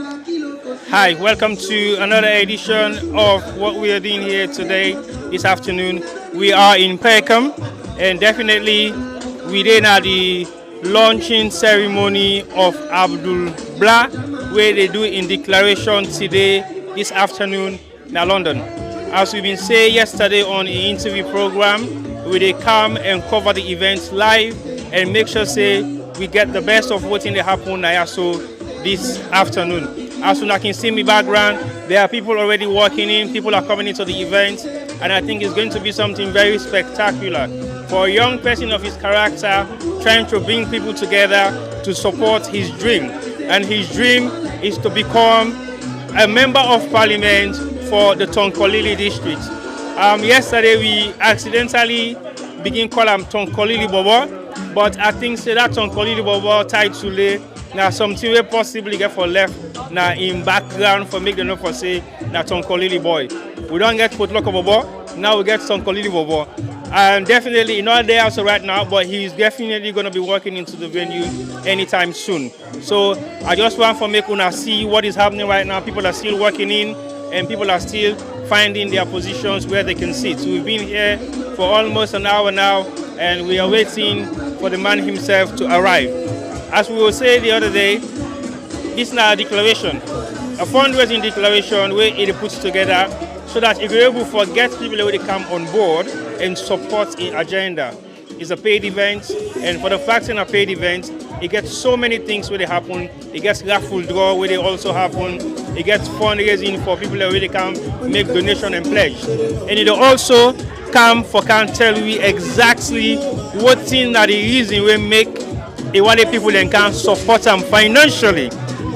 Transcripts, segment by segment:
Hi, welcome to another edition of what we are doing here today, this afternoon. We are in Peckham, and definitely we did at the launching ceremony of Abdul Gbla, where they do in declaration today, this afternoon in London. As we've been saying yesterday on the interview program, we they come and cover the events live and make sure say we get the best of what's in the happen now so this afternoon. As you can see me background, there are people already walking in, people are coming into the event, and I think it's going to be something very spectacular. For a young person of his character, trying to bring people together to support his dream. And his dream is to become a member of parliament for the Tonkolili district. Yesterday we accidentally begin call him Tonkolili Bobo, but I think say that Tonkolili Bobo tied to now something we possibly get for left now in background for make the know for say now Tonkolili boy. We don't get Footlocker Bobo, now we get Tonkolili Bobo. Definitely not there also right now, but he's definitely going to be walking into the venue anytime soon. So I just want to make una see what is happening right now. People are still working in and people are still finding their positions where they can sit. So we've been here for almost an hour now and we are waiting for the man himself to arrive. As we will say the other day, this is not a declaration, a fundraising declaration where it puts together so that if you're able to get people who come on board and support an agenda. It's a paid event, and for the fact in a paid event, it gets so many things where they happen. It gets raffle draw where they also happen. It gets fundraising for people that really can make donation and pledge. And it also can tell you exactly what thing that the reason we make the one people then can support them financially.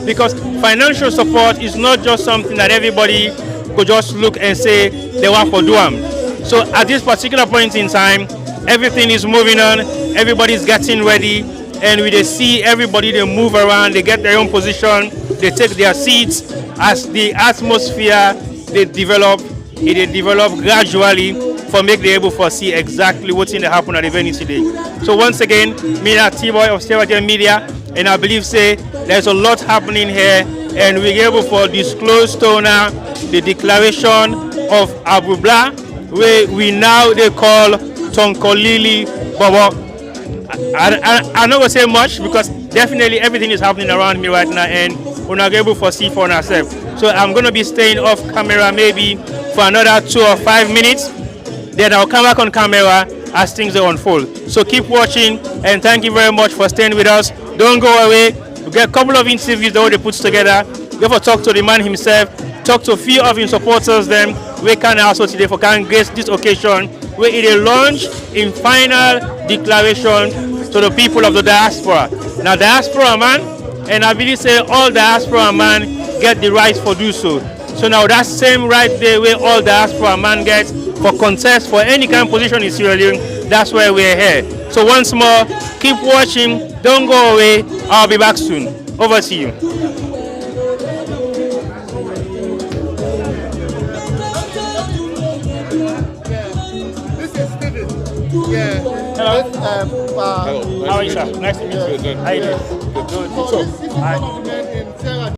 Because financial support is not just something that everybody could just look and say they want for do them. So at this particular point in time, everything is moving on, everybody's getting ready, and we see everybody they move around, they get their own position, they take their seats as the atmosphere they develop gradually for make they able to see exactly what's in the happen at the venue today. So once again, me and T-Boy of Stakeholder Media, and I believe say there's a lot happening here, and we're able to disclose to now the declaration of Abdul Gbla, where we now they call Tonkolili Bobo. I'm not going to say much because definitely everything is happening around me right now and we're not able to see for ourselves. So I'm going to be staying off camera maybe for another 2 or 5 minutes. Then I'll come back on camera as things unfold. So keep watching and thank you very much for staying with us. Don't go away. We get a couple of interviews that they put together. We have to talk to the man himself, talk to a few of his supporters them. We can also today for can grace this occasion where it will launch in final declaration to the people of the diaspora. Now diaspora man, and I believe say all diaspora man get the right for do so. So now that same right there where all diaspora man get for contest for any kind of position in Sierra Leone, that's why we're here. So once more, keep watching, don't go away, I'll be back soon. Over to you. Yeah. Hello. Hello. How are you, sir? Nice to meet you. Good. How you doing? Good. So, This is one of the men in Sarah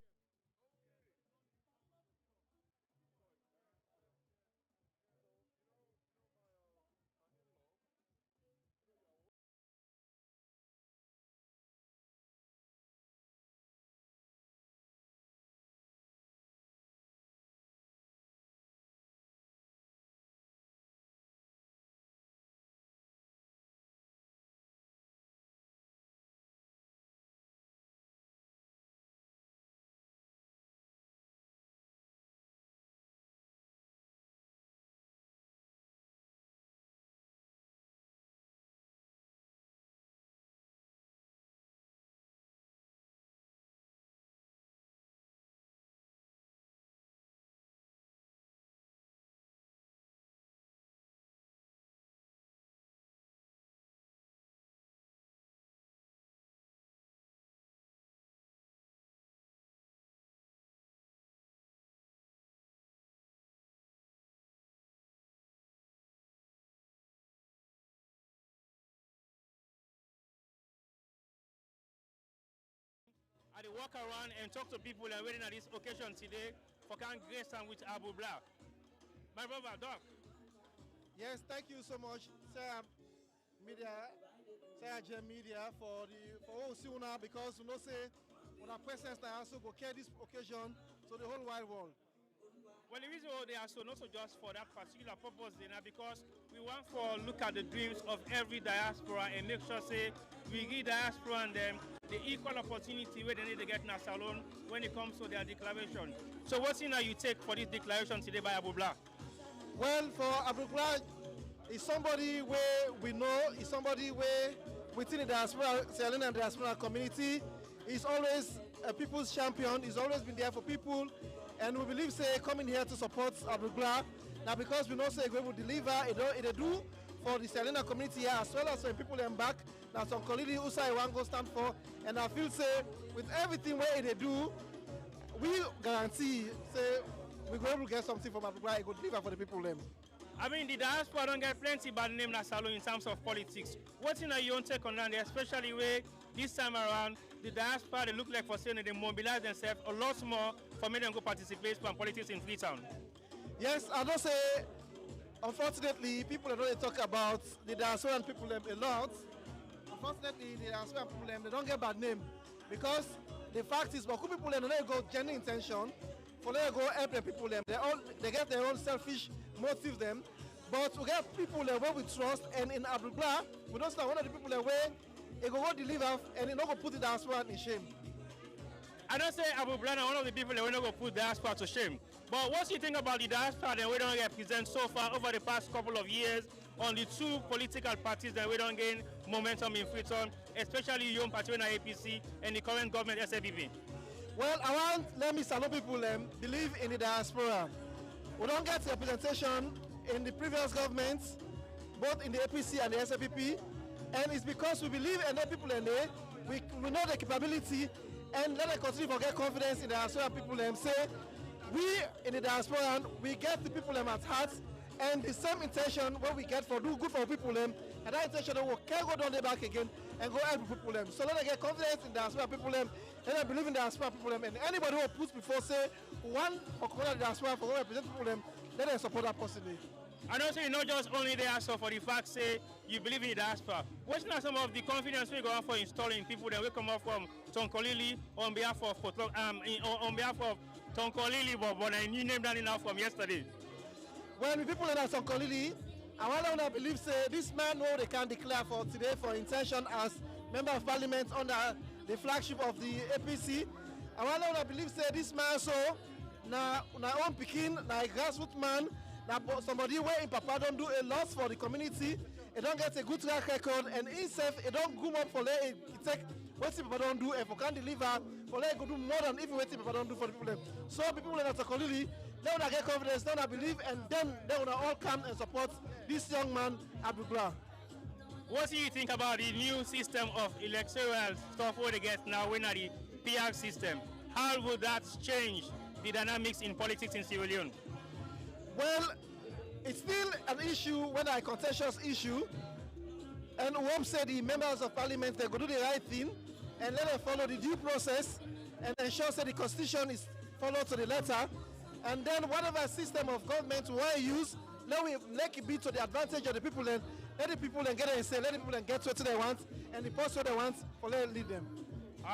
walk around and talk to people and waiting at this occasion today for can grace and with Abdul Gbla. My brother, Doc. Yes, thank you so much, Sarah J Media for what we see now, because we know say when our presence now also go carry this occasion to the whole wide world. Well, the reason why they are so not so just for that particular purpose, then, because we want to look at the dreams of every diaspora and make sure say we give diaspora and them the equal opportunity where they need to get in a salon when it comes to their declaration. So what's in that you take for this declaration today by Abdul Gbla? Well, for Abdul Gbla, is somebody where we know, is somebody where within the diaspora, Sierra Leone and diaspora community, is always a people's champion. He's always been there for people, and we believe say coming here to support Abdul Gbla. Now because we know say we will deliver, it do for the Sierra Leone community here as well as for people them back. Now some colleagues who say one go stand for, and I feel say with everything where they do, we guarantee say we go able to get something from Abdul Gbla. It go deliver for the people them. I mean, the diaspora don't get plenty bad name na salon in terms of politics. What's in your own take on that, especially where this time around the diaspora they look like for saying they mobilize themselves a lot more for me them go participate in politics in Freetown. Yes, I don't say. Unfortunately, people don't talk about the diaspora people them a lot. Unfortunately, the diaspora people them they don't get bad name because the fact is, but people them don't go genuine intention for them go help the people them. They get their own selfish motive them, but we get people that where we trust, and in Abdul Gbla, we don't start one of the people that way he go deliver and he not go put the diaspora in shame. I don't say Abdul Gbla is one of the people that will not go put diaspora to shame. But what do you think about the diaspora that we don't represent so far over the past couple of years on the two political parties that we don't gain momentum in Freetown, especially Young Party and APC and the current government SAPP? Well, I want let me salute people believe in the diaspora. We don't get representation in the previous governments, both in the APC and the SAPP, and it's because we believe in the people in there, we know the capability, and let them continue to get confidence in the diaspora people and say, we in the diaspora, we get the people at heart, and the same intention what we get for do good for people, and that intention we can go down the back again and go help people. So let them get confidence in the diaspora people, let them believe in the diaspora people, and anybody who puts before say, one or the diaspora for represent people, let them support that person. And also, you're not just only there so for the fact say you believe in the diaspora. What's not some of the confidence we go out for installing people that will come up from Tonkolili on behalf of Tonkolili, but I new name that enough from yesterday. When people in Tonkolili, I want to believe say this man know they can declare for today for intention as member of parliament under the flagship of the APC. I want to believe say this man so na own pikin, na a grassroots man, na somebody where in Papa don't do a lot for the community. He don't get a good track record, and himself he don't go up for let he take what Papa don't do and for can deliver for let go do more than even what Papa don't do for the people. So people in Atakolili, they will get confidence, they will believe, and then they will all come and support this young man Abdul Gbla. What do you think about the new system of electoral stuff where they get now when at the PR system? How would that change the dynamics in politics in Sierra Leone? Well, it's still an issue, whether a contentious issue, and we hope say the members of parliament they go do the right thing and let them follow the due process and ensure that the constitution is followed to the letter, and then whatever system of government we want to use, let it be to the advantage of the people, and let the people and get it and say, let the people and get what they want and the post what they want for let lead them.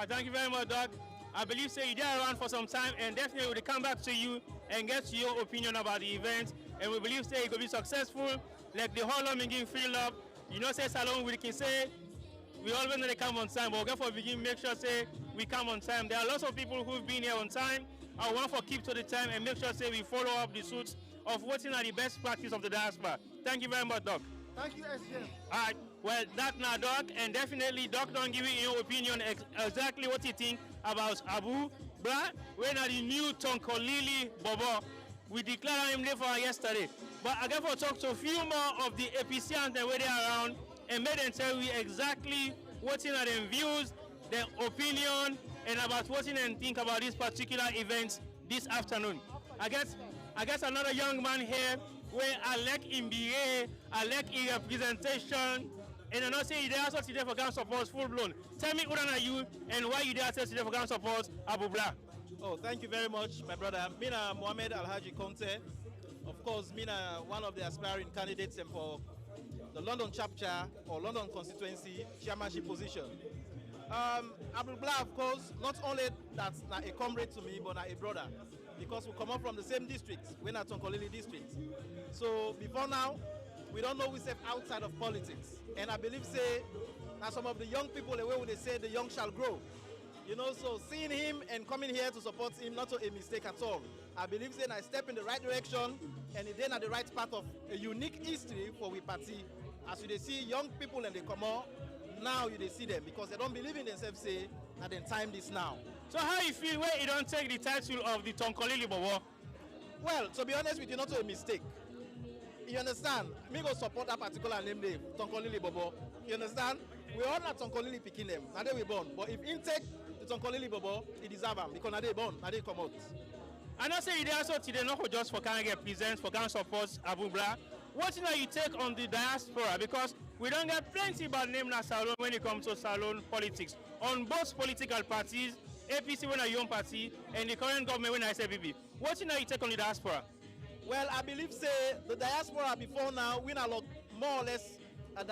Thank you very much, Doc. I believe say you're there around for some time, and definitely we'll come back to you and get your opinion about the event. And we believe say it could be successful, like the whole of begin fill up. You know, say salon we can say we always know they come on time, but we'll for begin make sure say we come on time. There are lots of people who've been here on time. I want for keep to the time and make sure say we follow up the suits of what's in the best practice of the diaspora. Thank you very much, Doc. Thank you, SJ. Alright, well that now Doc, and definitely Doc don't give you your opinion exactly what you think about Abdul Gbla. When are the new Tonkolili Bobo? We declared him there for yesterday. But I got to talk to a few more of the APCians that were there around and made them tell you exactly what's in their views, their opinion, and about what's in and think about this particular event this afternoon. I guess another young man here where I like him behave, I like his representation, And I know say you there also today for ground support full blown. Tell me who are you and why you there also today for ground support Abdul Gbla. Oh, thank you very much, my brother. Mina Mohamed Alhaji Conte. Of course, Mina one of the aspiring candidates for the London chapter or London constituency chairmanship position. Abdul Gbla, of course, not only that's not a comrade to me, but a brother, because we come up from the same district. We're not Tonkolili district. So before now, we don't know we step outside of politics. And I believe, say, now some of the young people, the way they say the young shall grow. You know, so seeing him and coming here to support him, not a mistake at all. I believe, say, I step in the right direction and then at the right path of a unique history for we party. As you see young people and they come out, now you see them because they don't believe in themselves, say, that the time this now. So how you feel when you don't take the title of the Tonkolili Bobo? Well, to be honest with you, not a mistake. You understand? Me go support that particular name, Tonkolili Bobo. You understand? We all not Tonkolili picking them. Now they we born. But if intake the Tonkolili Bobo, it deserve them because now they born, now they come out. And I say you also today not just for can get presents for can support Abdul Gbla. What you take on the diaspora because we don't get plenty bad name na Salon when it comes to Salon politics. On both political parties, APC when a young party and the current government when I say SPP. What you take on the diaspora? Well, I believe say the diaspora before now we now more or less an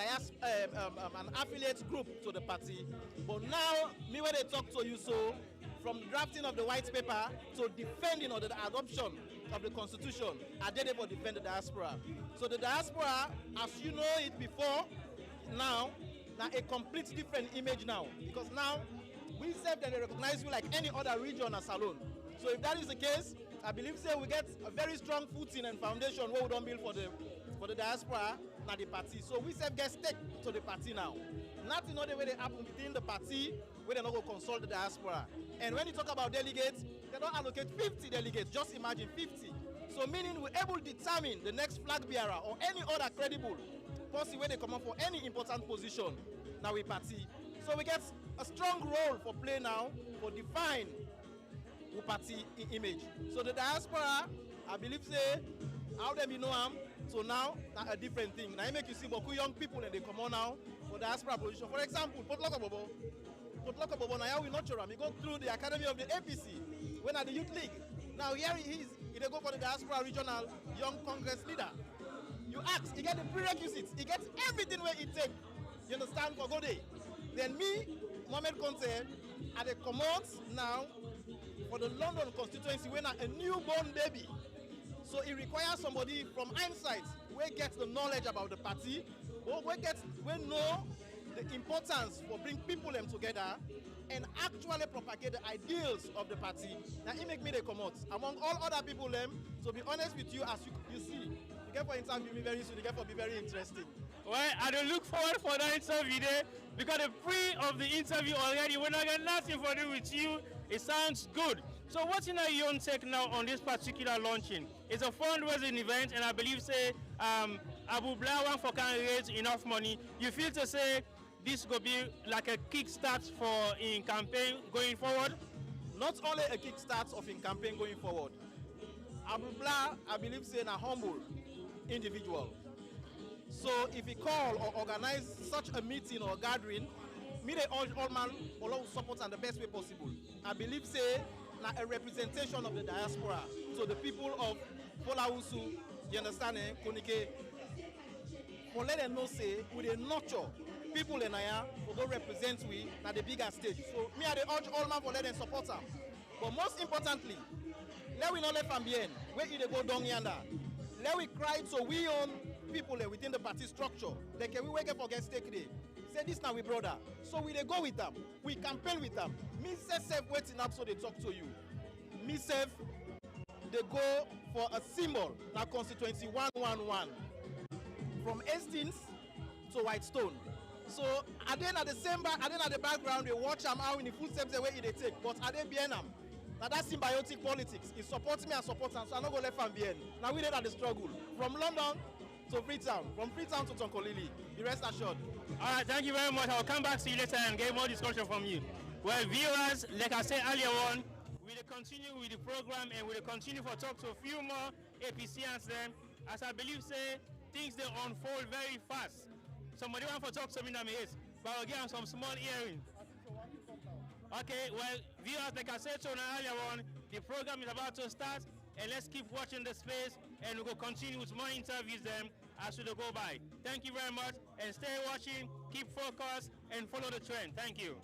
affiliate group to the party. But now me when they talk to you so from drafting of the white paper to defending or the adoption of the constitution, I did able to defend the diaspora. So the diaspora, as you know it before, now a complete different image now. Because now we said that they recognize you like any other region as Salon. So if that is the case, I believe say we get a very strong footing and foundation where we don't build for the diaspora, not the party. So we say get stake to the party now. Nothing other way they happen within the party where they not go consult the diaspora. And when you talk about delegates, they don't allocate 50 delegates. Just imagine 50. So meaning we're able to determine the next flag bearer or any other credible person where they come up for any important position. Now we party. So we get a strong role for play now for define who party image. So the diaspora, I believe say how them you know them. So now a different thing. Now it make you see Boku young people and they come on now for diaspora position. For example, Potloko Bobo, now we nurture him. He go through the academy of the APC when at the youth league. Now here he is. He go for the diaspora regional young congress leader. You ask, he get the prerequisites. He gets everything where he take. You understand for go day. Then me, Mohamed Conte, at the commands now for the London constituency when a newborn baby. So it requires somebody from hindsight where gets the knowledge about the party, or where know the importance for bring people them together and actually propagate the ideals of the party. Now it make me the come out. Among all other people them, to be honest with you, as you see, you get for interview me very soon, you get for be very interesting. Well, I don't look forward for that interview there because the pre of the interview already, when I got nothing for do with you, it sounds good. So what's in your own take now on this particular launching? It's a fundraising event and I believe say Abdul Gbla want for can raise enough money. You feel to say this will be like a kickstart for in campaign going forward? Not only a kickstart of in campaign going forward. Abdul Gbla, I believe say a humble individual. So if he call or organize such a meeting or gathering, me they all man follow support in the best way possible. I believe say a representation of the diaspora, so the people of Fulawoso, you understand, Kunike, for let them know say we dey nurture people in Aya for go represent we at the bigger stage. So me I dey urge all man for let them support them. But most importantly, let we not let them bien where they go down yonder. Let we cry so we own people within the party structure. They can we wake up for get stake day. Say this now we brother. So we they go with them. We campaign with them. Me self waiting up so they talk to you. Me self they go for a symbol now constituency 111 from Hastings to Whitestone. So at the end of December, at the end of the background, they watch them how in the footsteps the way they take. But at the behind them. Now that's symbiotic politics. It supports me and supports them. So I'm not gonna let them behind. Now we did at the struggle. From London to Freetown, from Freetown to Tonkolili. The rest assured. All right, thank you very much. I'll come back to you later and get more discussion from you. Well, viewers, like I said earlier on, we'll continue with the program and we'll continue for talk to a few more APCians then. As I believe say, things they unfold very fast. somebody want to talk to me now, but I'll give them some small hearing. Okay, well, viewers, like I said to you earlier on, the program is about to start, and let's keep watching the space, and we'll continue with more interviews then as we go by. Thank you very much, and stay watching, keep focused, and follow the trend. Thank you.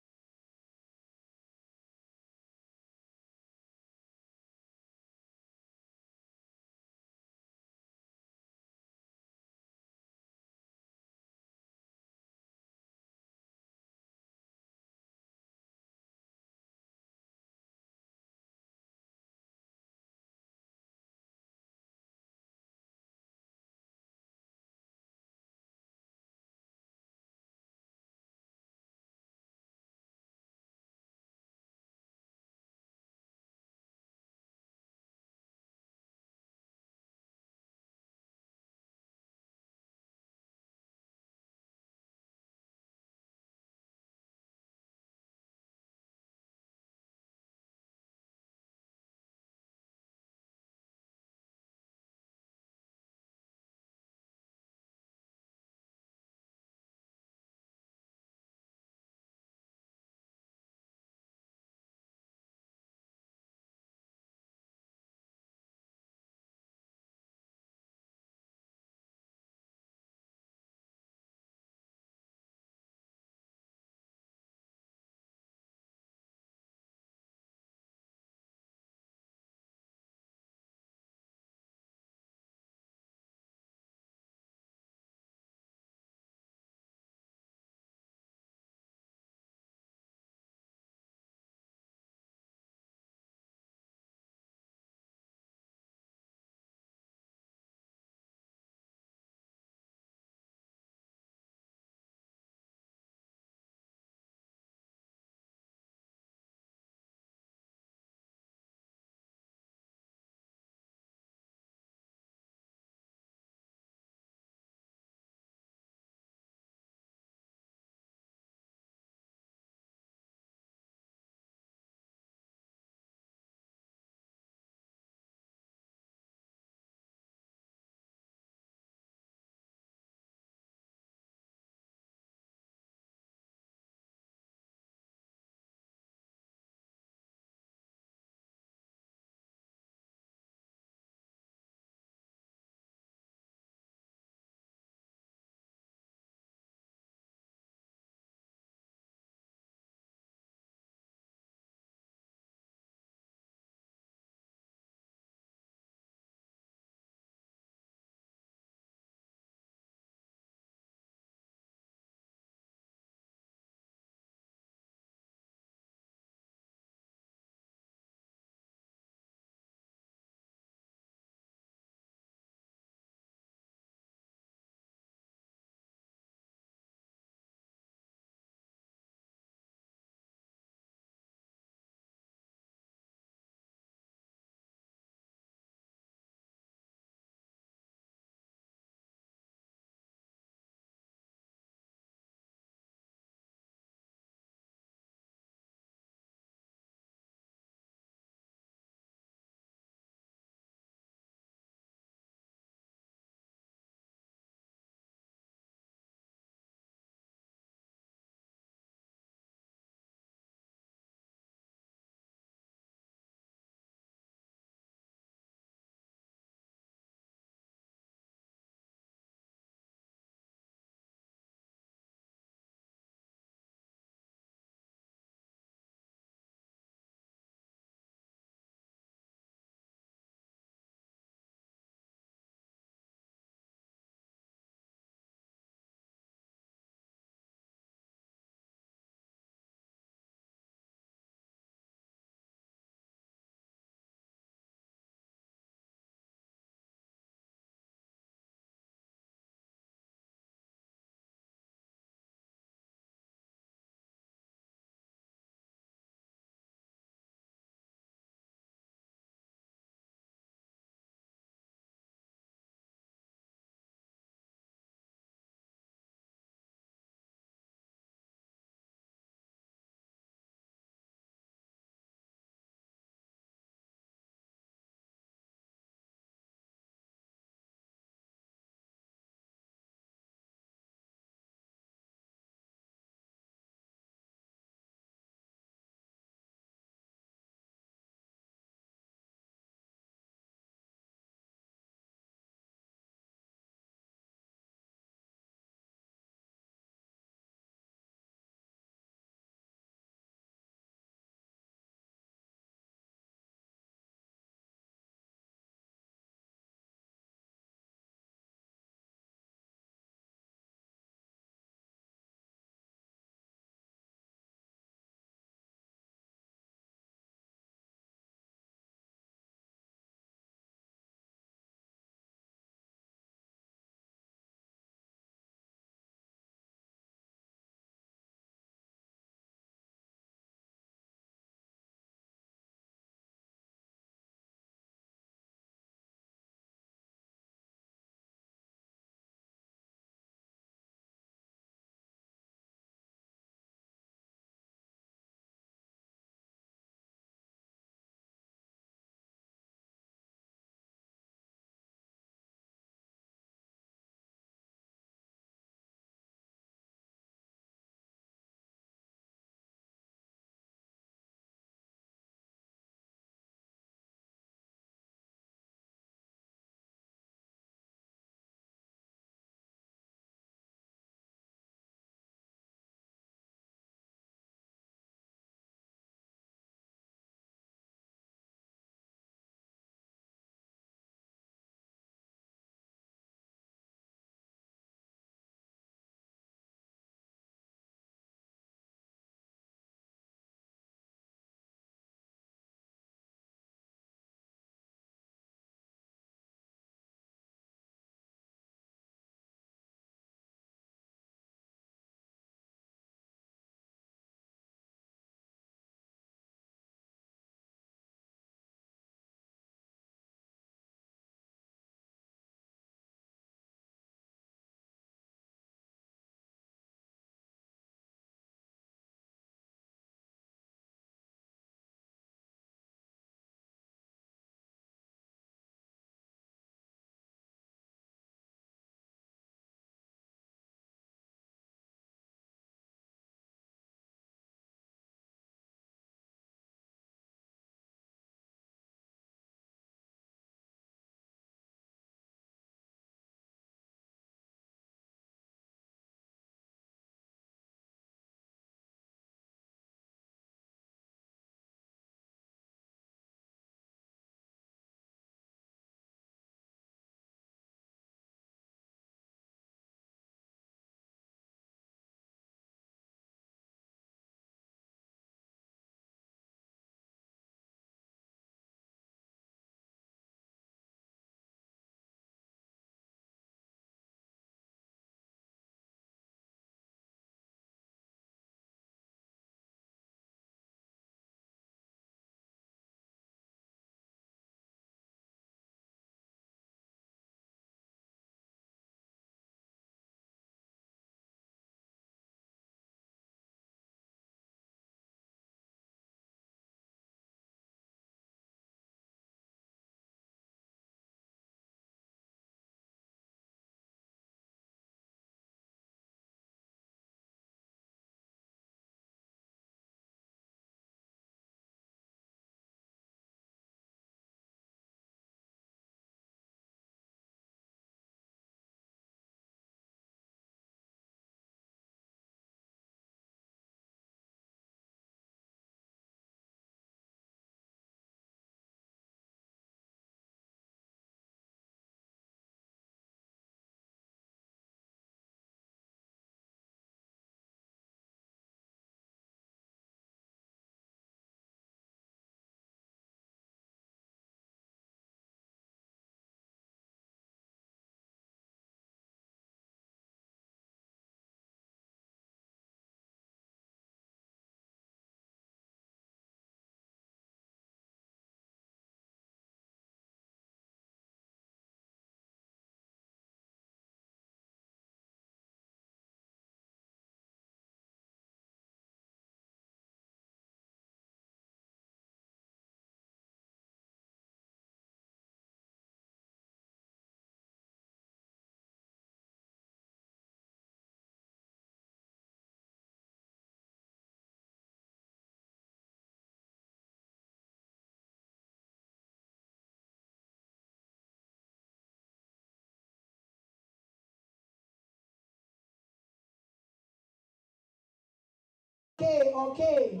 Okay.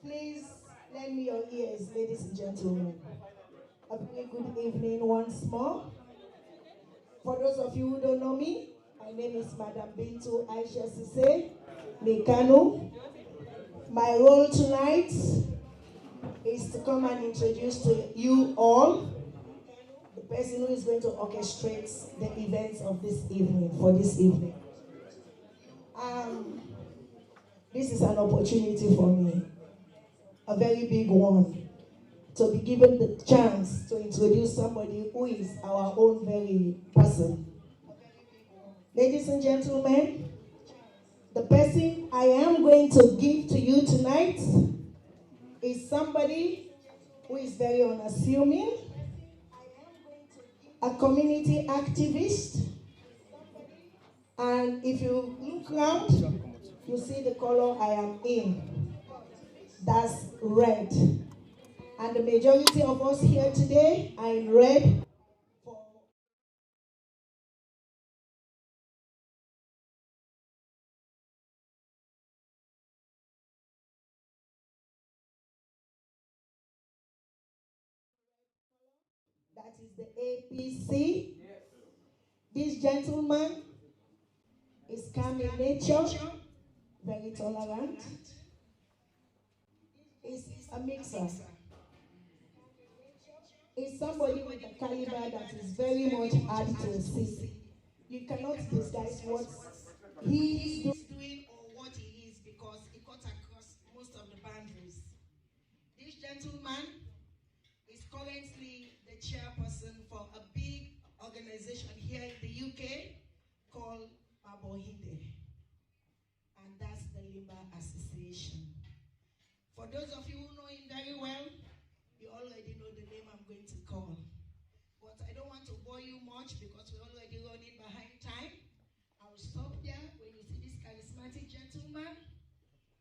Please lend me your ears, ladies and gentlemen. A very good evening once more. For those of you who don't know me, my name is Madam Bintu Aisha Sise Mekano. My role tonight is to come and introduce to you all the person who is going to orchestrate the events of this evening, for this evening. This is an opportunity for me, a very big one, to be given the chance to introduce somebody who is our own very person. Ladies and gentlemen, the person I am going to give to you tonight is somebody who is very unassuming, a community activist, and if you look around, you see the color I am in. That's red. And the majority of us here today are in red. That is the APC. This gentleman is calm in nature, very tolerant. Is a mixer. Is somebody with a caliber that is very much hard to see. You cannot disguise what he is doing or what he is, because he cuts across most of the boundaries. This gentleman is currently the chairperson for a big organization here in the UK called Mabohide, and that's the Limba Association. For those of you who know him very well, you already know the name I'm going to call. But I don't want to bore you much because we're already running behind time. I will stop there. When you see this charismatic gentleman,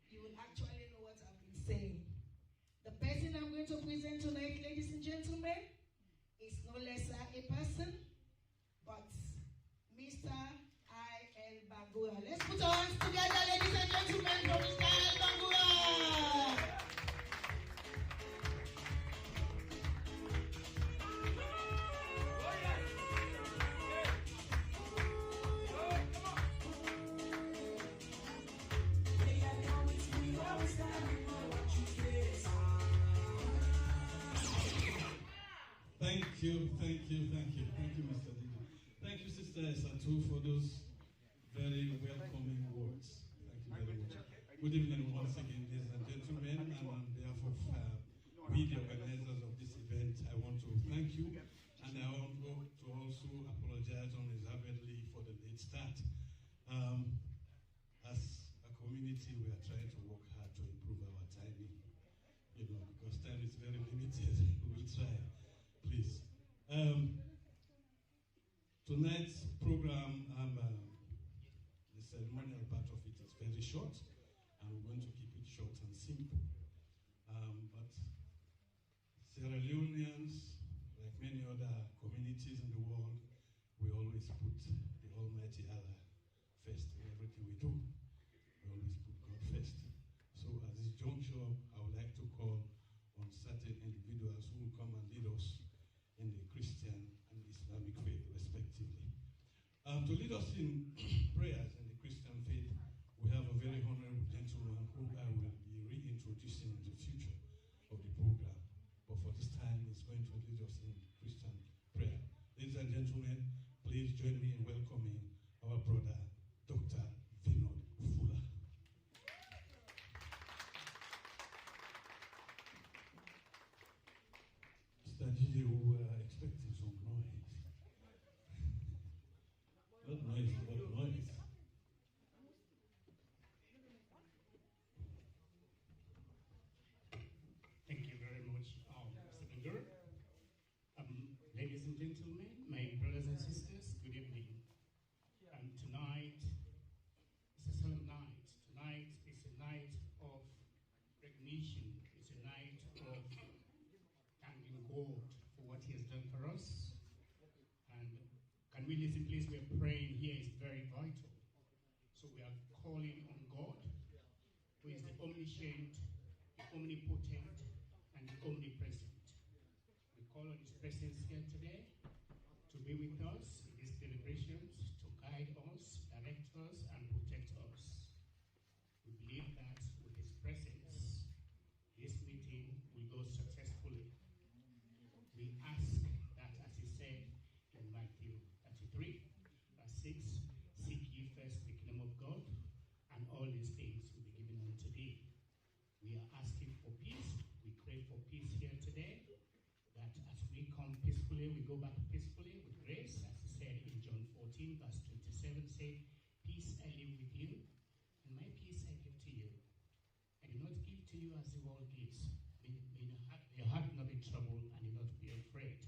you will actually know what I've been saying. The person I'm going to present tonight, ladies and gentlemen, is no lesser a person, but Mr. I.L. Bangura. Let's put our hands together, ladies and gentlemen, for Mr. I.L. Bangura. Thank you, Mr. Didi. Thank you, Sister Esatu, for those very welcoming words. Thank you very much. Good evening once again, ladies and gentlemen, and on behalf of we, the organizers of this event, I want to thank you, and I want to also apologize unreservedly for the late start. As a community, we are trying to work hard to improve our timing, because time is very limited. We will try, please. Tonight's program, the ceremonial part of it is very short, and we're going to keep it short and simple. But Sierra Leoneans, like many other communities in the world, we always put the Almighty Allah first in everything we do. We always put God first. So at this juncture, I would like to call on certain individuals who will come and lead us in the Christian and Islamic faith, respectively. To lead us in prayers in the Christian faith, we have a very honorable gentleman who I will be reintroducing in the future of the program. But for this time, he's going to lead us in Christian prayer. Ladies and gentlemen, please join me in welcoming our brother, Dr. Fula. Mr. Gigi, we were expecting some noise. Not noise, but noise. Thank you very much, Mr. Bangura. Ladies and gentlemen, my brothers and sisters, good evening. Tonight is a solemn night. Tonight is a night of recognition. It's a night of thanking God for what He has done for us. And can we listen, please? We're praying here is very vital. So we are calling on God omniscient, the omnipotent, and the omnipresent. We call on His presence here today to be with us in these deliberations, to guide us, direct us, and protect us. We believe that with His presence, this meeting will go successfully. We ask that, as He said in Matthew 33, verse 6, seek ye first the kingdom of God, and all these things will be given unto thee. We are asking for peace. We crave for peace here today, that as we come peacefully, we go back peacefully with grace, as He said in John 14, verse 27, say, peace I leave with you, and my peace I give to you. I do not give to you as the world gives. May your heart not be troubled, and do not be afraid.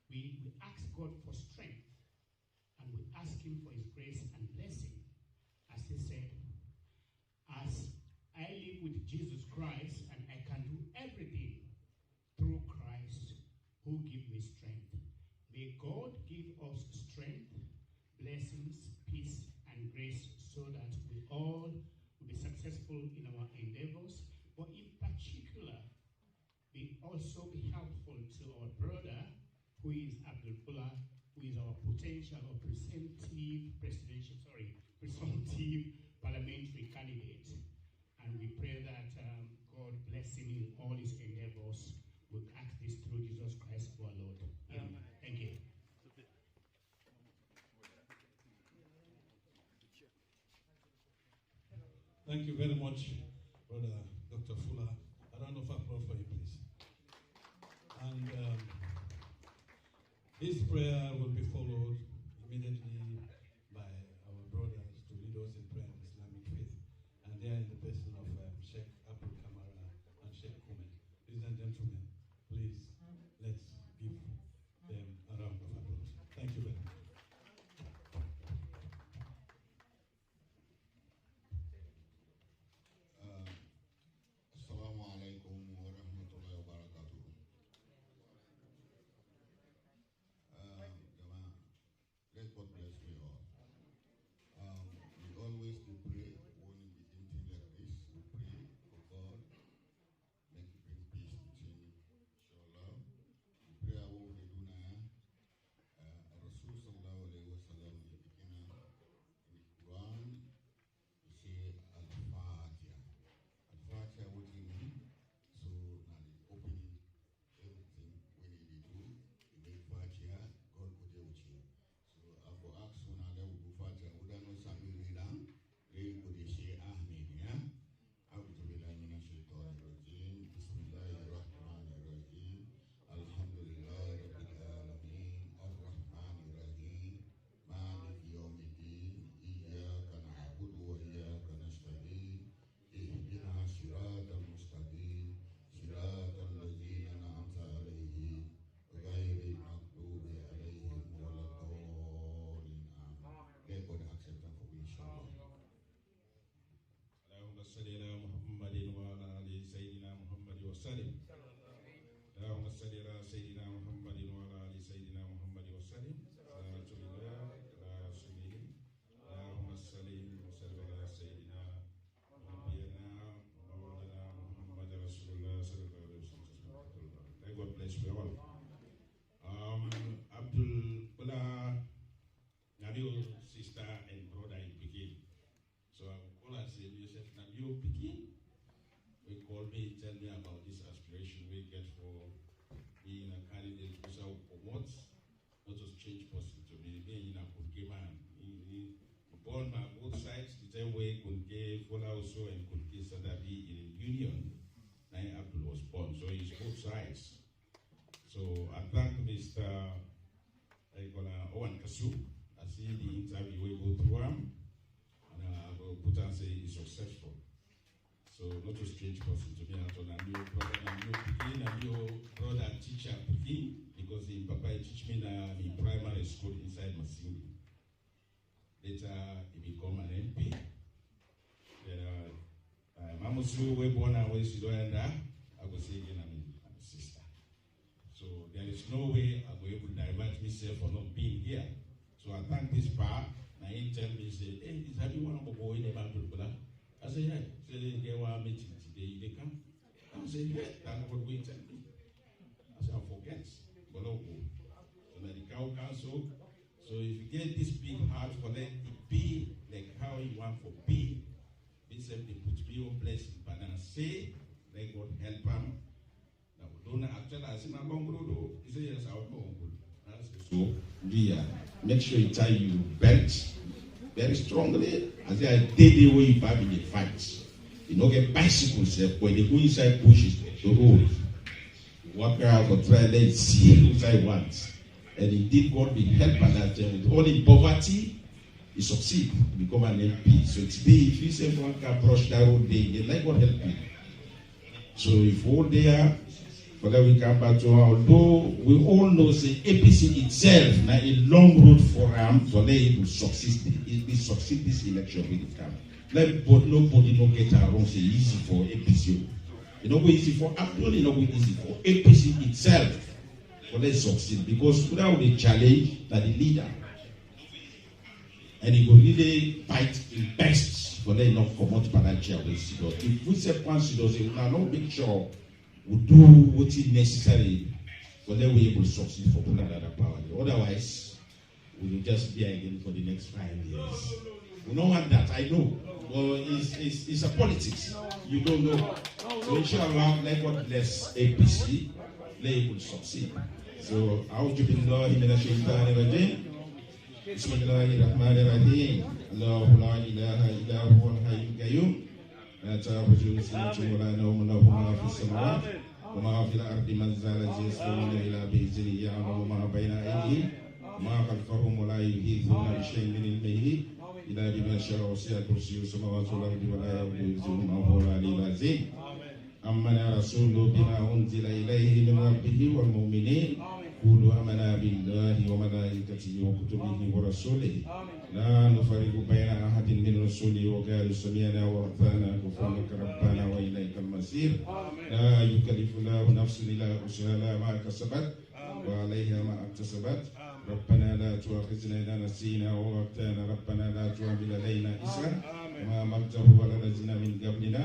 We ask God for strength, and we ask Him for His grace and blessing. As He said, as I live with Jesus Christ, and I can do everything through Christ who gives me strength. May God give us strength, blessings, peace, and grace, so that we all will be successful in our endeavors, but in particular, we also be helpful to our brother, who is Abdul Gbla, who is our potential or presumptive parliamentary candidate. And we pray that God bless him in all his endeavors. We ask this through Jesus Christ our Lord. Amen. Thank you. Thank you very much, Brother Dr. Fuller. A round of applause for you, please. And this prayer will be followed immediately by our brothers to lead us in prayer in Islamic faith. And they are in the person of Sheikh Abdul Kamara and Sheikh Kume. Ladies and gentlemen, please, let's give them a round of applause. Thank you very much. Assalamu alaikum wa rahmatullahi wa barakatuh. Let God bless you all. We always pray when we anything like this. We pray for God, make bring peace between, inshallah. We pray our way to do now. Rasul sallallahu alaihi wasallam in the Quran, we say Al-Fatiha. Al-Fatiha, what you mean? So now the opening everything when you do, you make Fatiha, God will deal with you. So I will ask when I will go Fatiha, would I know something read? Read what they say, Amen, yeah? أعوذ بالله من الشيطان الرجيم بسم الله الرحمن الرحيم الحمد لله رب العالمين الرحمن الرحيم مالك يوم الدين إياك نعبد وإياك نستعين اهدنا الصراط المستقيم صراط الذين أنعمت عليهم غير المغضوب عليهم ولا الضالين آمين. Let God accept them for inshallah. اللهم صل على محمد وعلى ال سيدنا محمد وسلم. اللهم صل على سيدنا محمد وعلى ال سيدنا محمد وسلم. صلاة الله على رسوله. اللهم صل وسلم على سيدنا نبينا مولانا محمد رسول الله صلى الله عليه وسلم. May God bless you all. Abdul Gbla, Nadio sister and brother in Pekin. So I will call and say, Joseph Nadio Pekin. We call me, tell me about this aspiration we get for being a candidate who shall promote, not just change person to be being a Kunike man. He born by both sides, the same way Kunike, Fulawoso, and Kunike Sadabi in union. Now Abdul was born, so he's both sides. So I thank Mr. Owen Kasu. I see the interview we go through him, and I will put and say he's successful. So not a strange person to me at all. I'm your brother, I'm your brother teacher Pekin, because in Papa he teach me in primary school inside Masindi. Later he become an MP. Then Mamusu we born away Sidoyanda, I will say again I'm a sister. So there is no way I will able to divert myself for not being here. So I thank this part. Now he tell me, say, hey, this have you want to go in about Abdul Gbla? I say, hey, they get one meeting today, they come. I say, hey, that's what we tell me. I say, I forget. But no, so like the cow council. So if you get this big heart for them, it be like how you want for be. This they put me on place in Panase, let God help them. Now we don't actually I say, I'm going to do. He said, yes, I'll go. So, yeah, make sure you tie your belt very strongly. I say, I did the way you in the fight. You know, get bicycles when they go inside bushes, the road. You walk around for try and see what I want. And indeed, God will help at that time. With all in poverty, he succeed to become an MP. So today, if you say one can brush that road, they like God help you. So if all there, for that we come back to although we all know the APC itself now a long road for them for them to succeed. It succeed this election when it comes. But nobody no get around say easy for APC. It not go easy for Abdul, it not go easy for APC itself for let's succeed because without the challenge that the leader and he will really fight in best for them not come out by that chair. If we say once he does it, we now not make sure we do what is necessary for them we able to succeed for putting another power. Otherwise, we will just be again for the next 5 years. We don't want that, I know. But it's a politics. You don't know. So inshallah, let God bless APC, let able to succeed. So, A'udhu billahi minash shaitani rajim. Bismillahirrahmanirrahim. Allahu la ilaha illa huwa al-hayyul qayyum. لا تأخذه سنة ولا نوم له ما في السماوات وما في الأرض من ذا الذي يشفعون إلا بإذنه يعلم ما بين أيديهم وما خلفهم ولا يحيطون بشيء من علمه إلا بما شاء وسع كرسيه السماوات والأرض ولا يؤوده حفظهما وهو العلي العظيم آمن الرسول بما أنزل إليه من ربه والمؤمنين قولوا آمنا بالله وملائكته وكتبه ورسوله لا نفرق بين أحد من رسوله وقالوا سمعنا وأطعنا غفرانك ربنا وإليك المصير لا يكلف الله نفسا إلا وسعها ما كسبت وعليها ما اكتسبت ربنا لا تؤاخذنا إذا نسينا وأخطأنا ربنا لا تحمل علينا إصرا وما حملته على الذين من قبلنا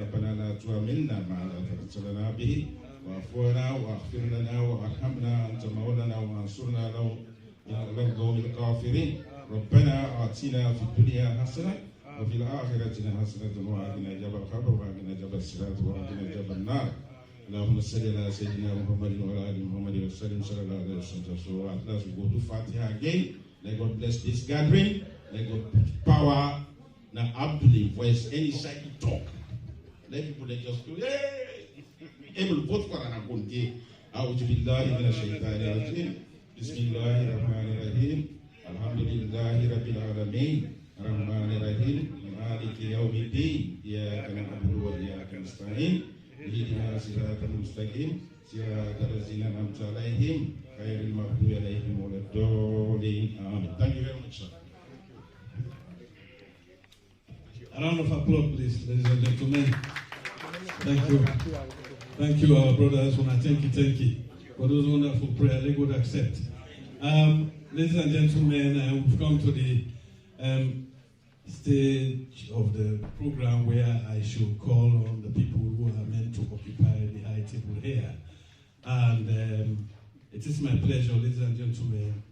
ربنا لا تحملنا ما لا طاقة لنا به واعف عنا واغفر لنا وارحمنا انت مولانا وانصرنا على القوم الكافرين ربنا آتنا في الدنيا حسنه وفي الاخره حسنه وقنا عذاب القبر وقنا عذاب الصراط وقنا عذاب النار اللهم صل على سيدنا محمد وعلى ال محمد وسلم صلى الله عليه وسلم. So at last we go to Fatiha again. Let God bless this gathering. Let God put power. Now Abdul voice any side he talk. Let people just go, hey! Able to vote for an Kunike. A'udhu billahi minash shaitani rajim. Bismillahir rahmanir rahim. Alhamdulillahi rabbil alamin. Rahmanir rahim. Maliki yawmiddin. Iyyaka na'budu wa iyyaka nasta'in. Ihdinas siratal mustaqim. Siratal ladzina an'amta alaihim ghairil maghdubi alaihim waladdallin. Amen. Thank you very much, sir. A round of applause, please, ladies and gentlemen. Thank you. Thank you, our brothers. Thank you for those wonderful prayers. They would accept. Ladies and gentlemen, we've come to the stage of the program where I should call on the people who are meant to occupy the high table here. And it is my pleasure, ladies and gentlemen,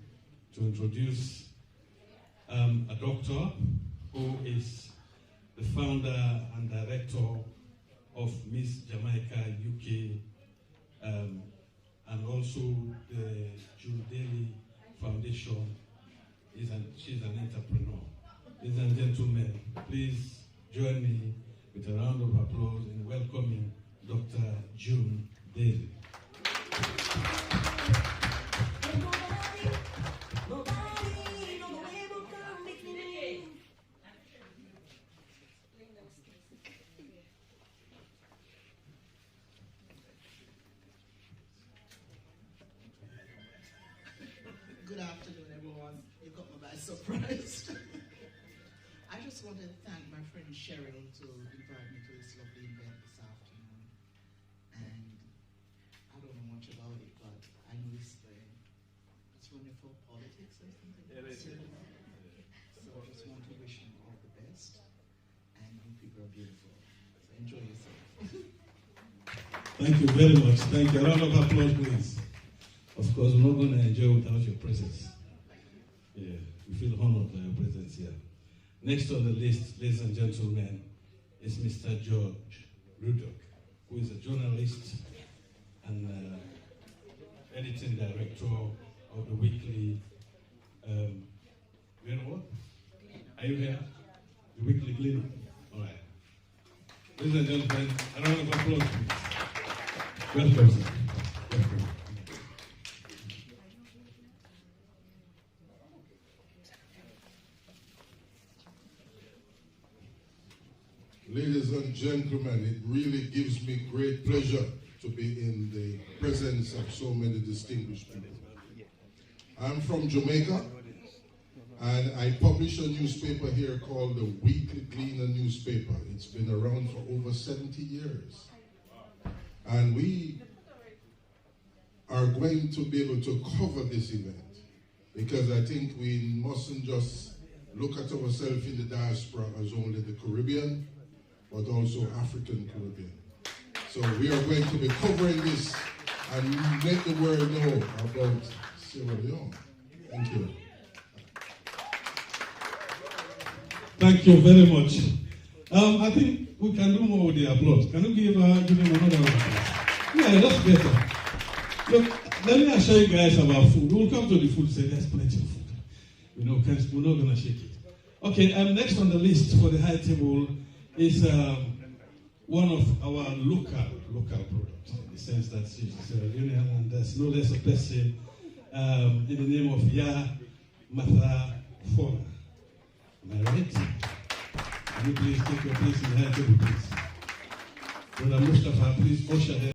to introduce a doctor who is the founder and director of Miss Jamaica UK, and also the June Daly Foundation. She's an entrepreneur. Ladies and gentlemen, please join me with a round of applause in welcoming Dr. June Daly. Good afternoon, everyone. You got me by surprise. I just wanted to thank my friend Cheryl to invite me to this lovely event this afternoon. And I don't know much about it, but I know it's running for politics or something. So I just want to wish him all the best. and you people are beautiful. So enjoy yourself. Thank you very much. Thank you. A round of applause, please. Of course, we're not going to enjoy without your presence. Yeah, we feel honored by your presence here. Next on the list, ladies and gentlemen, is Mr. George Ruddock, who is a journalist and editing director of the weekly, you know what? Are you here? The weekly Gleaner. All right. Ladies and gentlemen, a round of applause, please. Welcome, sir. Welcome. Ladies and gentlemen, it really gives me great pleasure to be in the presence of so many distinguished people. I'm from Jamaica, and I publish a newspaper here called the Weekly Gleaner newspaper. It's been around for over 70 years. And we are going to be able to cover this event, because I think we mustn't just look at ourselves in the diaspora as only the Caribbean, but also African Caribbean. So we are going to be covering this and let the world know about Sierra Leone. Thank you. Thank you very much. I think we can do more with the applause. Can you give him another one? Yeah, that's better. Look, let me assure you guys about food. We'll come to the food, say there's plenty of food. You know, we're not going to shake it. Okay, next on the list for the high table is one of our local products, in the sense that she's Sierra Leonean, and there's no less a person in the name of Ya Matha Fona. Am I right? Can you please take your place in the high table, please? Brother Mustafa, please usher them.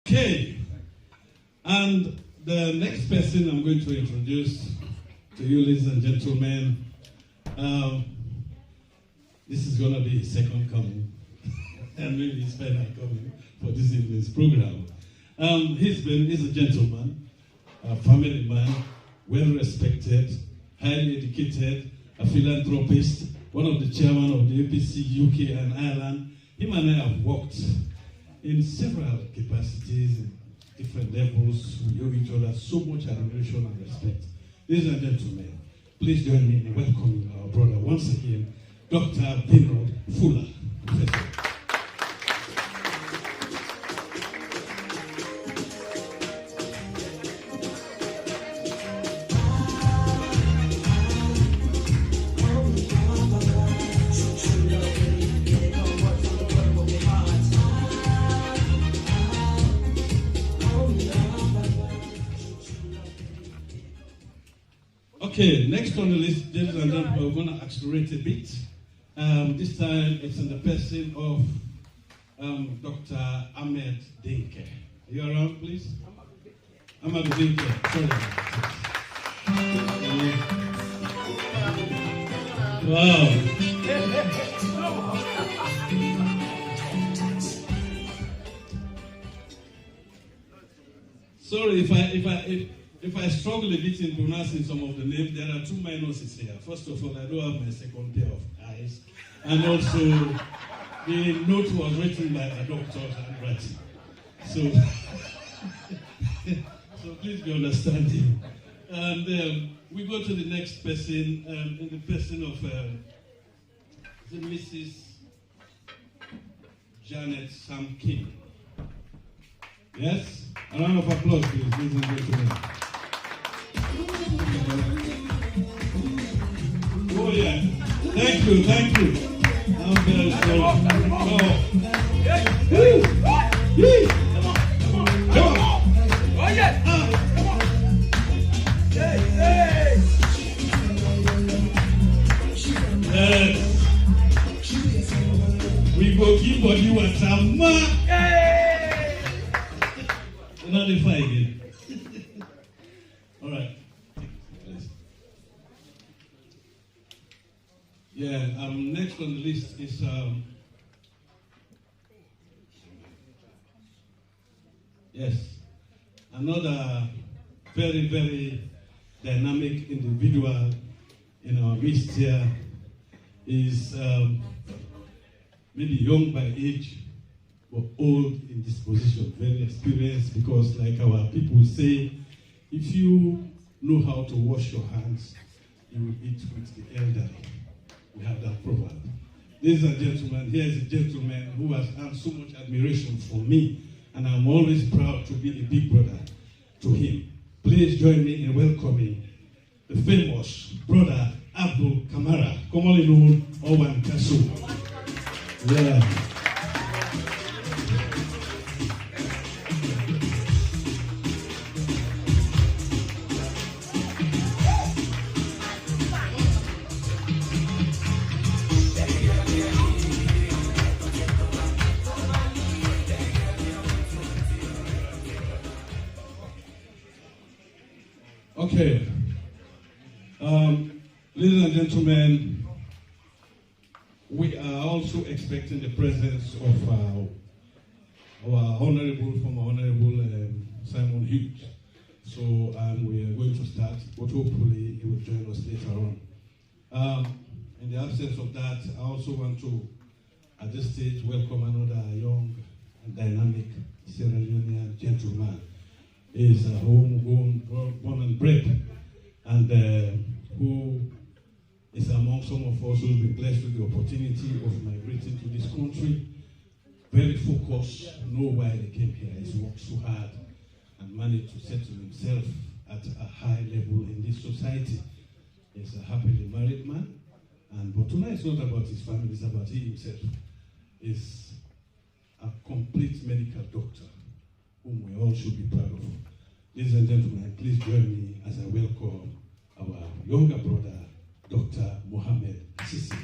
Okay, and the next person I'm going to introduce to you, ladies and gentlemen, this is going to be his second coming, and maybe his final coming for this evening's program. He's a gentleman, a family man, well-respected, highly educated, a philanthropist, one of the chairman of the APC UK and Ireland. Him and I have worked in several capacities, in different levels. We owe each other so much admiration and respect. Ladies and gentlemen, please join me in welcoming our brother once again, Dr. Keynote Fuller. Professor. Okay, next on the list, ladies and gentlemen, we're going to accelerate a bit. This time it's in the person of Dr. Ahmed Dinke. Are you around, please? Ahmed Dinke. Sorry. Wow. Sorry if I struggle a bit in pronouncing some of the names. There are two minuses here. First of all, I don't have my second pair of eyes. And also, the note was written by a doctor's handwriting. So please be understanding. And we go to the next person, in the person of Mrs. Janet Sam King. Yes? A round of applause, please, ladies and gentlemen. Oh, yeah. Thank you. I'm very sorry. Come on. Oh, yes. Come on. Hey. Yes. Keyboard was a another fight again. All right. Yeah, next on the list is yes, another very, very dynamic individual in our midst here is maybe young by age, but old in disposition, very experienced, because like our people say, if you know how to wash your hands, you will eat with the elderly. We have that proverb. Ladies and gentlemen, here is a gentleman who has earned so much admiration from me, and I'm always proud to be a big brother to him. Please join me in welcoming the famous brother Abdul Kamara, commonly known Owan Kasu. Yeah. Okay. Ladies and gentlemen, we are also expecting the presence of our former honorable Simon Hughes. So we are going to start, but hopefully he will join us later on. In the absence of that, I also want to, at this stage, welcome another young and dynamic Sierra Leonean gentleman. He is a homegrown, born and bred, and who is among some of us who have been blessed with the opportunity of migrating to this country. Very focused, know why they came here. He's worked so hard and managed to settle himself at a high level in this society. He's a happily married man, but tonight it's not about his family, it's about he himself. He's a complete medical doctor whom we all should be proud of. Ladies and gentlemen, please join me as I welcome our younger brother, Dr. Mohammed Sisi.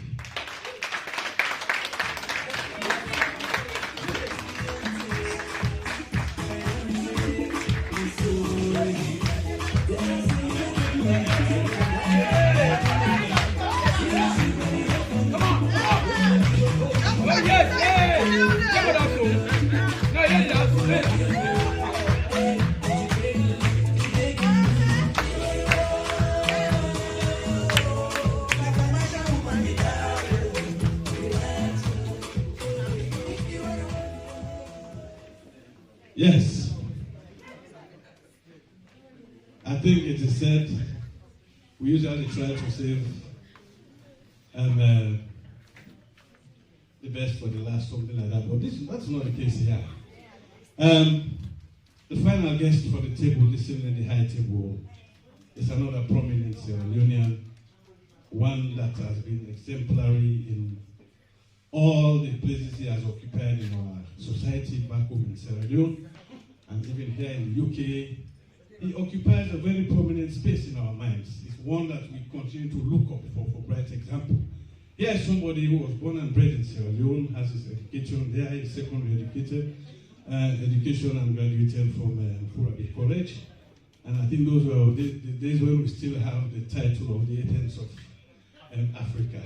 Yes, I think it is said we usually try to save the best for the last, something like that, but that's not the case here. The final guest for the table, listening at the high table, is another prominent Sierra Leonean, one that has been exemplary in all the places he has occupied in our society back home in Sierra Leone, and even here in the UK. He occupies a very prominent space in our minds. It's one that we continue to look up for bright example. Here is somebody who was born and bred in Sierra Leone, has his education there, he's secondary educated, education, and graduated from Fulawoso College. And I think those were the days when we still have the title of the Athens of Africa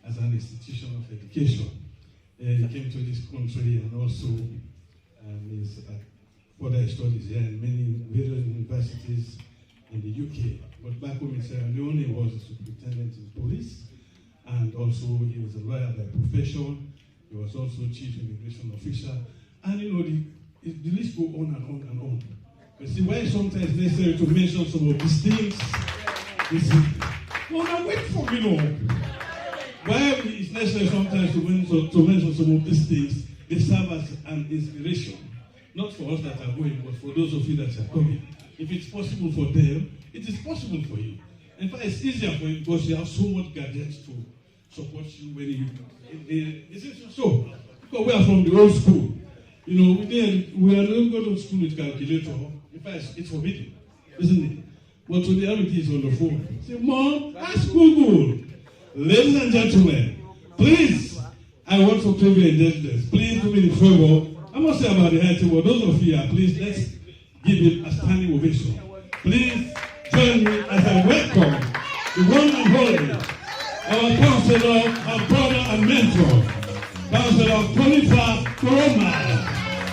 as an institution of education. He came to this country and also his further studies here in many various universities in the UK. But back home in Sierra Leone, he was a superintendent in police, and also he was a lawyer by profession. He was also chief immigration officer. And you know, the list goes on and on and on. But see, why sometimes necessary to mention some of these things, you see, no, now wait for me, no. Why it's necessary sometimes to mention some of these things, they serve as an inspiration. Not for us that are going, but for those of you that are coming. If it's possible for them, it is possible for you. In fact, it's easier for you because you have so much gadgets to support you when you. Is it so? Because we are from the old school. You know, we are not going to school with calculator. In fact, it's forbidden, isn't it? But the reality is on the phone. Say, Mom, ask Google. Ladies and gentlemen, please, I want to claim your indebtedness. Please do me the favor. I must say about the high table, those of you here, please let's give him a standing ovation. Please join me as I welcome the one and only, our counselor, our brother and mentor, Counselor Kunike,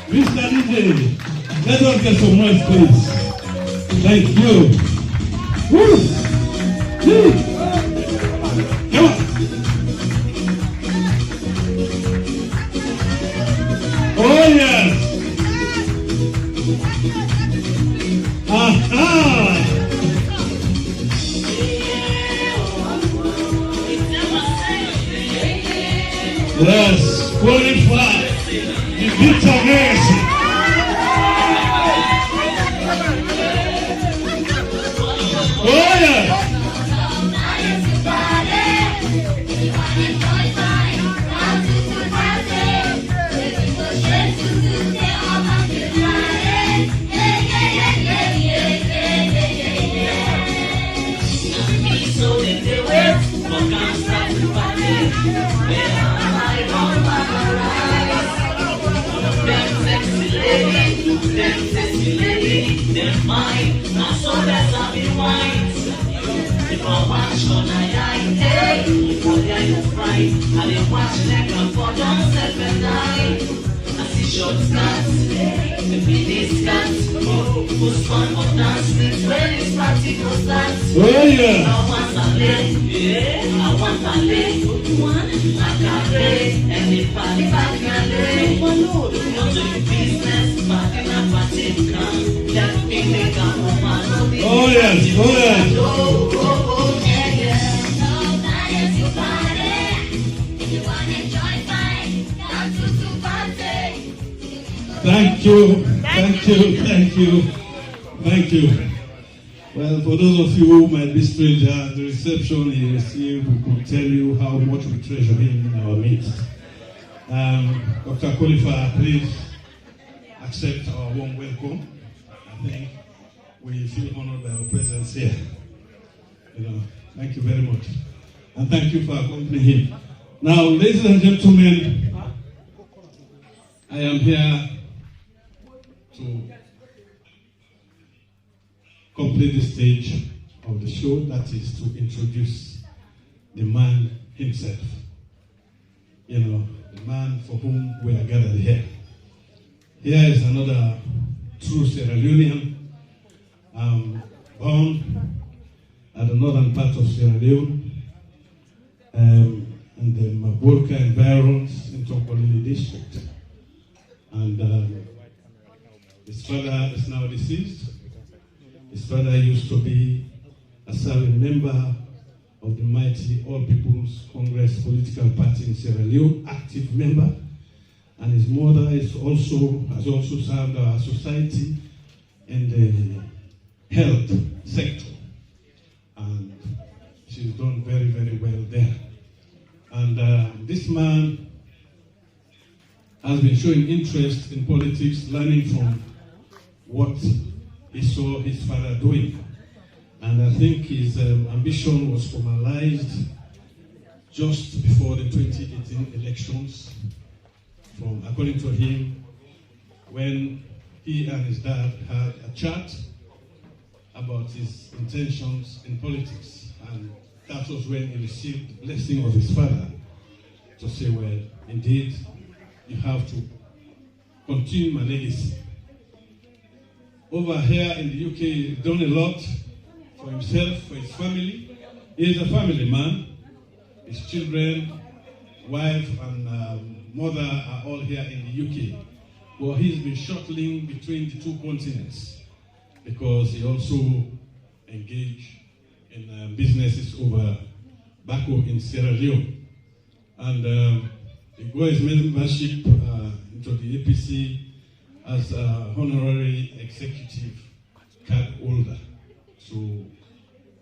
Mr. DJ. Let us get some noise, please. Thank you. Woo! Woo! Come on. Oh yes. Aha. Yes, qualify the Dignitary. Oh yeah. Them mine, not so that's how we wine. If I watch on I hey, if I you fry, I didn't watch like a for don't self and I see short skirts, the mini skirts, who's fun for dancing, when it's practical starts. Oh yeah. I want to play, yeah, I want to play, one, I can play, anybody can play, go to the business, but in a party can. Oh yes, oh yes. Thank you, thank you, thank you, thank you. Well, for those of you who might be strangers, the reception he received, we could tell you how much we treasure him in our midst. Dr. Kunike, please accept our warm welcome. I think we feel honored by our presence here. Thank you very much. And thank you for accompanying him. Now, ladies and gentlemen, I am here to complete the stage of the show, that is to introduce the man himself. The man for whom we are gathered here. Here is another true Sierra Leonean, born at the northern part of Sierra Leone, in the Maburka environs in Tokolili district. And his father is now deceased. His father used to be a serving member of the mighty All People's Congress political party in Sierra Leone, active member. And his mother has also served our society in the health sector. And she's done very, very well there. And this man has been showing interest in politics, learning from what he saw his father doing. And I think his ambition was formalized just before the 2018 elections. According to him, when he and his dad had a chat about his intentions in politics. And that was when he received the blessing of his father to say, well, indeed, you have to continue my legacy. Over here in the UK, he's done a lot for himself, for his family. He is a family man. His children, wife, and mother are all here in the UK. Well, he's been shuttling between the two continents because he also engaged in businesses over back home in Sierra Leone. And he got his membership into the APC as an honorary executive card holder. So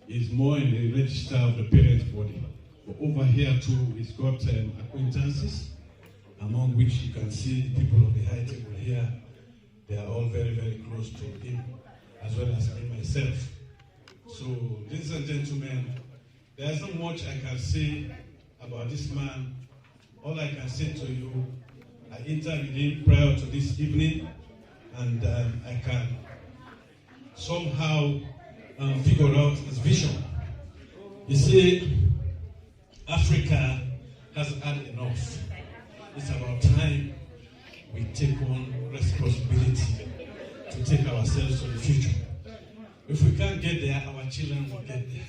he's more in the register of the parent body. But over here too, he's got acquaintances, among which you can see the people of the high table here. They are all very, very close to him, as well as me myself. So, ladies and gentlemen, there's not much I can say about this man all I can say to you, I interviewed him prior to this evening, and I can somehow figure out his vision. You see, Africa has had enough. It's about time we take on responsibility to take ourselves to the future. If we can't get there, our children will get there.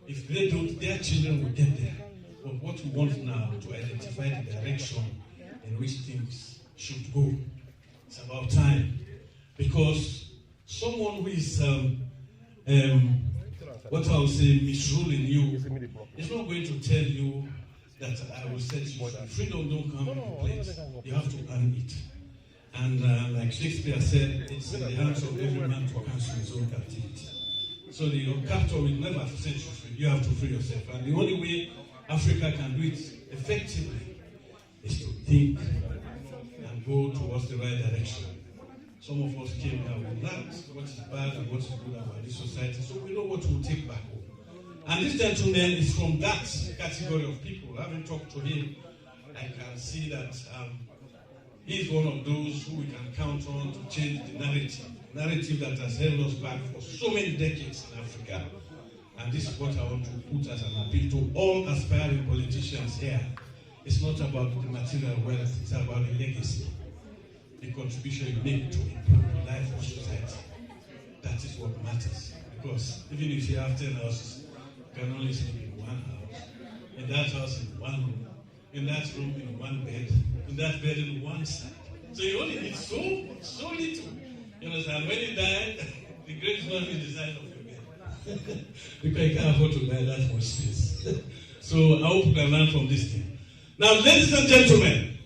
If they don't, their children will get there. But what we want now to identify the direction in which things should go. It's about time. Because someone who is, what I will say, misruling you, is not going to tell you that I will set you free. Freedom don't come into place. You have to earn it. And like Shakespeare said, it's in the hands of every man to cancel his own captivity. So your captor will never set you free. You have to free yourself. And the only way Africa can do it effectively is to think and go towards the right direction. Some of us came here, we learned what is bad and what is good about this society, so we know what we'll take back home. And this gentleman is from that category of people. Having talked to him, I can see that he's one of those who we can count on to change the narrative that has held us back for so many decades in Africa. And this is what I want to put as an appeal to all aspiring politicians here. It's not about the material wealth, it's about the legacy, the contribution you make to improve the life of society. That is what matters. Because even if you have 10 houses, you can only sleep in one house. In that house, in one room. In that room, in one bed. In that bed, in one side. So you only need so little. You understand? When you die, the grave is not in the side of your bed. Because you can't afford to buy that much space. So I hope you can learn from this thing. Now, ladies and gentlemen,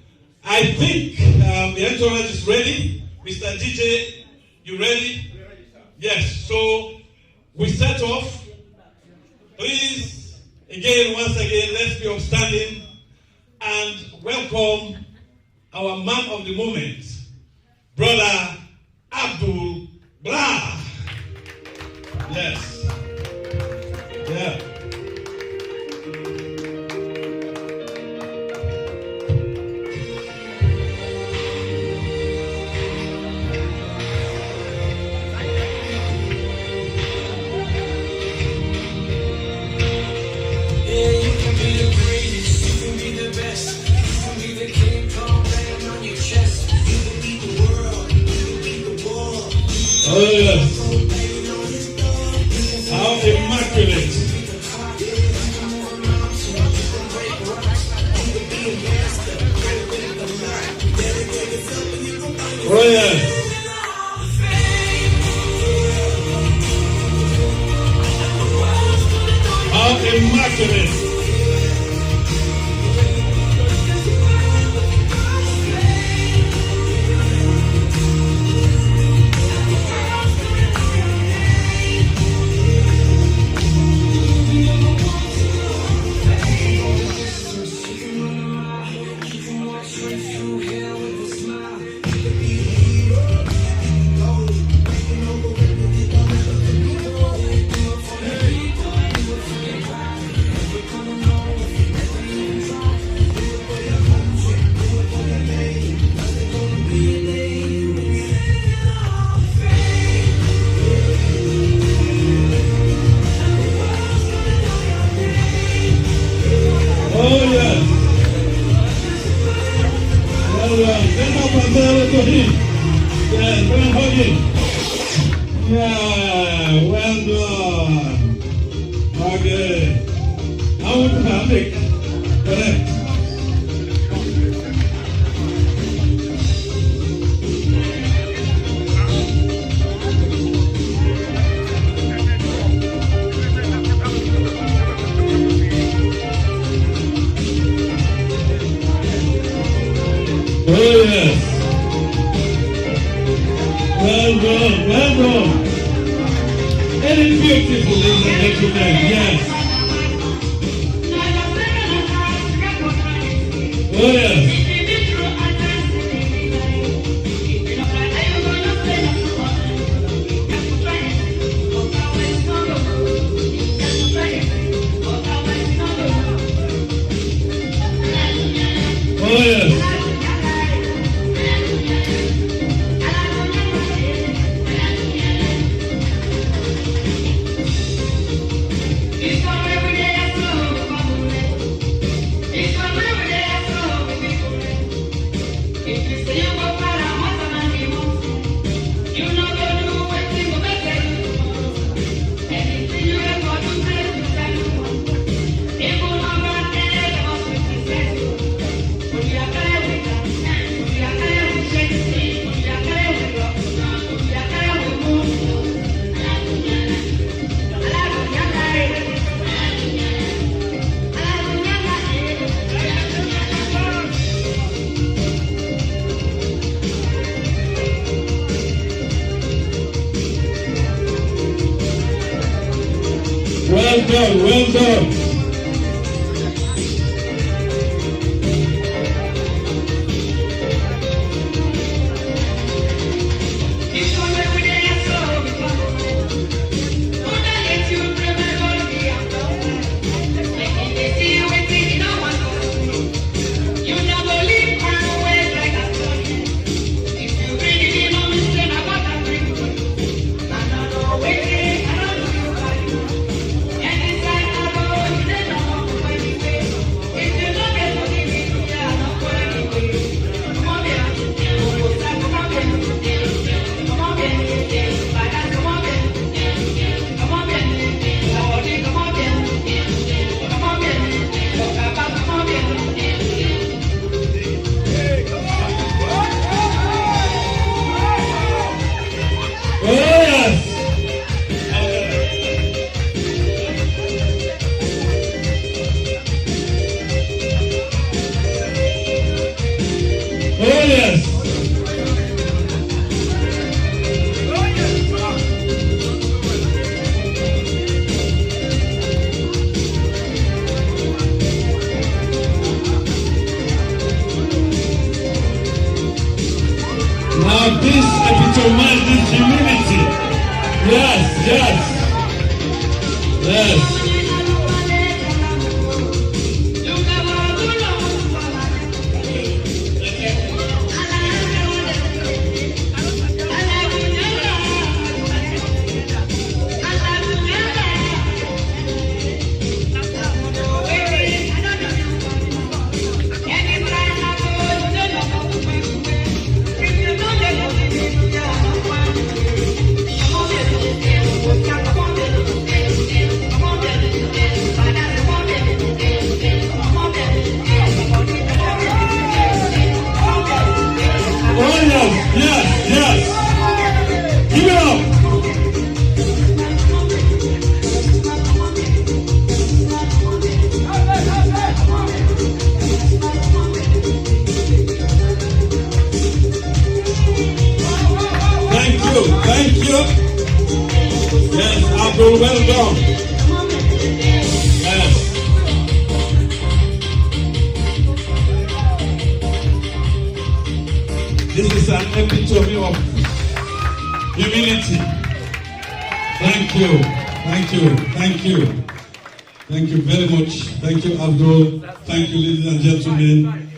I think the entourage is ready. Mr. DJ, you ready? Yes, so we set off. Please, once again, let's be upstanding and welcome our man of the moment, Brother Abdul Gbla. Yes. Yeah. Oh yes. How immaculate. Oh yes. How immaculate. Yeah, well done. Okay. I want to have it. Correct. Oh yes. Well done, well done. And it's beautiful, ladies and gentlemen, yes. Oh yes. Well done, well done. Now this epitomizes humility. Yes, yes, yes. Thank you. Yes, Abdul, well done. Yes. This is an epitome of humility. Thank you. Thank you. Thank you. Thank you very much. Thank you, Abdul. Thank you, ladies and gentlemen.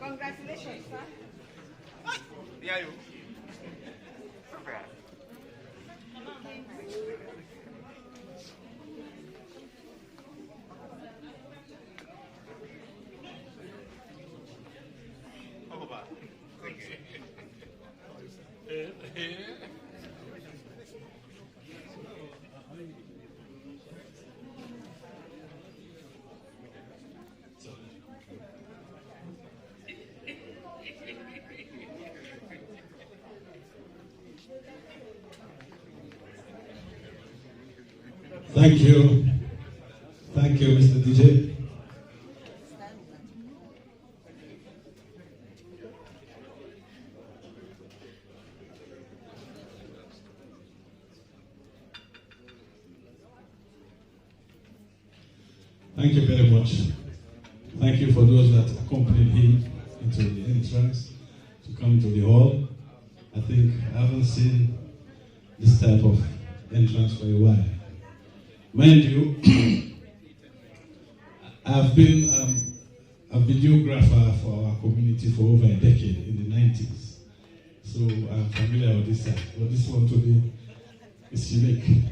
Congratulations, sir. Yeah, you. Thank you. Thank you, Mr. DJ. Thank you very much. Thank you for those that accompanied him into the entrance to come to the hall. I think I haven't seen this type of entrance for a while. Mind you, I I've been a videographer for our community for over a decade in the 90s. So I'm familiar with this side. But this one today is unique.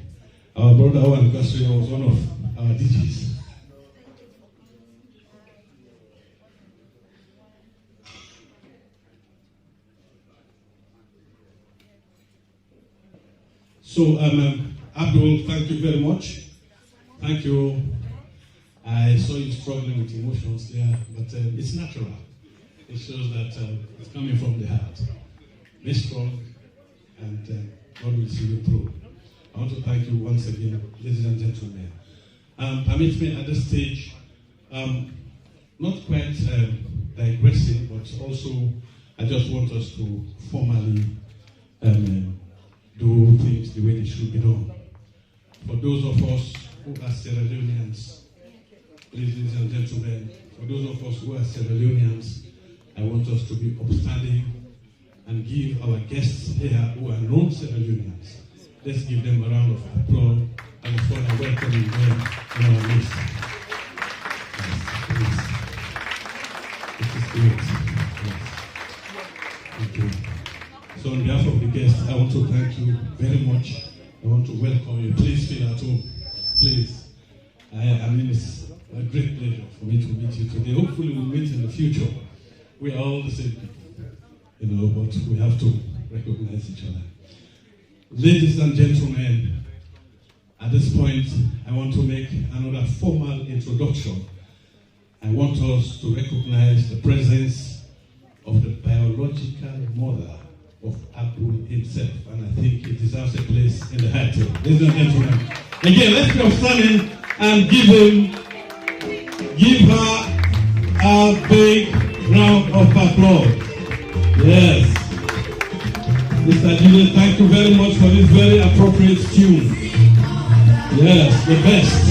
Our brother Owen Gassoya was one of our DJs. So, Abdul, thank you very much. Thank you. I saw you struggling with emotions there, but it's natural. It shows that it's coming from the heart. Be strong, and God will see you through. I want to thank you once again, ladies and gentlemen. Permit me at this stage, not quite digressing, but also I just want us to formally do things the way they should be done. For those of us who are Sierra Leoneans, ladies and gentlemen, for those of us who are Sierra Leoneans, I want us to be upstanding and give our guests here who are non-Sierra Leoneans. Let's give them a round of applause and for welcoming them in our midst. Yes, please. It is great. Yes. Thank you. So on behalf of the guests, I want to thank you very much. I want to welcome you. Please feel at home. Please. I mean, it's a great pleasure for me to meet you today. Hopefully we'll meet in the future. We are all the same people, but we have to recognize each other. Ladies and gentlemen, at this point, I want to make another formal introduction. I want us to recognize the presence of the biological mother of Abdul himself, and I think it deserves a place in the high table. Ladies and gentlemen, again, let's be upstanding and give her a big round of applause. Yes. Mr. Julian, thank you very much for this very appropriate tune. Yes, the best.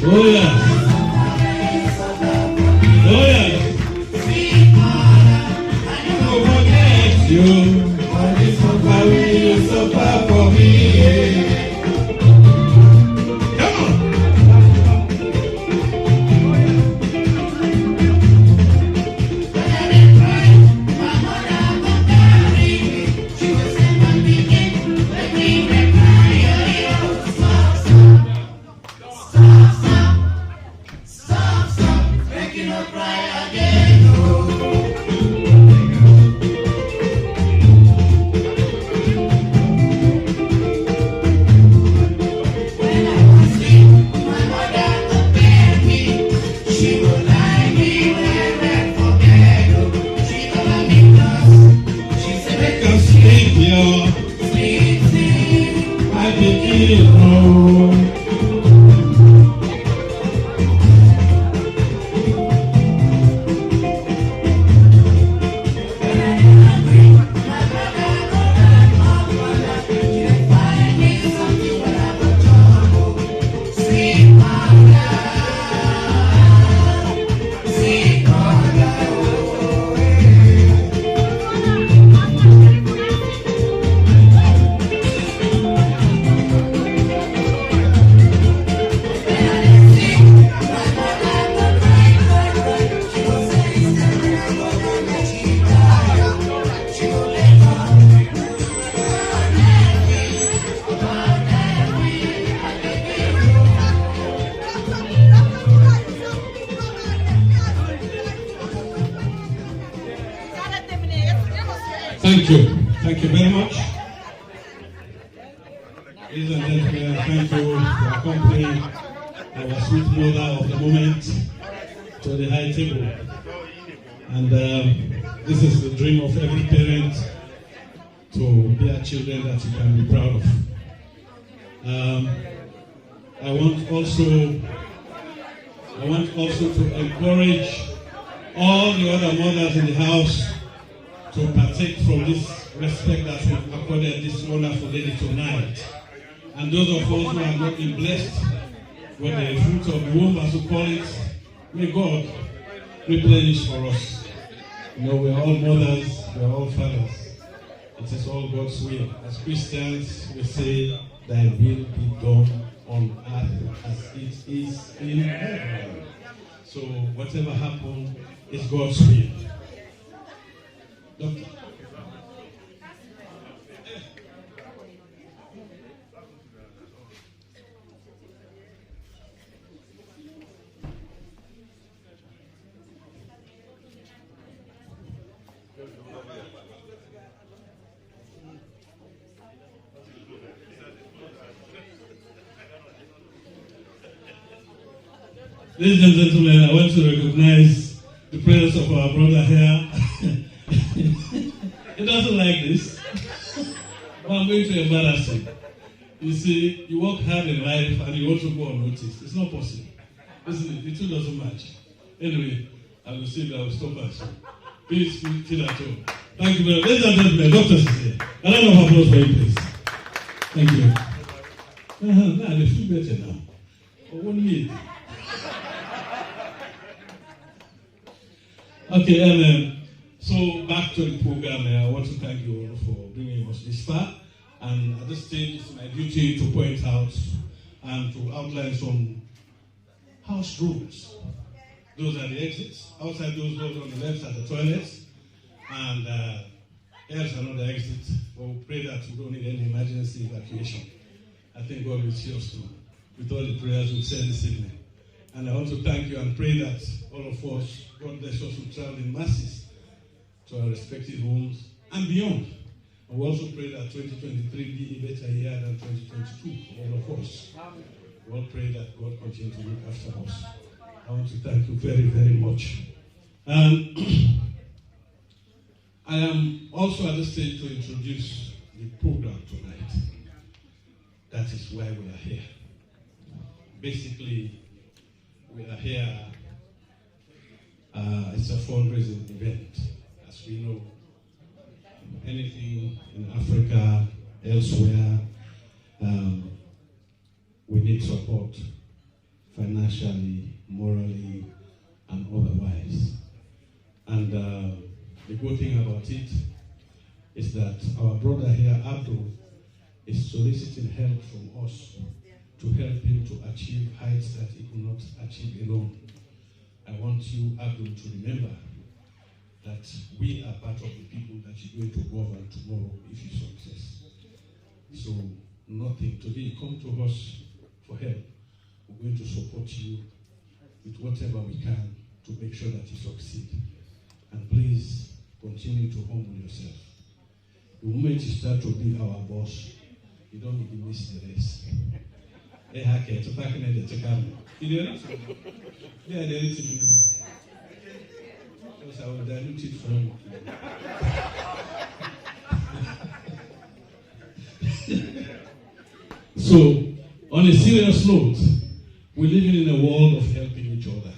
Oh yes. Oh yes. You, it's so far away, you're so far for me. Come on. Stop, making her cry again. Thank you very much. Ladies and gentlemen, thank you for accompanying our sweet mother of the moment to the high table. And this is the dream of every parent, to bear children that you can be proud of. I want also to encourage all the other mothers in the house to partake from this respect that we've accorded this wonderful lady tonight. And those of us who have not been blessed with the fruit of the womb, as we call it, may God replenish for us. We're all mothers, we're all fathers. It is all God's will. As Christians, we say, thy will be done on earth as it is in heaven. So whatever happens is God's will. Doctor. Ladies and gentlemen, I want to recognize the presence of our brother here. He doesn't like this, but I'm going to embarrass him. You see, you work hard in life and you want to go unnoticed. It's not possible. Isn't it? The two doesn't match. Anyway, I will see that I will stop us. Please feel at home. Thank you very much. Ladies and gentlemen, doctors is here. A round of applause for you, please. Thank you. Now, they feel better now. For 1 minute. Okay, so back to the program. I want to thank you all for bringing us this far. And at this stage, it's my duty to point out and to outline some house rules. Those are the exits. Outside those doors on the left are the toilets. And here's another exit. We'll pray that we don't need any emergency evacuation. I think God will see us through with all the prayers we've said this evening. And I want to thank you and pray that all of us, God bless us, will travel in masses to our respective homes and beyond. And we also pray that 2023 be a better year than 2022 for all of us. We all pray that God continue to look after us. I want to thank you very, very much. I am also at this stage to introduce the program tonight. That is why we are here. Basically, we are here, it's a fundraising event. As we know, anything in Africa, elsewhere, we need support financially, morally, and otherwise. And the good thing about it is that our brother here, Abdul, is soliciting help from us to help him to achieve heights that he could not achieve alone. I want you, Abdul, to remember that we are part of the people that you're going to govern tomorrow if you success. So nothing. Today, come to us for help. We're going to support you with whatever we can to make sure that you succeed. And please continue to humble yourself. The moment you start to be our boss, you don't need to miss the rest. To pack in the Chicano. You know? Yeah, there is it. Because I will dilute it for you. So, on a serious note, we're living in a world of helping each other.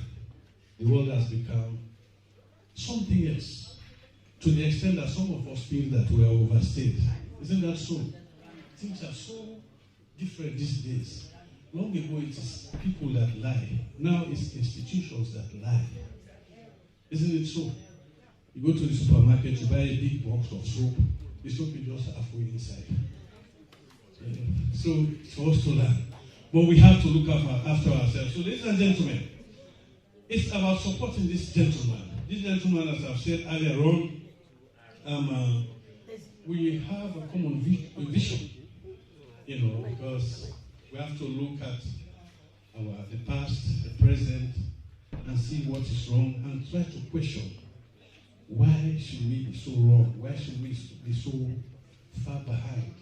The world has become something else, to the extent that some of us feel that we are overstayed. Isn't that so? Things are so different these days. Long ago, it is people that lie. Now it's institutions that lie. Isn't it so? You go to the supermarket, you buy a big box of soap, the soap is just halfway inside. So it's for us to learn. But we have to look after ourselves. So ladies and gentlemen, it's about supporting this gentleman. This gentleman, as I've said earlier on, we have a common vision, because we have to look at the past, the present, and see what is wrong, and try to question, why should we be so wrong? Why should we be so far behind?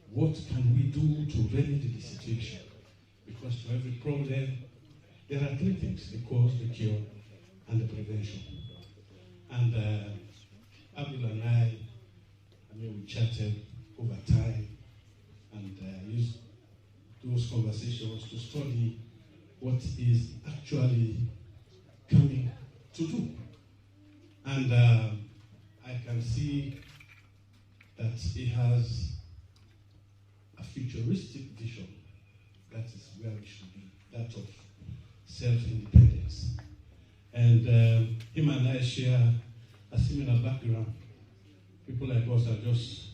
What can we do to remedy the situation? Because to every problem, there are three things: the cause, the cure, and the prevention. And Abdul and we chatted over time and used those conversations to study what is actually coming to do. And I can see that he has a futuristic vision. That is where we should be, that of self-independence. And him and I share a similar background. People like us are just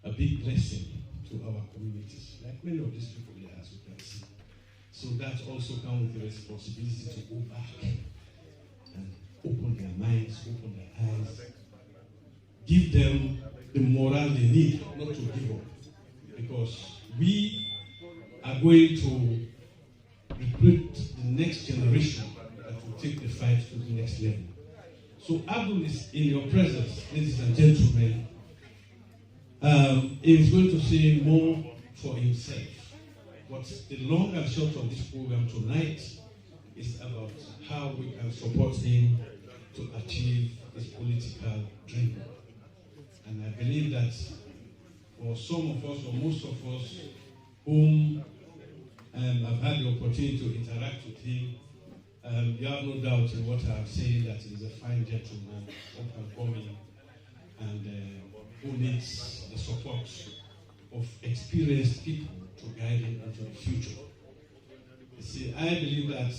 a big blessing to our communities, like many of these people here, as you can see. So that also comes with the responsibility to go back and open their minds, open their eyes, give them the morale they need, not to give up. Because we are going to recruit the next generation that will take the fight to the next level. So Abdul is in your presence, ladies and gentlemen. He is going to say more for himself. But the long and short of this program tonight is about how we can support him to achieve his political dream. And I believe that for some of us, or most of us, whom I've had the opportunity to interact with him, you have no doubt in what I'm saying that he's a fine gentleman, up and coming, and who needs the support of experienced people to guide him into the future. You see, I believe that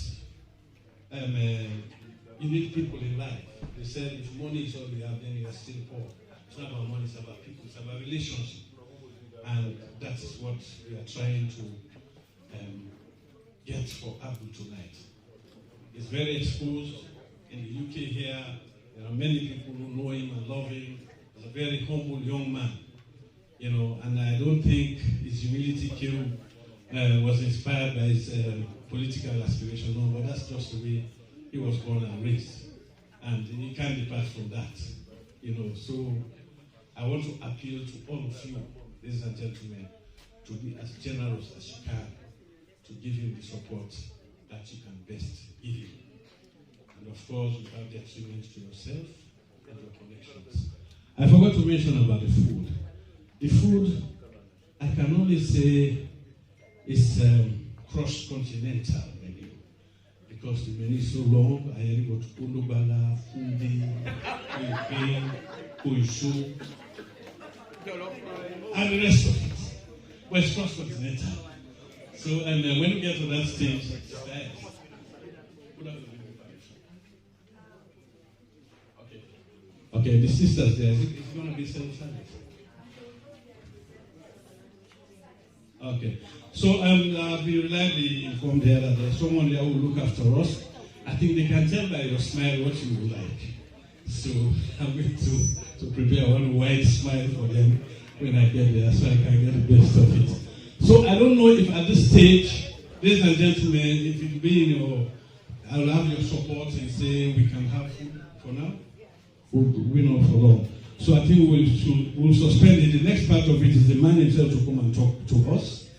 you need people in life. They said if money is all we have, then you are still poor. It's not about money, it's about people, it's about relationship. And that is what we are trying to get for Abdul tonight. He's very exposed in the UK here. There are many people who know him and love him. He's a very humble young man, you know, and I don't think his humility was inspired by his political aspiration, no, but that's just the way he was born and raised. And he can't depart from that, you know. So I want to appeal to all of you, ladies and gentlemen, to be as generous as you can to give him the support that you can best give him. And of course, without detriment to yourself and your connections. I forgot to mention about the food. The food, I can only say, is cross-continental menu, because the menu is so long. I already got Abdul Gbla, Kunike, Fulawoso, and the rest of it. But it's cross-continental. So, and when you get to that stage, it's bad. Okay, the sisters there, it's going to be self-service. Okay, so I'll be reliably informed here that there's someone there who will look after us. I think they can tell by your smile what you would like. So I'm going to prepare one wide smile for them when I get there, so I can get the best of it. So I don't know if at this stage, ladies and gentlemen, if it be in your, I'll have your support and say we can have food for now. We're not for long. So I think we'll suspend it. The next part of it is the man himself to come and talk to us.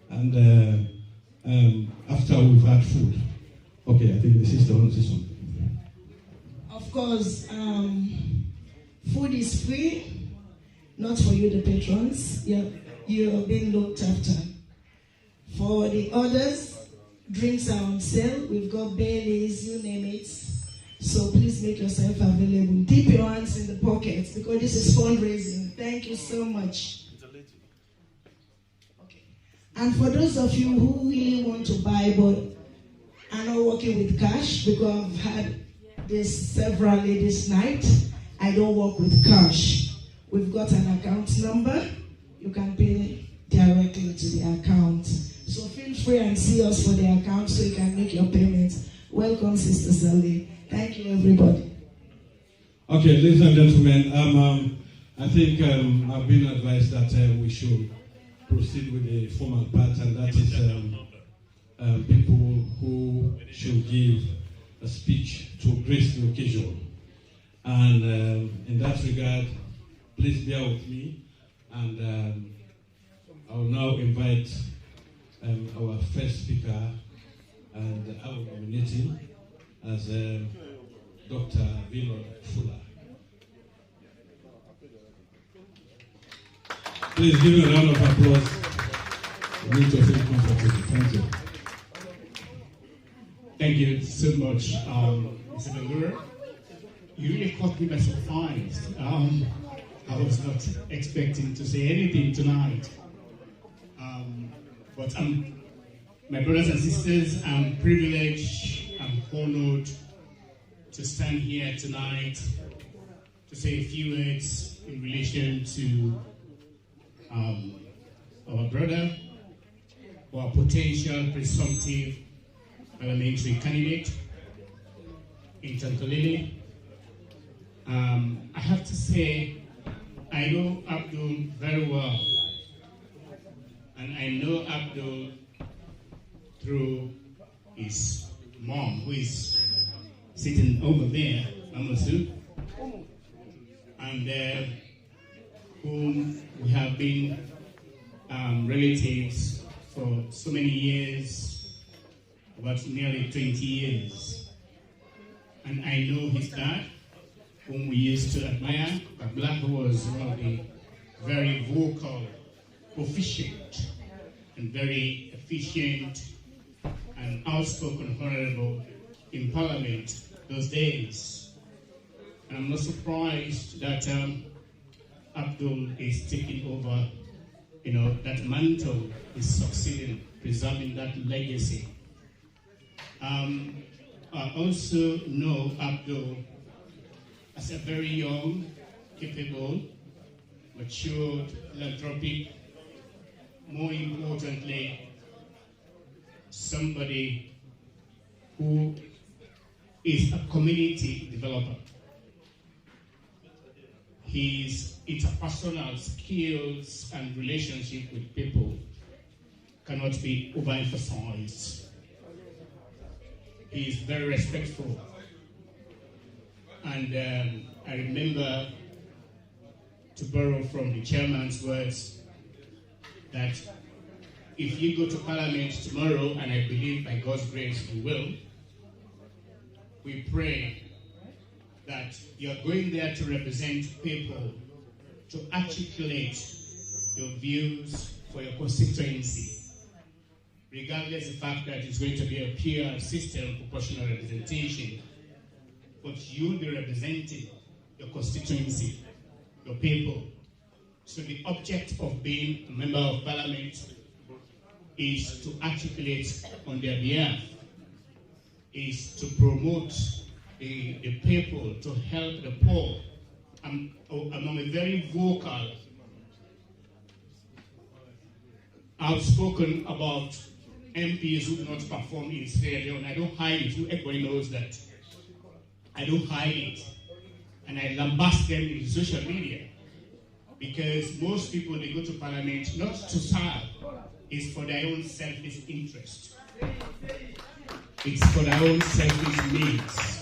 And after we've had food. Okay, I think the sister wants to say something. Of course, food is free, not for you, the patrons. You're being looked after. For the others, drinks are on sale. We've got Baileys, you name it. So please make yourself available. Dip your hands in the pockets because this is fundraising. Thank you so much. Okay. And for those of you who really want to buy but are not working with cash, because I've had this severally this night, I don't work with cash. We've got an account number. You can pay directly to the account. So feel free and see us for the account so you can make your payments. Welcome, Sister Sally. Thank you, everybody. Okay, ladies and gentlemen, I think I've been advised that we should proceed with the formal part, and that is people who should give a speech to grace the occasion. And in that regard, please bear with me, and I will now invite our first speaker, and I will nominate him as Dr. Fuller. Please give him a round of applause. We need to feel comfortable. Thank you. Thank you so much, Mr. Belur. You really caught me by surprise. I was not expecting to say anything tonight. But my brothers and sisters, I'm privileged, I'm honored to stand here tonight to say a few words in relation to our brother, or potential presumptive parliamentary candidate in Tankolele. I have to say, I know Abdul very well, and I know Abdul through his mom, who is sitting over there, Amasu, and whom we have been relatives for so many years, about nearly 20 years. And I know his dad, whom we used to admire, Abdul Gbla, who was one of the very vocal, proficient, and very efficient and outspoken honorable in Parliament those days. And I'm not surprised that Abdul is taking over, that mantle, is succeeding, preserving that legacy. I also know Abdul as a very young, capable, matured, philanthropic, more importantly, somebody who is a community developer. His interpersonal skills and relationship with people cannot be overemphasized. He is very respectful. And I remember, to borrow from the chairman's words, that if you go to Parliament tomorrow, and I believe by God's grace you will, we pray that you're going there to represent people, to articulate your views for your constituency, regardless of the fact that it's going to be a pure system, proportional representation. But you'll be representing your constituency, your people. So the object of being a member of Parliament is to articulate on their behalf, is to promote the people, to help the poor. I'm a very vocal, outspoken about MPs who do not perform in Sierra Leone. I don't hide it. Everybody knows that. I don't hide it. And I lambast them in social media. Because most people, they go to Parliament not to serve, it's for their own selfish interest. It's for their own selfish needs.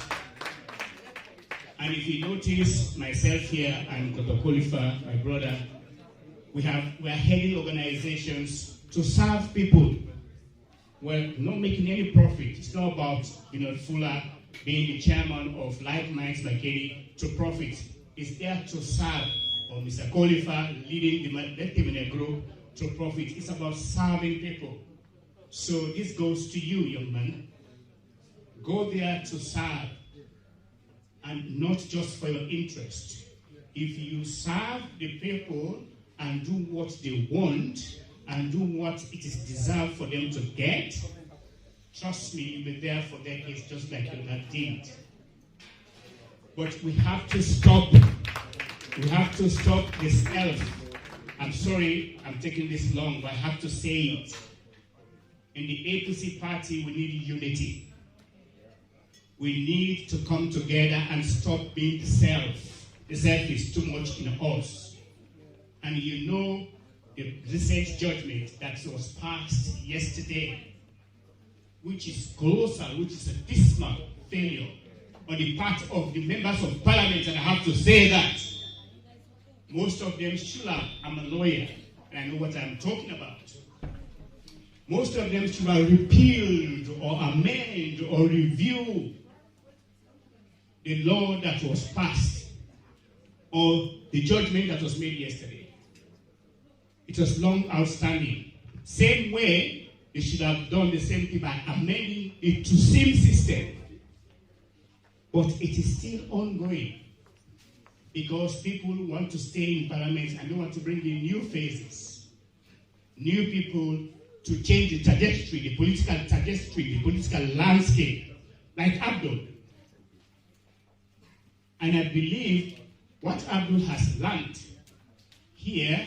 And if you notice, myself here and Dr. Khalifa, my brother, we are heading organizations to serve people. We're not making any profit. It's not about Fuller being the chairman of Like Minds like Katie to profit. It's there to serve, or Mr. Khalifa leading the group to profit. It's about serving people. So this goes to you, young man. Go there to serve, and not just for your interest. If you serve the people and do what they want and do what it is deserved for them to get, trust me, you'll be there for decades just like you did. But we have to stop. We have to stop this elf. I'm sorry I'm taking this long, but I have to say it. In the APC party, we need unity. We need to come together and stop being self. The self is too much in us. And the recent judgment that was passed yesterday, which is colossal, which is a dismal failure on the part of the members of Parliament, and I have to say that. Most of them, I'm a lawyer, and I know what I'm talking about. Most of them should have repealed or amended or review the law that was passed or the judgment that was made yesterday. It was long outstanding. Same way, they should have done the same thing by amending it to same system. But it is still ongoing because people want to stay in Parliament and they want to bring in new faces, new people to change the trajectory, the political landscape, like Abdul. And I believe what Abdul has learned here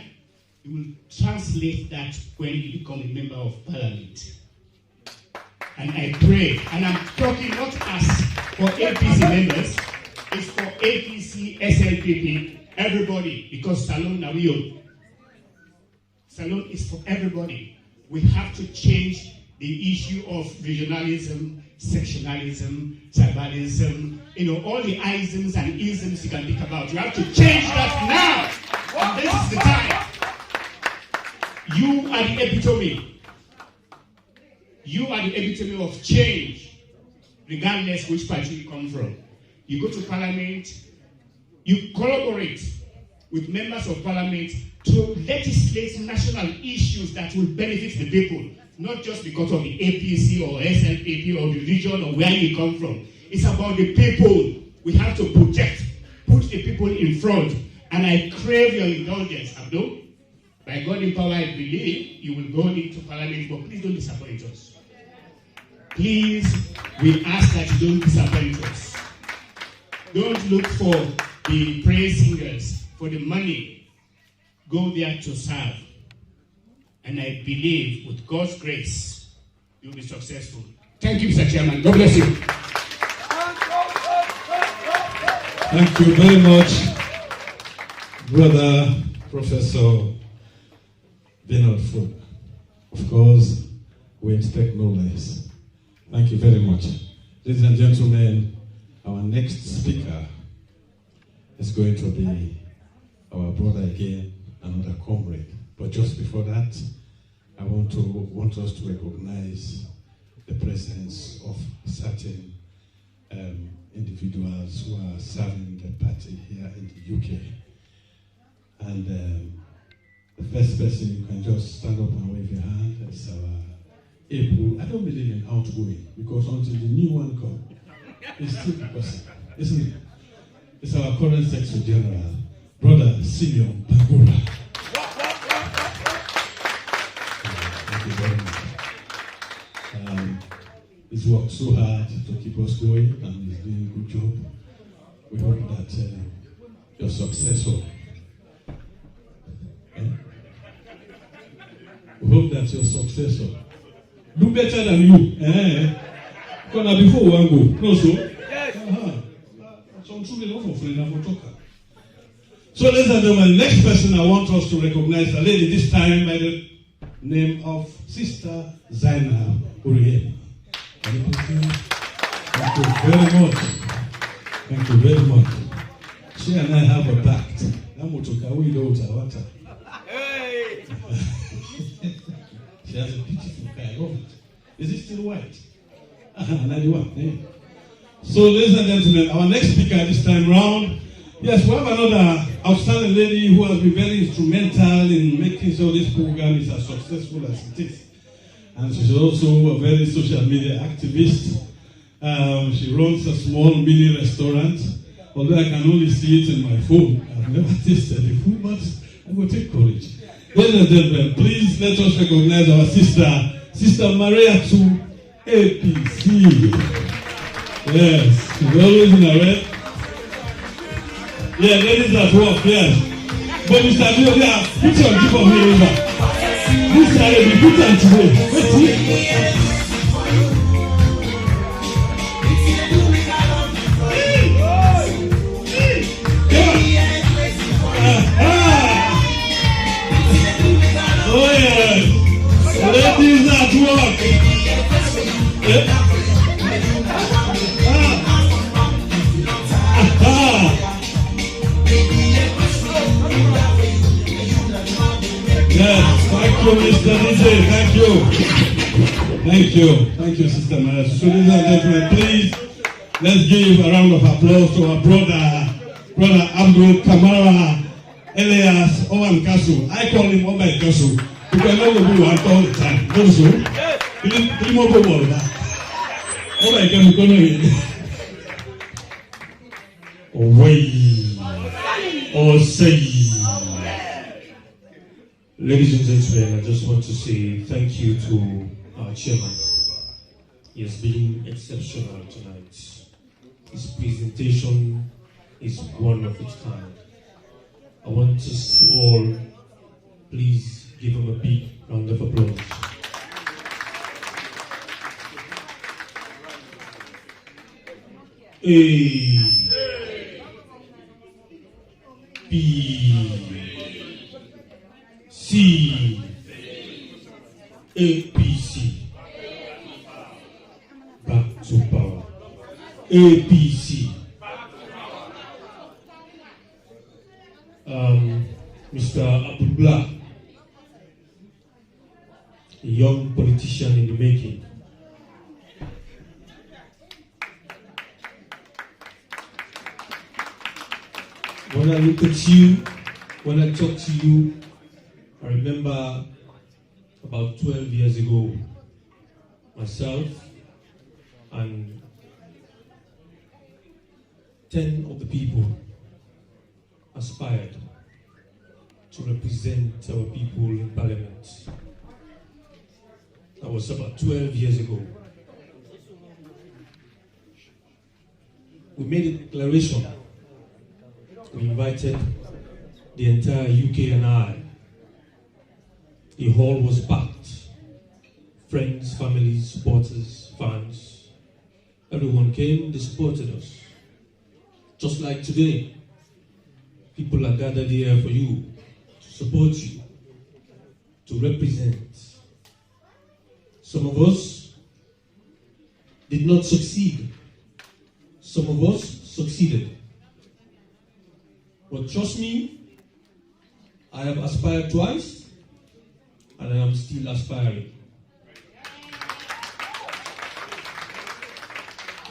you will translate that when you become a member of parliament. And I pray, and I'm talking not as for APC members, it's for APC, SLPP, everybody, because Salon Nawiyo. Salon is for everybody. We have to change the issue of regionalism, sectionalism, tribalism, all the isms and isms you can think about. You have to change that now. And this is the time. You are the epitome. You are the epitome of change, regardless which party you come from. You go to parliament, you collaborate with members of parliament to legislate national issues that will benefit the people, not just because of the APC or SLPP or the region or where you come from. It's about the people. We have to put the people in front. And I crave your indulgence, Abdul. By God in power, I believe you will go into parliament, but please don't disappoint us. Please, we ask that you don't disappoint us. Don't look for the praise singers, for the money. Go there to serve. And I believe, with God's grace, you'll be successful. Thank you, Mr. Chairman. God bless you. Thank you very much, Brother Professor Bernard Folk. Of course, we expect no less. Thank you very much. Ladies and gentlemen, our next speaker is going to be our brother again, another comrade. But just before that, I want us to recognize the presence of certain individuals who are serving the party here in the UK. And the first person, you can just stand up and wave your hand. It's our April. I don't believe in outgoing, because until the new one comes, it's still the person, isn't it? It's our current Secretary General, Brother Simeon Bagura. Thank you very much. He's worked so hard to keep us going, and he's doing a good job. We hope that your successor, do better than you. Because before one go, no so. So ladies and gentlemen, the next person I want us to recognize, a lady this time by the name of Sister Zainab Uriel. Thank you very much. Thank you very much. She and I have a pact. She has a beautiful car. I love it. Is it still white? 91. Yeah. So, ladies and gentlemen, our next speaker this time round, yes, we have another outstanding lady who has been very instrumental in making sure this program is as successful as it is. And she's also a very social media activist. She runs a small mini restaurant, although I can only see it in my phone. I've never tasted the food, but I will take courage. Ladies and gentlemen, please let us recognize our Sister Maria to APC. Yes, she's always in a red. Yeah, ladies at work, yes. But Mr. Bill, yeah, put your gift on me over. This Saturday, put on today. Wait here. Oh yes, ladies at work. Yes, thank you, Mr. DJ. Thank you, Sister Maria. So, ladies and gentlemen, please let's give a round of applause to our brother Abdul Kamara Elias Owan Kasu. I call him Oba Kasu because I know we want all the time. Not so. Oba Kasu, Ladies and gentlemen, I just want to say thank you to our chairman. He has been exceptional tonight. His presentation is one of its kind. I want us to all Please give him a big round of applause. A, B, C, APC. Back to power. APC. Mr. Abdul Gbla, a young politician in the making. When I look at you, when I talk to you, I remember about 12 years ago, myself and 10 of the people aspired to represent our people in Parliament. That was about 12 years ago. We made a declaration. We invited the entire UK and I. The hall was packed. Friends, families, supporters, fans. Everyone came, they supported us. Just like today, people are gathered here for you, to support you, to represent. Some of us did not succeed. Some of us succeeded. But trust me, I have aspired twice, and I am still aspiring.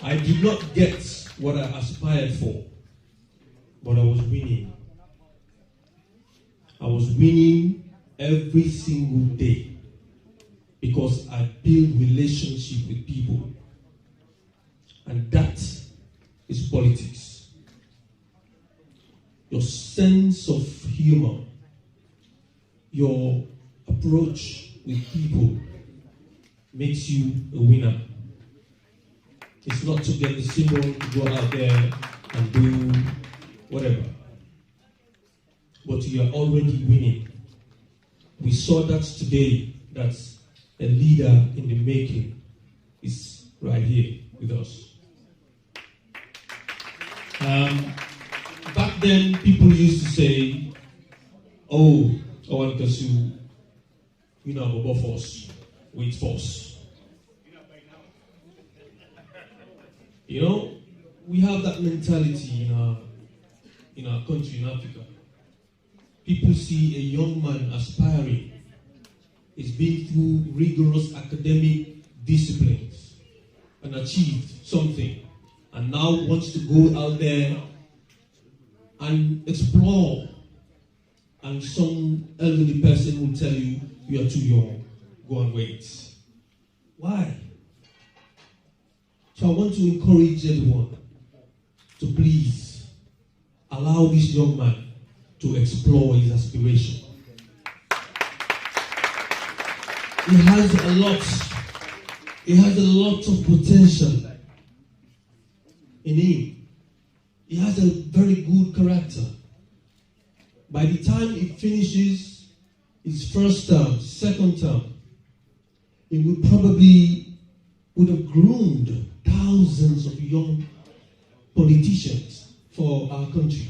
I did not get what I aspired for, but I was winning. I was winning every single day because I build relationship with people. And that is politics. Your sense of humor, your approach with people makes you a winner. It's not to get the symbol to go out there and do whatever. But you are already winning. We saw that today, that a leader in the making is right here with us. Back then, people used to say, oh, Owan Kasu, you know, above force, with force. You know, we have that mentality in our country, in Africa. People see a young man aspiring. He's been through rigorous academic disciplines and achieved something, and now wants to go out there and explore. And some elderly person will tell you, you are too young, go and wait. Why? So I want to encourage everyone to please allow this young man to explore his aspiration. He has a lot of potential in him. He has a very good character. By the time he finishes his first term, second term, he would have groomed thousands of young politicians for our country.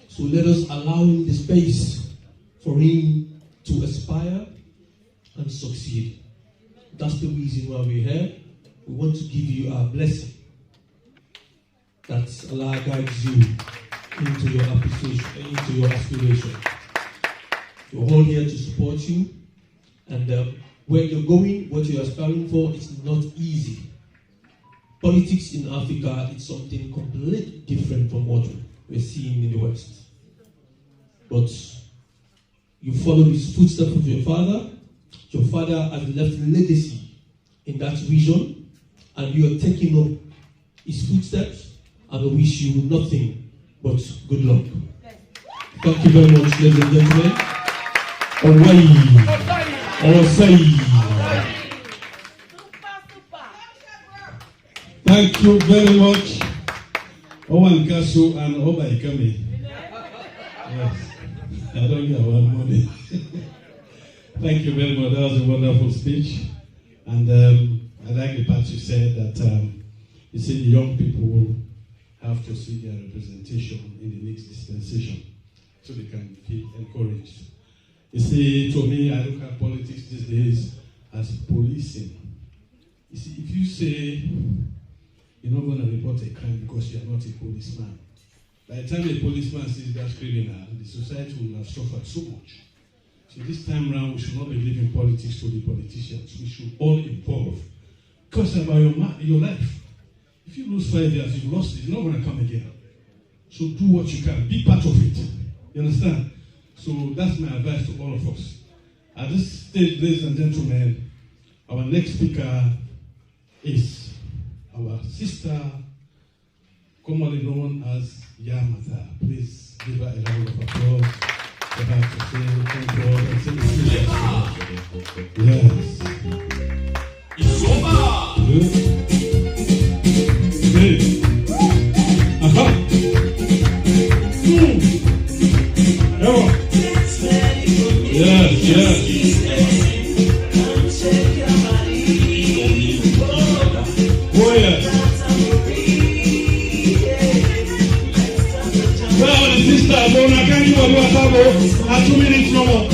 So let us allow him the space for him to aspire and succeed. That's the reason why we're here. We want to give you our blessing. That Allah guides you into your appreciation, into your aspiration. We're all here to support you. And where you're going, what you're aspiring for, is not easy. Politics in Africa is something completely different from what we're seeing in the West. But you follow his footsteps of your father. Your father has left legacy in that vision, and you are taking up his footsteps, and I wish you nothing but good luck. Thank you very much, ladies and gentlemen. Thank you very much, Owan Kasu and Oba Ikame. Yes. I don't get one money. Thank you very much. That was a wonderful speech. And I like the part you said that you see the young people have to see their representation in the next dispensation so they can feel encouraged. You see, to me, I look at politics these days as policing. You see, if you say you're not going to report a crime because you're not a policeman, by the time a policeman sees that criminal, the society will have suffered so much. So this time around, we should not be leaving politics to the politicians. We should all involve. Because about your life. If you lose 5 years, you've lost it. It's not going to come again. So do what you can. Be part of it. You understand? So that's my advice to all of us. At this stage, ladies and gentlemen, our next speaker is our sister, commonly known as Yamata. Please give her a round of applause for her to say thank you all and say the yes. It's over. Good. Hey. Aha. Yes, yes. Oh, yes. Well, sister, I can't give you a table. 2 minutes no more.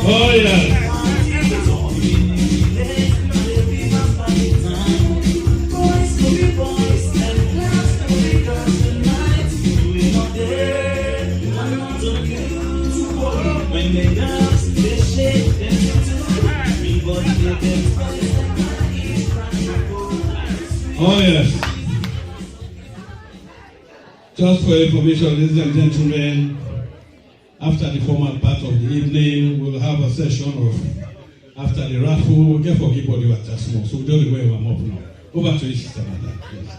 Oh, yeah. Oh, yes. Just for information, ladies and gentlemen, after the formal part of the evening, we'll have a session of, after the raffle, we'll get forgive body at a small, so we'll just warm up now. Over to you, Sister Mada, please.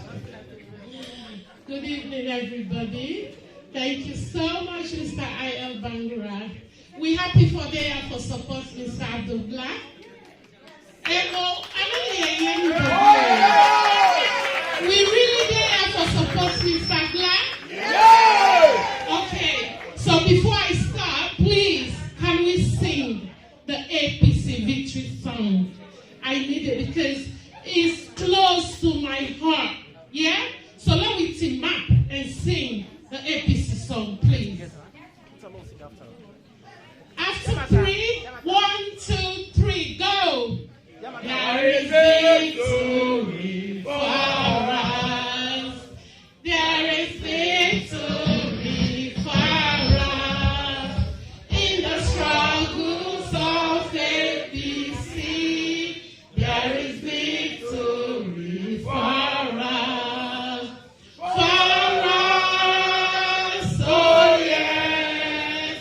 Good evening, everybody. Thank you so much, Mr. I.L. Bangura. We're happy for there for support, Mr. Abdul Gbla. We really there for support, Mr. Gbla? Yeah! Okay, so before I start, please, can we sing the APC victory song? I need it because it's close to my heart, yeah? So let me team up and sing the APC song, please. After 3, 1, 2, 3, go! There is victory for us. There is victory for us. In the struggles of APC, there is victory for us. For us, oh yes.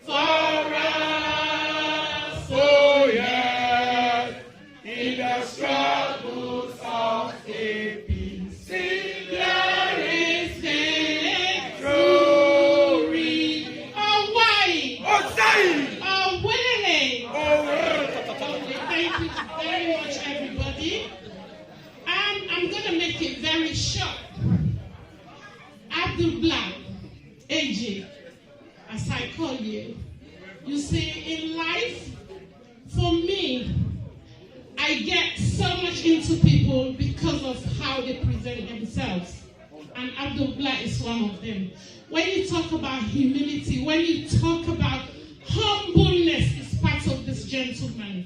For us, oh yes. In the struggles of APC, there is victory. Oh, why? Oh, say! Oh, willing! Okay, thank you very much, everybody. I'm going to make it very short. Abdul Gbla, AJ, as I call you. You see, in life, for me, I get so much into people because of how they present themselves. And Abdul Gbla is one of them. When you talk about humility, when you talk about humbleness, is part of this gentleman.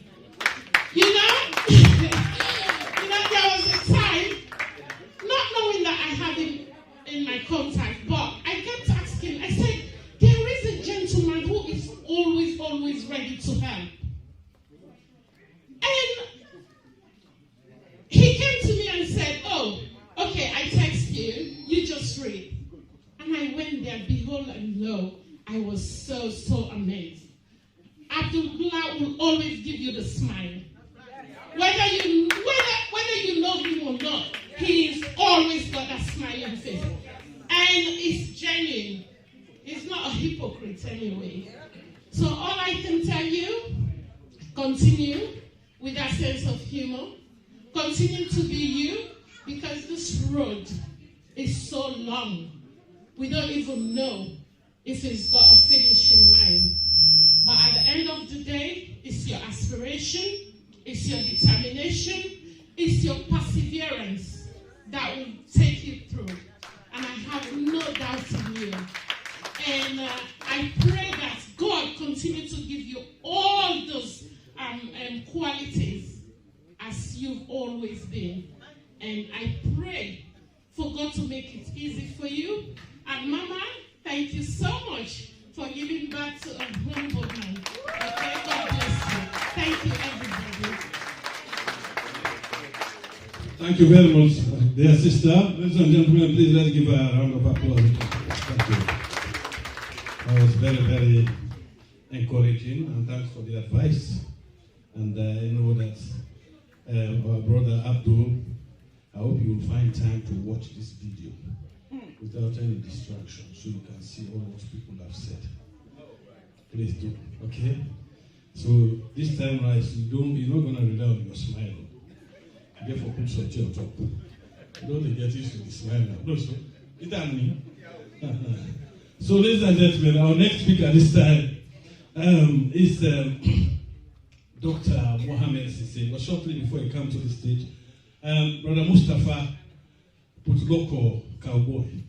You know? There was a time, not knowing that I had him in my contact, but I kept asking, I said, there is a gentleman who is always ready to help. And he came to me and said, oh, okay, I text you, you just read. And I went there, behold and lo, I was so amazed. Abdul Gbla will always give you the smile. Whether you know him or not, he's always got that smiling face. And it's genuine. He's not a hypocrite anyway. So all I can tell you, continue with that sense of humor. Continue to be you, because this road is so long. We don't even know if it's got a finishing line. But at the end of the day, it's your aspiration, it's your determination, it's your perseverance that will take you through. And I have no doubt in you. And I pray that God continue to give you all those qualities as you've always been. And I pray for God to make it easy for you. And Mama, thank you so much for giving back to a humble man. Okay, God bless you. Thank you, everybody. Thank you very much, dear sister. Ladies and gentlemen, please let's give her a round of applause. Thank you. That was very, very encouraging, and thanks for the advice. And I know that our brother Abdul, I hope you will find time to watch this video without any distraction, so you can see all what people have said. Please do, okay? So this time around, you're not going to rely on your smile. Therefore, put some on top. You don't get used to the smile now. No, so, it ain't me. So, ladies and gentlemen, our next speaker this time is Dr. Mohammed Sise. But shortly before he comes to the stage, Brother Mustafa Putloko Cowboy.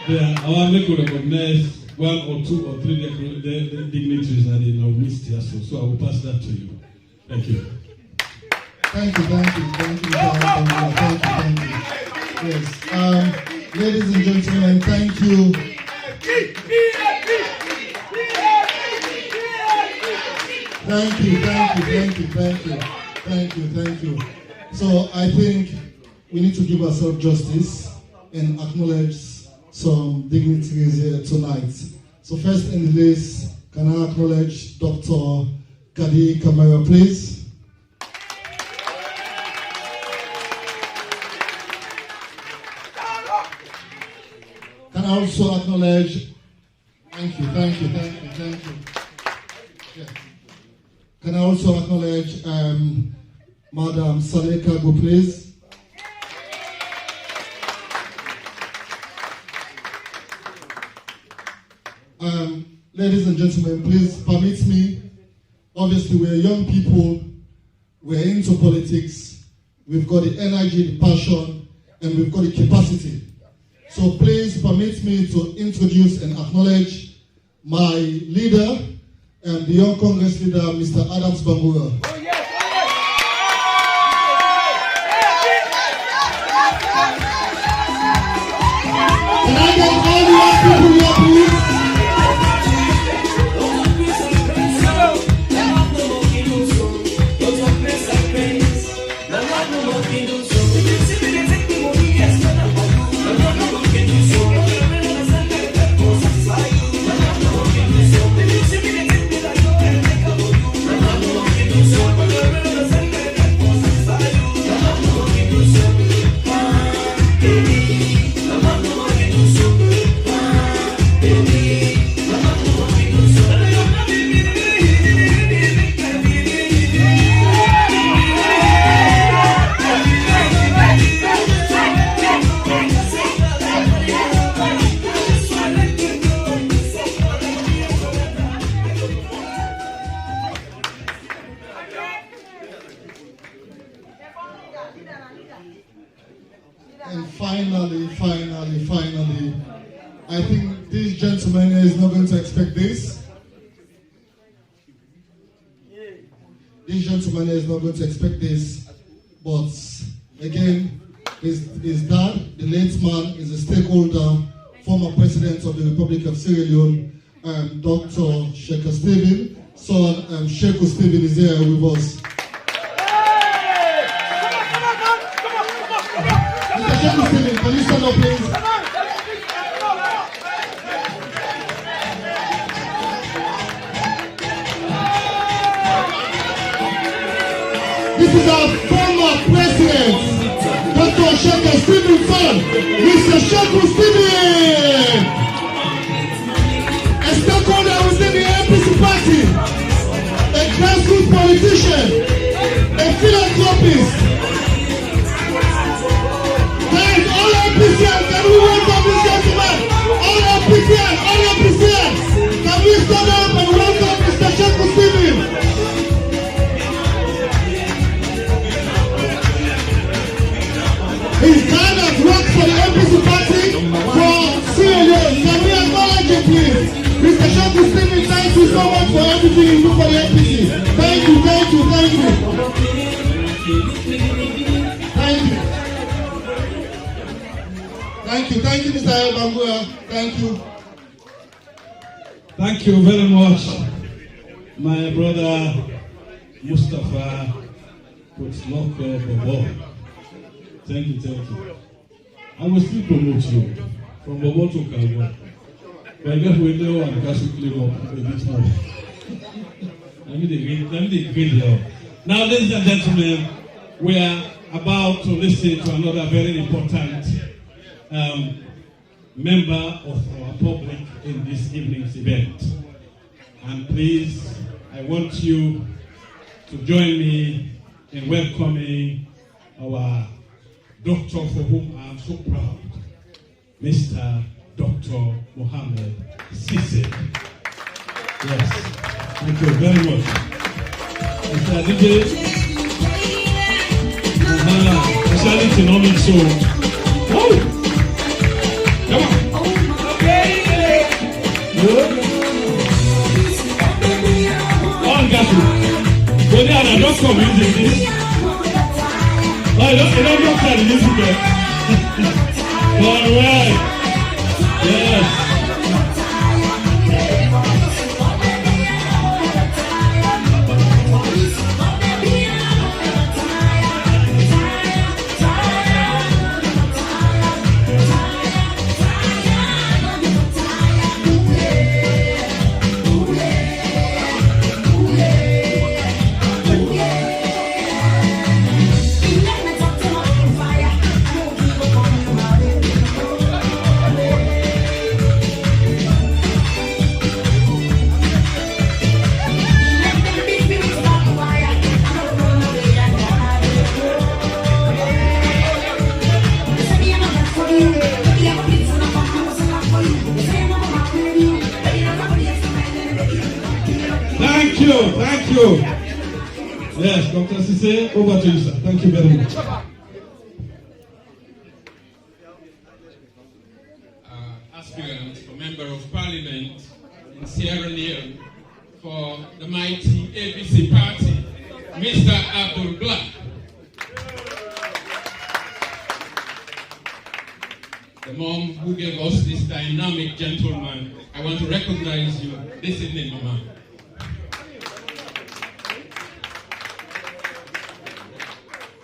I want to recognize one or two or three dignitaries that they now missed here, so I will pass that to you. Thank you. Thank you. Yes. Ladies and gentlemen, thank you. Thank you. So I think we need to give ourselves justice and acknowledge some dignitaries here tonight. So first in the list, can I acknowledge Dr. Kadi Kamara, please? Can I also acknowledge, thank you. Yeah. Can I also acknowledge Madam Saleka Go, please? Ladies and gentlemen, please permit me. Obviously, we're young people, we're into politics, we've got the energy, the passion, and we've got the capacity. So please permit me to introduce and acknowledge my leader, the Young Congress leader, Mr. Adams Bangura. Can I get all the young people here, please? And finally, I think this gentleman is not going to expect this. This gentleman is not going to expect this, but again, his dad, the late man, is a stakeholder, former president of the Republic of Sierra Leone, Dr. Sheikh Stephen. Son, Sheikh Stephen is here with us. Mr. Sheikh Stephen, can you stand up, please? This is our former president, Dr. Sheikh Stephen's son, Mr. Sheikh Stephen. Thank you, Mr. Bangura. Thank you. Thank you very much, my brother Mustafa Putloko Bobo. Thank you. I will still promote you from Bobo to Kalbo. But I guess we know and can quickly up a bit more. Let me green. Now, ladies and gentlemen, we are about to listen to another very important member of our public in this evening's event. And please, I want you to join me in welcoming our doctor for whom I am so proud, Mr. Dr. Mohammed Sise. Yes, thank you very much. Mr. DJ, specialist economic soul. Oh! Come on. On, Gasu. Go there and don't come using this. Oh, you don't go to the music. All right. Yes. Thank you. Yes, Dr. Sise, over to you, sir. Thank you very much. Aspirant for Member of Parliament in Sierra Leone for the mighty ABC party, Mr. Abdul Gbla. The mom who gave us this dynamic gentleman, I want to recognize you this evening, Mama.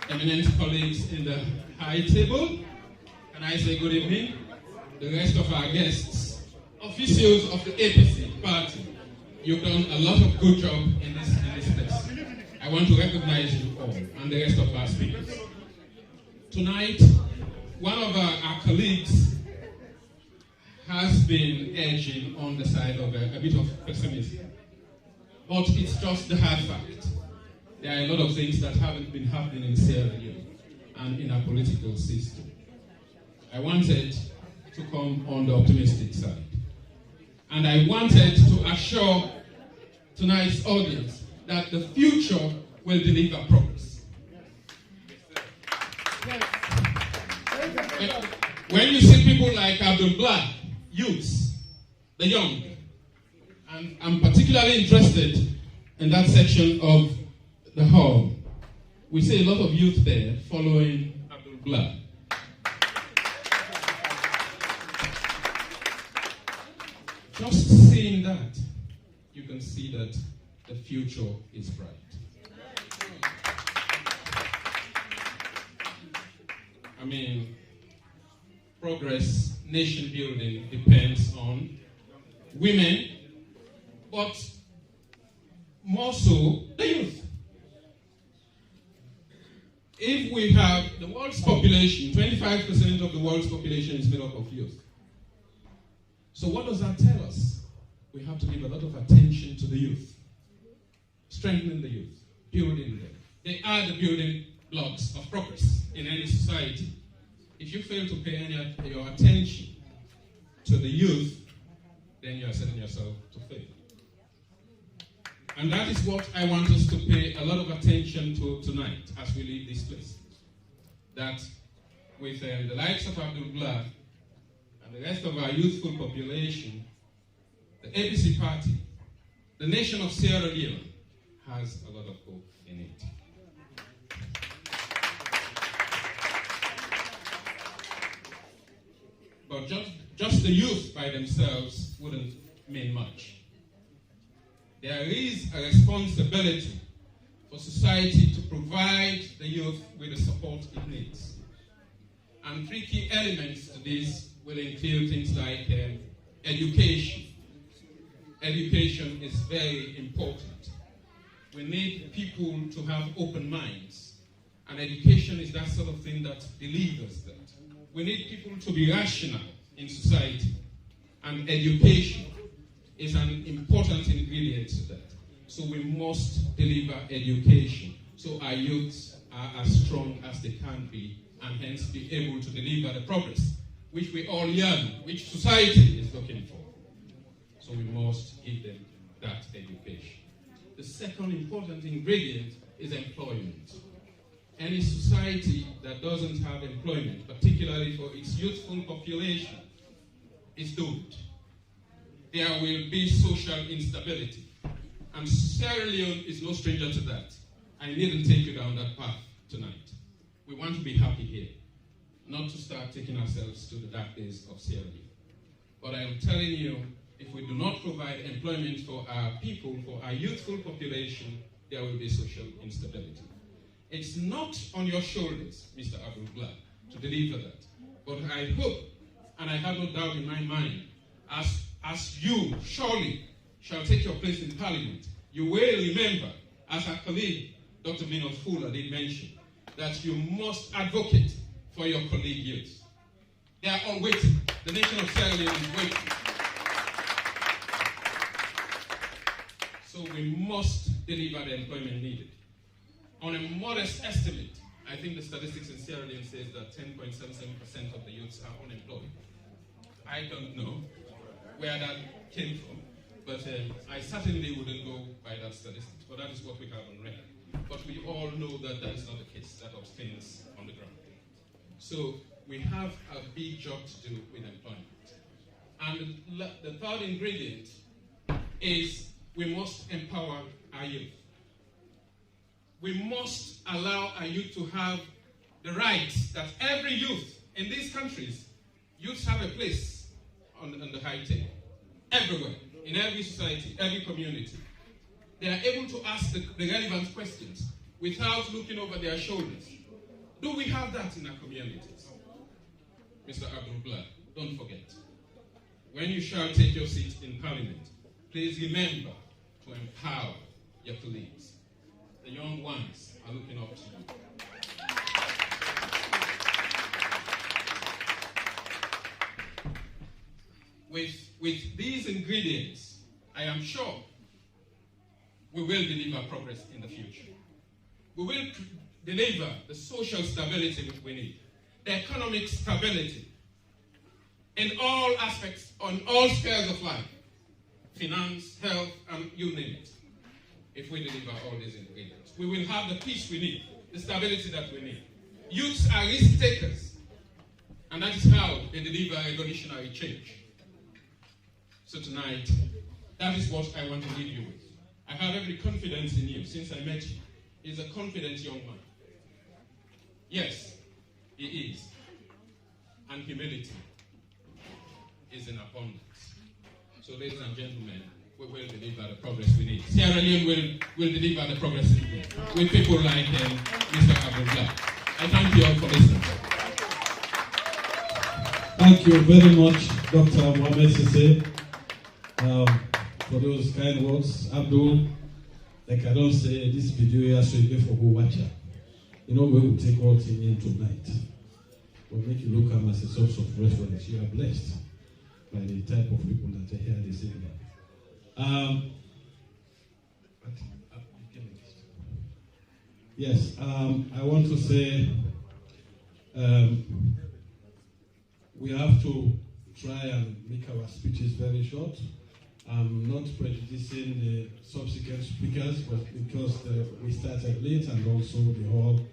Eminent colleagues in the high table, can I say good evening? The rest of our guests, officials of the APC party, you've done a lot of good job in this place. I want to recognize you all and the rest of our speakers. Tonight, one of our colleagues has been edging on the side of a bit of pessimism, but it's just the hard fact. There are a lot of things that haven't been happening in Sierra Leone and in our political system. I wanted to come on the optimistic side. And I wanted to assure tonight's audience that the future will deliver progress. When you see people like Abdul Gbla, youths, the young, and I'm particularly interested in that section of the hall, we see a lot of youth there following Abdul Gbla. Just seeing that, you can see that the future is bright. I mean, progress, nation building depends on women, but more so the youth. If we have the world's population, 25% of the world's population is made up of youth. So what does that tell us? We have to give a lot of attention to the youth, strengthening the youth, building them. They are the building blocks of progress in any society. If you fail to pay your attention to the youth, then you are setting yourself to fail. And that is what I want us to pay a lot of attention to tonight as we leave this place. That with the likes of Abdul Gbla and the rest of our youthful population, the ABC party, the nation of Sierra Leone, has a lot of hope in it. but just the youth by themselves wouldn't mean much. There is a responsibility for society to provide the youth with the support it needs. And 3 key elements to this will include things like education. Education is very important. We need people to have open minds. And education is that sort of thing that delivers that. We need people to be rational in society. And education is an important ingredient to that. So we must deliver education so our youths are as strong as they can be and hence be able to deliver the progress which we all yearn, which society is looking for. So we must give them that education. The second important ingredient is employment. Any society that doesn't have employment, particularly for its youthful population, is doomed. There will be social instability. And Sierra Leone is no stranger to that. I needn't take you down that path tonight. We want to be happy here, not to start taking ourselves to the dark days of Sierra Leone. But I am telling you, if we do not provide employment for our people, for our youthful population, there will be social instability. It's not on your shoulders, Mr. Abdul Gbla, to deliver that. But I hope, and I have no doubt in my mind, as you surely shall take your place in Parliament, you will remember, as our colleague, Dr. Minot Fuller did mention, that you must advocate for your colleague youth. They are all waiting. The nation of Sierra Leone is waiting. So we must deliver the employment needed. On a modest estimate, I think the statistics in Sierra Leone says that 10.77% of the youths are unemployed. I don't know where that came from, but I certainly wouldn't go by that statistics, but that is what we have on record. But we all know that that is not the case, that of things on the ground. So we have a big job to do with employment. And the third ingredient is we must empower our youth. We must allow our youth to have the rights that every youth in these countries, youths have a place on the high table. Everywhere, in every society, every community. They are able to ask the relevant questions without looking over their shoulders. Do we have that in our communities? Mr. Abdul Gbla, don't forget. When you shall take your seat in Parliament, please remember to empower your colleagues. The young ones are looking up to you. With these ingredients, I am sure we will deliver progress in the future. We will deliver the social stability we need, the economic stability in all aspects, on all spheres of life, finance, health, and you name it. If we deliver all these ingredients, we will have the peace we need, the stability that we need. Youths are risk takers, and that is how they deliver revolutionary change. So tonight, that is what I want to leave you with. I have every confidence in you since I met you. He's a confident young man. Yes, he is. And humility is in abundance. So ladies and gentlemen, we will deliver the progress we need. Sierra Leone will deliver the progress we need with people like Mr. Abdul Gbla. I thank you all for listening. Thank you very much, Dr. Mohamed Sise, for those kind words. Abdul, like I don't say, this video here, so you for go watch it. You know, we will take all things in tonight. We'll make you look at them as a source of reference. You are blessed by the type of people that are here this evening. Yes, I want to say we have to try and make our speeches very short. I'm not prejudicing the subsequent speakers, but because we started late and also the hall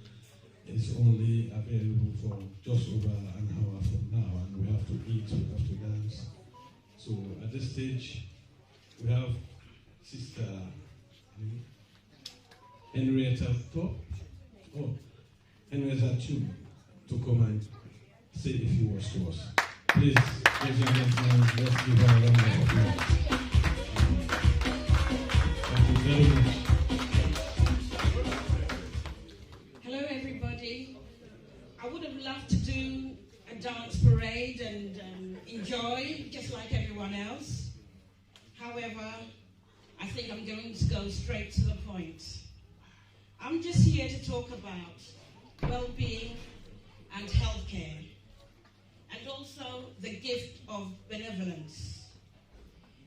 is only available for just over an hour from now, and we have to eat, we have to dance. So at this stage, we have Sister Henrietta Henrietta Chu to come and say a few words to us. Please, ladies and gentlemen, let's give her a round of applause. Thank you very much. Hello, everybody. I would have loved to do a dance parade and enjoy, just like everyone else. However, I think I'm going to go straight to the point. I'm just here to talk about well-being and healthcare, and also the gift of benevolence.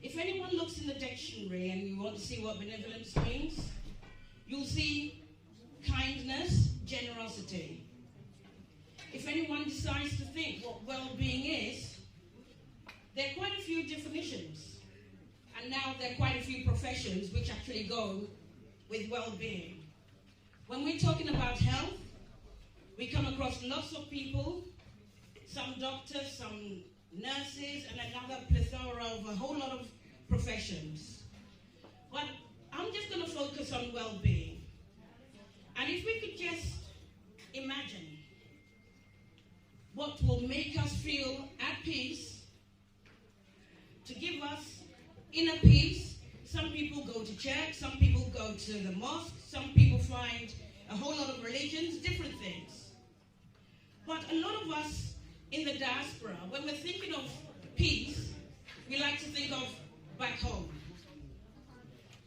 If anyone looks in the dictionary and you want to see what benevolence means, you'll see kindness, generosity. If anyone decides to think what well-being is, there are quite a few definitions. And now there are quite a few professions which actually go with well-being. When we're talking about health, we come across lots of people, some doctors, some nurses, and another plethora of a whole lot of professions. But I'm just going to focus on well-being. And if we could just imagine what will make us feel at peace, to give us inner peace. Some people go to church, some people go to the mosque, some people find a whole lot of religions, different things. But a lot of us in the diaspora, when we're thinking of peace, we like to think of back home.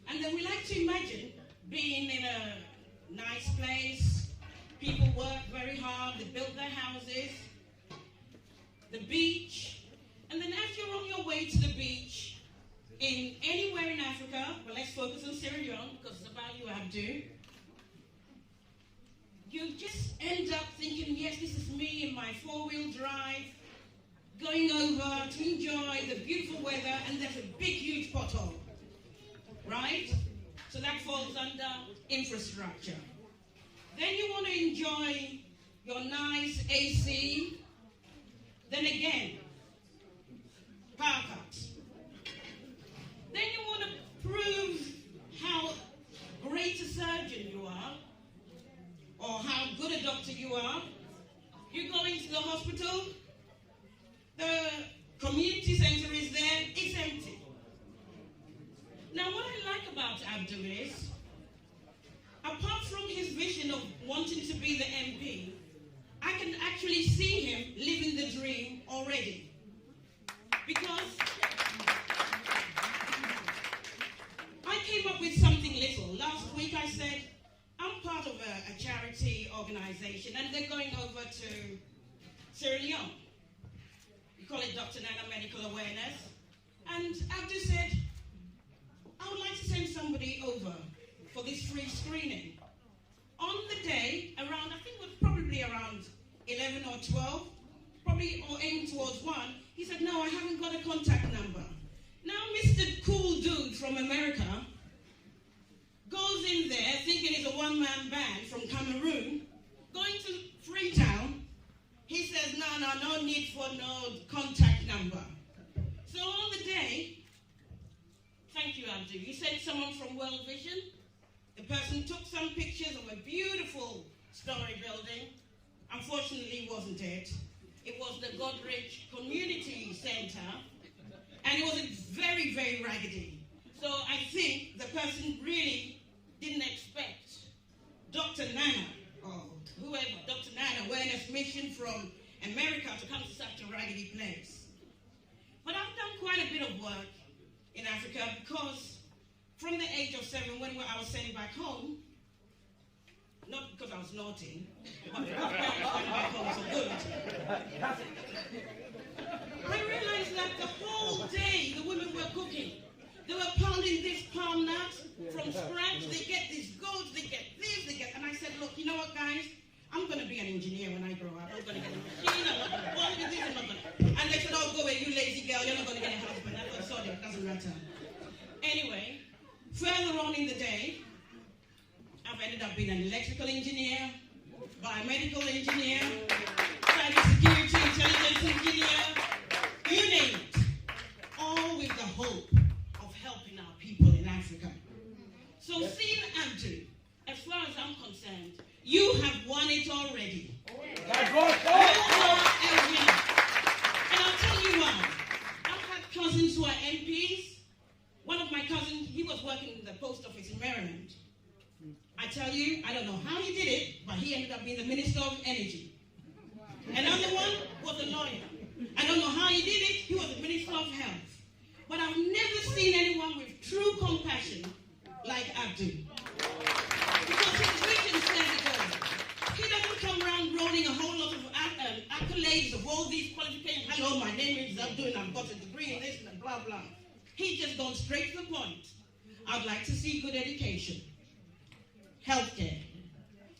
And then we like to imagine being in a nice place, people work very hard, they build their houses, the beach, and then as you're on your way to the beach, in anywhere in Africa, but let's focus on Sierra Leone, because it's about you, Abdul, you just end up thinking, yes, this is me in my four-wheel drive, going over to enjoy the beautiful weather, and there's a big, huge pothole, right? So that falls under infrastructure. Then you want to enjoy your nice AC. Then again, power cuts. Then you want to prove how great a surgeon you are, or how good a doctor you are. You go into the hospital, the community center is there, it's empty. Now what I like about Abdul is, apart from his vision of wanting to be the MP, I can actually see him living the dream already. Because I came up with something little. Last week I said, I'm part of a charity organization and they're going over to Sierra Leone. We call it Dr. Nana Medical Awareness. And Abdul said, I would like to send somebody over for this free screening. On the day, around, I think it was probably around 11 or 12, probably or aiming towards 1, he said, no, I haven't got a contact number. Now Mr. Cool Dude from America goes in there thinking it's a one-man band from Cameroon, going to Freetown. He says, no need for no contact number. So on the day, thank you, Abdul, you said someone from World Vision. The person took some pictures of a beautiful story building. Unfortunately, it wasn't it. It was the Godrich Community Center, and it was very, very raggedy. So I think the person really didn't expect Dr. Nana, or whoever, Dr. Nana Awareness Mission from America to come to such a raggedy place. But I've done quite a bit of work in Africa because from the age of 7, when I was sent back home, not because I was naughty, but because my parents went back home so good, I realized that the whole day the women were cooking. They were pounding this palm nut from scratch. They get these goats, they get this, they get... And I said, look, you know what, guys? I'm going to be an engineer when I grow up. I'm going to get a machine. I'm not going to work with this. I'm not going to... And they said, oh, go away, you lazy girl. You're not going to get a husband. I thought, sorry, it doesn't matter. Anyway, further on in the day, I've ended up being an electrical engineer, biomedical engineer, cybersecurity, intelligence engineer, you name it. All with the hope of helping our people in Africa. So seeing Abdul, as far as I'm concerned, you have won it already. You are a winner. And I'll tell cousins who are MPs. One of my cousins, he was working in the post office in Maryland. I tell you, I don't know how he did it, but he ended up being the Minister of Energy. Another one was a lawyer. I don't know how he did it, he was the Minister of Health. But I've never seen anyone with true compassion like Abdul. Because his vision says it all. He doesn't come around rolling a whole lot of accolades of all these qualifications. Hello, my name is Abdul, and I've got a degree in this and blah, blah. He's just gone straight to the point. I'd like to see good education, healthcare,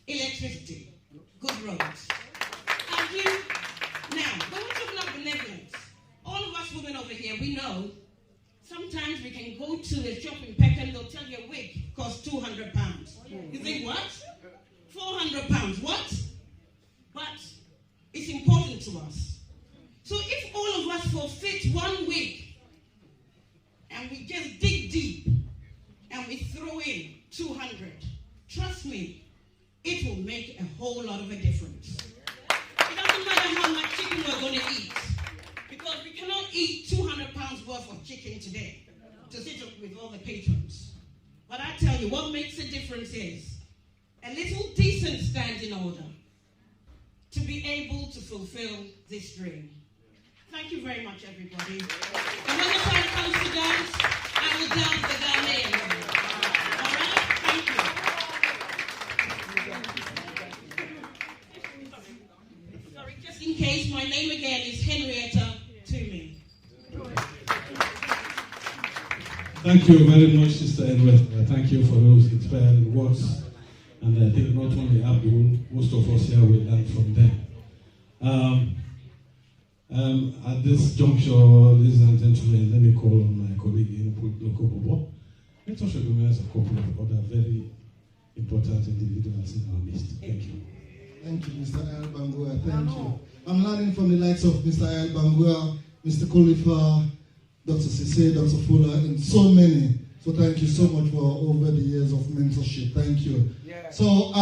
electricity, good roads. Abdul, now, when we're talking about benevolence, all of us women over here, we know sometimes we can go to a shop in Peckham, they'll tell you a wig costs £200. You think, what? £400, what? But it's important to us. So if all of us forfeit one wig, and we just dig deep, and we throw in 200, trust me, it will make a whole lot of a difference. It doesn't matter how much chicken we're going to eat, because we cannot eat 200 pounds worth of chicken today to sit up with all the patrons. But I tell you, what makes a difference is a little decent standing order to be able to fulfill this dream. Thank you very much, everybody. And when the time comes to dance, I will dance the Ghanaian way. All right? Thank you. Sorry, just in case, my name again is Henrietta Toomey. Thank you very much, Sister Henrietta. Thank you for those inspiring words. And I think not only Abdul, most of us here will learn from them. At this juncture, ladies and gentlemen, let me call on my colleague in Lokobobo. Let us recognize a couple of other very important individuals in our midst. Thank you. Thank you, Mr. Al Bangura. Thank you. I'm learning from the likes of Mr. Al Bangura, Mr. Khalifa, Dr. Sise, Dr. Fuller, and so many. So thank you so much for over the years of mentorship. Thank you. Yeah. So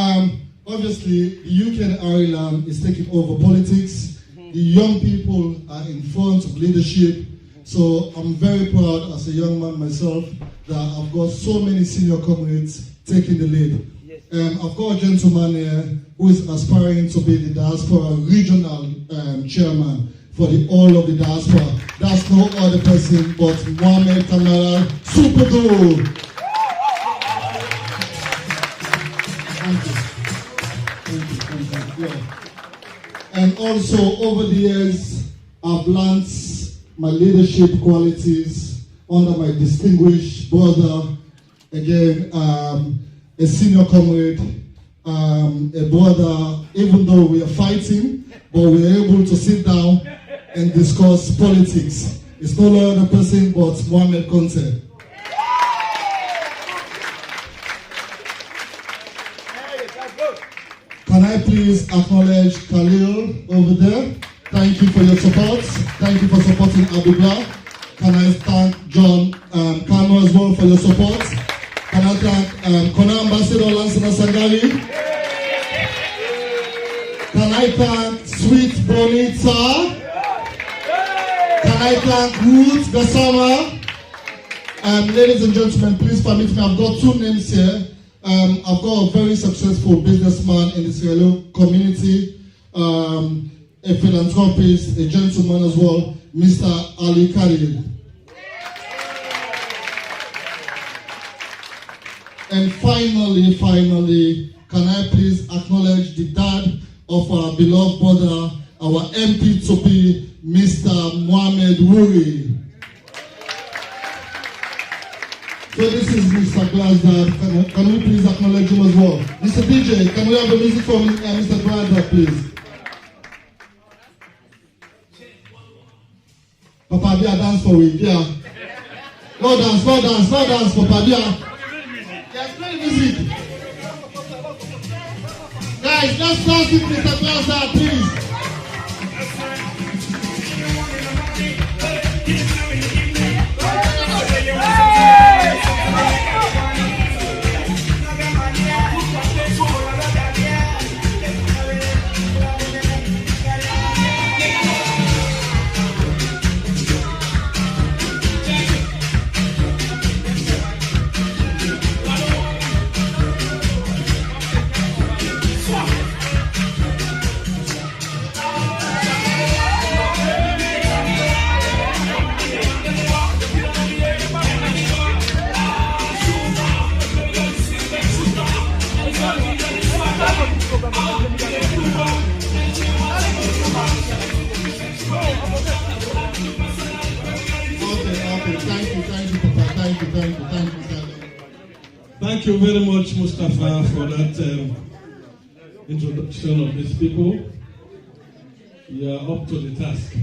obviously, the UK and Ireland is taking over politics. The young people are in front of leadership. So I'm very proud as a young man myself that I've got so many senior comrades taking the lead. I've got a gentleman here who is aspiring to be the diaspora regional chairman for the all of the diaspora. That's no other person but Mohamed Kamara Superdo. Thank you. Yeah. And also over the years, I've learned my leadership qualities under my distinguished brother, again, a senior comrade, a brother, even though we are fighting, but we are able to sit down and discuss politics. It's no other person but Mohamed Conte. Can I please acknowledge Khalil over there? Thank you for your support. Thank you for supporting Abdul Gbla. Can I thank John Kano as well for your support? Can I thank Kona Ambassador Lansana Sangali? Can I thank Sweet Bonita? Can I thank Ruth Gassama? Ladies and gentlemen, please permit me, I've got two names here. I've got a very successful businessman in the Sierra Leone community, a philanthropist, a gentleman as well, Mr. Ali Khalil. And finally, can I please acknowledge the dad of our beloved brother, our MP to be, Mr. Mohamed Wuri. So this is Mr. Glass dad. Can we please acknowledge him as well? Mr. DJ, can we have the music from Mr. Glass, please? Papa Bia, dance for me, yeah. No dance, Papa Bia. Yes, play the music. Guys, let's dance with Mr. Glass, please. Papa. Thank you, sir. Thank you very much, Mustafa, for that introduction of these people. You are up to the task.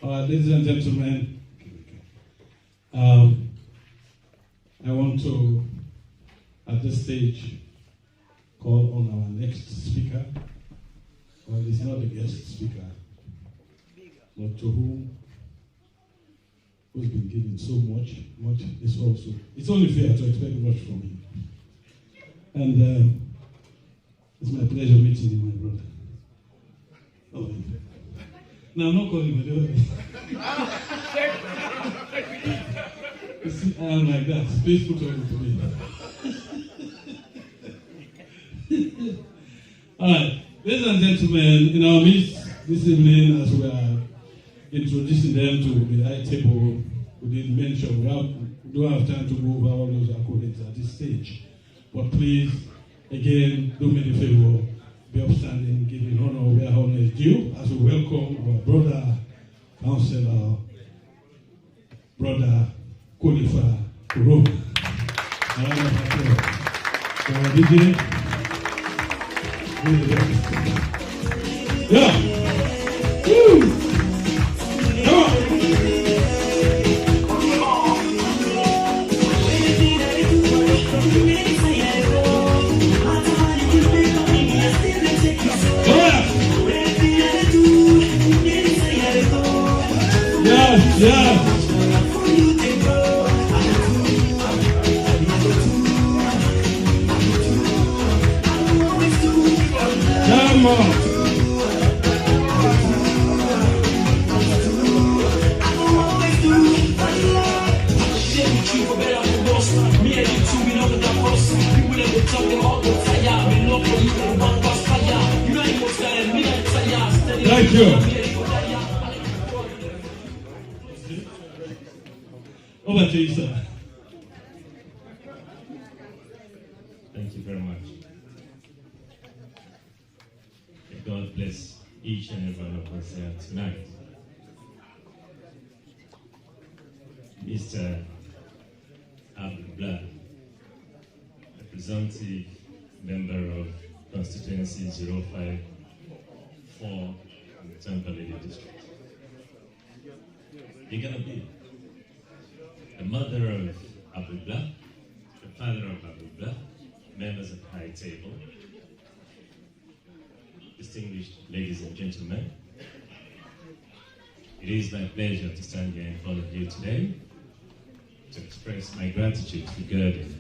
Ladies and gentlemen, I want to, at this stage, call on our next speaker. Well, he's not a guest speaker, but to who's been given so much is also, it's only fair to expect much from him. And it's my pleasure meeting you, my brother. Oh, now I'm not calling him, you see, I am like that. Please put on to me. All right, ladies and gentlemen, in our midst this evening, as we are introducing them to the high table, we did mention we don't have time to go over all those accolades at this stage. But please, again, do me the favor, be upstanding, giving honor where honor is due, as we welcome our brother, counselor, brother, Kunike Kuroma. A round of applause for our DJ. Yeah. Woo. Come on. Yeah. Come on. Thank you. Over to you, sir. Thank you very much. May God bless each and every one of us here tonight. Mr. Abdul Gbla, a presumptive member of Constituency 054 in the Tampa Lady District. You're going to be the mother of Abdul Gbla, the father of Abdul Gbla, members of the High Table, distinguished ladies and gentlemen. It is my pleasure to stand here in front of you today to express my gratitude regarding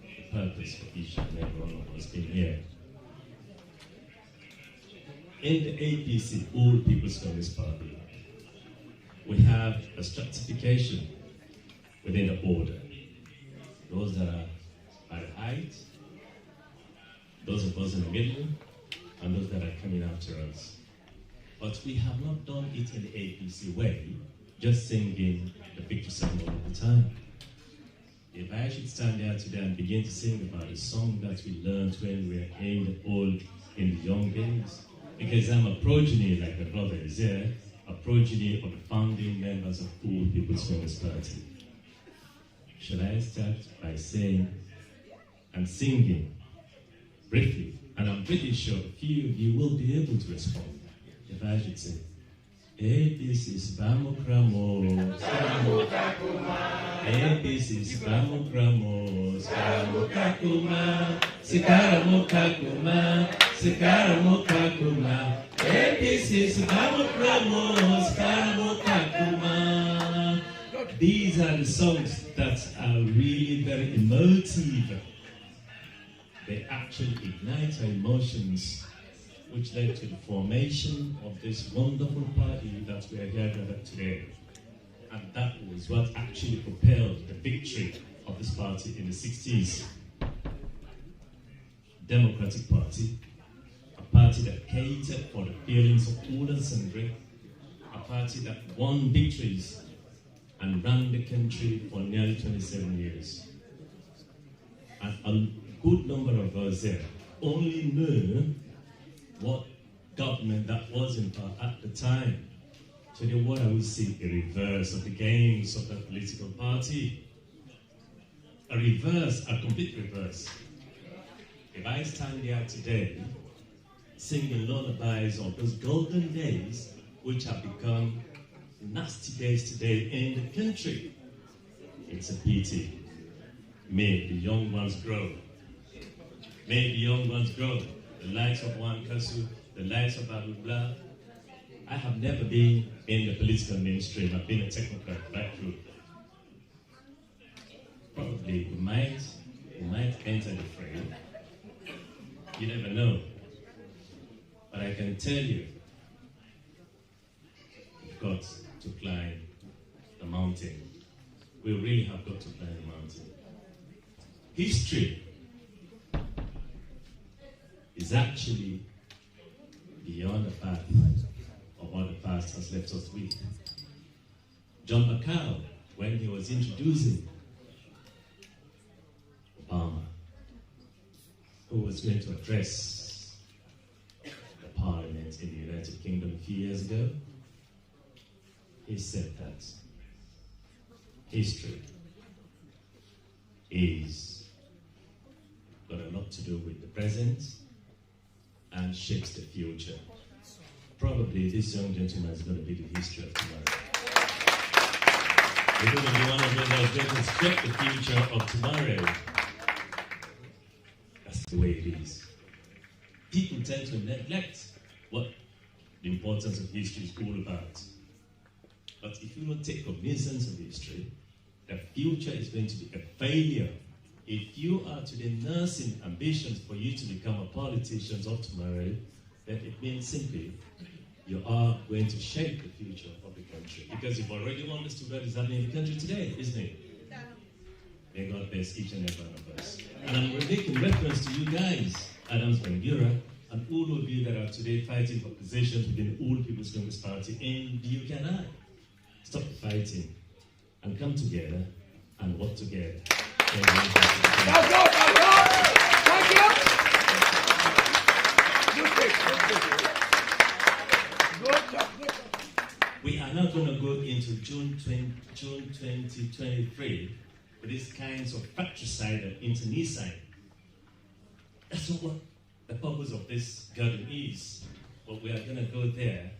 the purpose for each and every one of us being here. In the APC, All People's Congress Party, we have a stratification within the order. Those that are at the height, those of us in the middle, and those that are coming after us. But we have not done it in the APC way, just singing the victory song all the time. If I should stand there today and begin to sing about a song that we learned when we were in the old, in the young days, because I'm a progeny, like my brother is here, a progeny of the founding members of All People's Congress Party. Shall I start by saying and singing briefly? And I'm pretty sure a few of you will be able to respond. If I should say, this is Bamokramo, this is Bamokramo, Sikara Mokakuma, Sikara Mokakuma. This is Bamokramo, Sikara Mokakuma. These are the songs that are really very emotive. They actually ignite our emotions, which led to the formation of this wonderful party that we are here gathered today. And that was what actually propelled the victory of this party in the 60s. Democratic Party, a party that catered for the feelings of all and sundry, a party that won victories and ran the country for nearly 27 years. And a good number of us there only know what government that was in power at the time. Today, what I would see, a reverse of the gains of the political party. A reverse, a complete reverse. If I stand here today singing lullabies of those golden days, which have become nasty days today in the country, it's a pity. May the young ones grow. May the young ones grow. The likes of Wankasu, the likes of Abdul Gbla. I have never been in the political mainstream. I've been a technocrat right through. Probably we might enter the frame. You never know. But I can tell you, we've got to climb the mountain. We really have got to climb the mountain. History is actually beyond the path of what the past has left us with. John McCall, when he was introducing Obama, who was going to address the Parliament in the United Kingdom a few years ago, he said that history is got a lot to do with the present and shapes the future. Probably this young gentleman is going to be the history of tomorrow. He's going to be one of those that's going to shape the future of tomorrow. That's the way it is. People tend to neglect what the importance of history is all about. But if you don't take cognizance of history, the future is going to be a failure. If you are today nursing ambitions for you to become a politician of tomorrow, then it means simply you are going to shape the future of the country. Because you've already understood what is happening in the country today, isn't it? May God bless each and every one of us. And I'm making reference to you guys, Adams Bangura, and all of you that are today fighting for positions within the All People's Congress Party in the UK and I. Stop fighting and come together and work together. Thank you. We are not going to go into June 2023 with these kinds of fratricide and internecine. That's not what the purpose of this garden is. But we are going to go there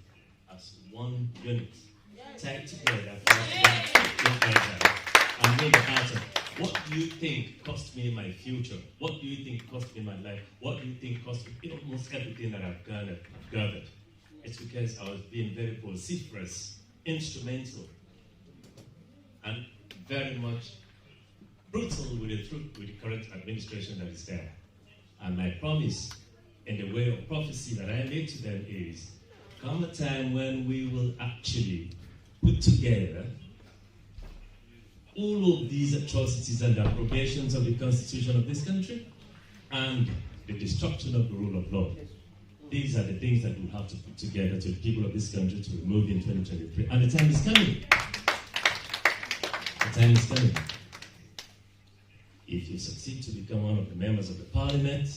as one unit, tied together and make a matter. What do you think cost me my future? What do you think cost me my life? What do you think cost me almost everything that I've gathered? It's because I was being very vociferous, instrumental, and very much brutal with the current administration that is there. And my promise in the way of prophecy that I made to them is, come a time when we will actually put together all of these atrocities and appropriations of the Constitution of this country and the destruction of the rule of law. These are the things that we'll have to put together to the people of this country to remove in 2023. And the time is coming. The time is coming. If you succeed to become one of the members of the Parliament,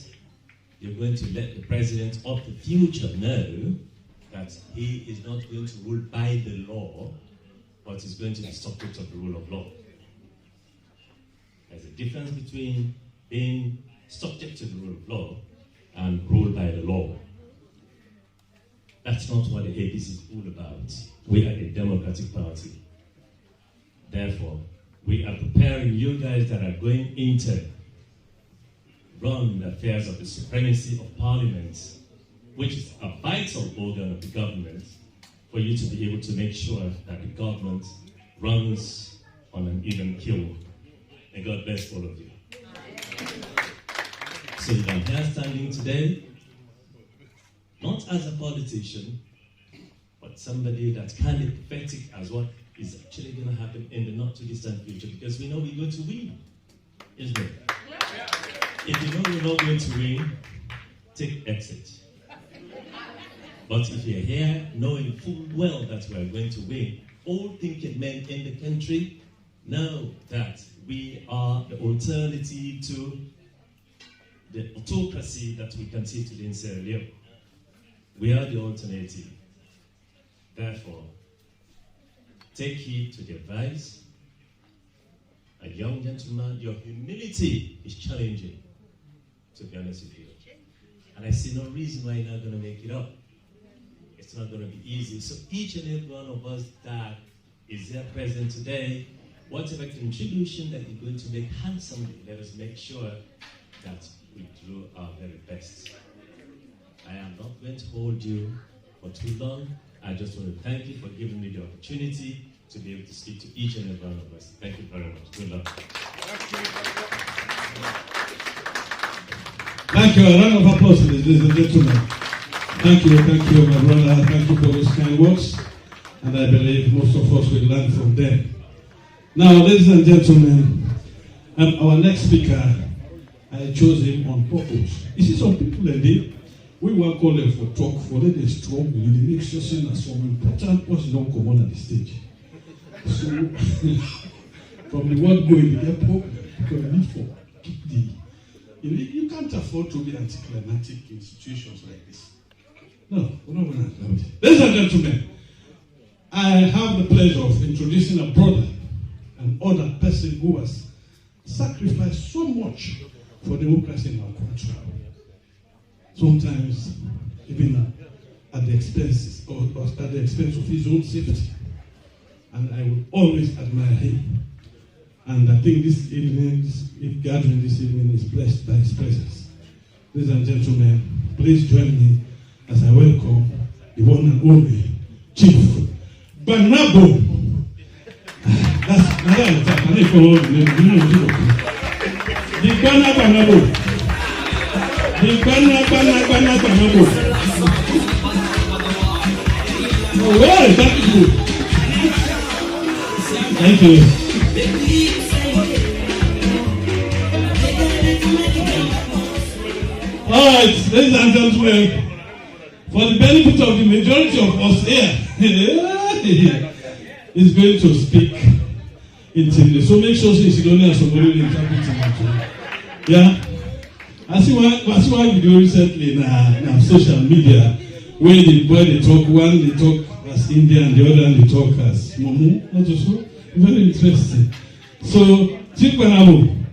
you're going to let the President of the future know that he is not going to rule by the law, but is going to be subject of the rule of law. There's a difference between being subject to the rule of law and ruled by the law. That's not what the APC is all about. We are a democratic party. Therefore, we are preparing you guys that are going into run the affairs of the supremacy of Parliament, which is a vital organ of the government, for you to be able to make sure that the government runs on an even keel. May God bless all of you. So I'm here standing today, not as a politician, but somebody that can be prophetic as what is actually going to happen in the not too distant future, because we know we're going to win, isn't it? If you know we're not going to win, take exit. But if you're here knowing full well that we are going to win, all thinking men in the country know that we are the alternative to the autocracy that we can see today in Sierra Leone. We are the alternative. Therefore, take heed to the advice. A young gentleman, your humility is challenging, to be honest with you. And I see no reason why you're not going to make it up. It's not going to be easy. So each and every one of us that is there present today, whatever contribution that you're going to make handsomely, let us make sure that we do our very best. I am not going to hold you for too long. I just want to thank you for giving me the opportunity to be able to speak to each and every one of us. Thank you very much. Good luck. Thank you. A round of applause, ladies and gentlemen. Thank you, my brother. Thank you for those kind words. And I believe most of us will learn from them. Now, ladies and gentlemen, our next speaker, I chose him on purpose. You see, some people indeed, we won't call them for talk, for them they struggle, they make sure that some important person don't come on at the stage. So, from the word going, they get problem, because they need for keep the. You can't afford to be anticlimactic in situations like this. No, we're not going to allow it. Ladies and gentlemen, I have the pleasure of introducing a brother, an other person who has sacrificed so much for democracy in our country. Sometimes even at the expenses or at the expense of his own safety. And I will always admire him. And I think this evening, this gathering this evening is blessed by his presence. Ladies and gentlemen, please join me as I welcome the one and only Chief Banabo. That's another time. I need to follow the name. The Banabo. The Banabo. Oh, where is that good? Thank you. All right, ladies and gentlemen, for the benefit of the majority of us here, is going to speak in English. So make sure she's only as somebody interpreting it. Yeah? I see one video recently in social media where they talk, one they talk as Indian, the other they talk as Momo. Not so? Very interesting. So, Chief Banabo,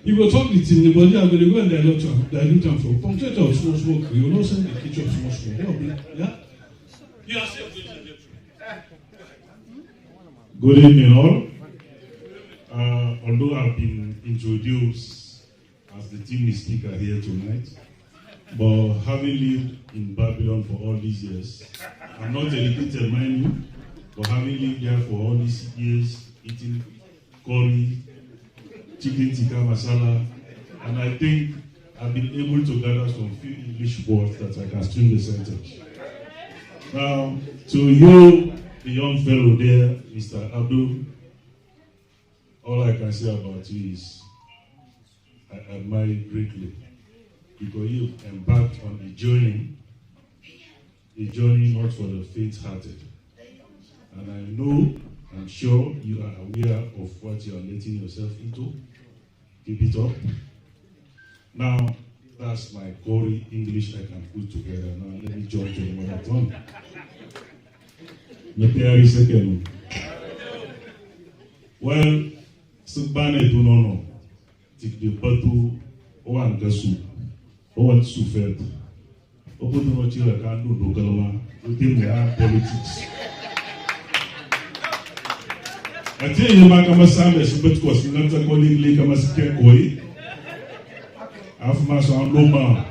you will talk with him, but you are going to go and dilute him for punctuate of small smoke. You will not send the kitchen of small smoke. Yeah? You are safe, ladies and gentlemen. Good evening, all. Although I've been introduced as the team speaker here tonight, but having lived in Babylon for all these years, I'm not educated, mind you, but having lived there for all these years, eating curry, chicken tikka masala, and I think I've been able to gather some few English words that I can string the sentence. Now, to you, the young fellow there, Mr. Abdul, all I can say about you is I admire you greatly because you embarked on a journey not for the faint-hearted. And I know, I'm sure you are aware of what you are letting yourself into. Keep it up. Now, that's my gory English I can put together. Now, let me jump to the mother tongue. Well, Subane do not know. Take the battle, one gasu, one suffered. Open the material can do Dogalama within the politics. I tell you, Makama but was not a calling Lake Amaskoi. After my son Loma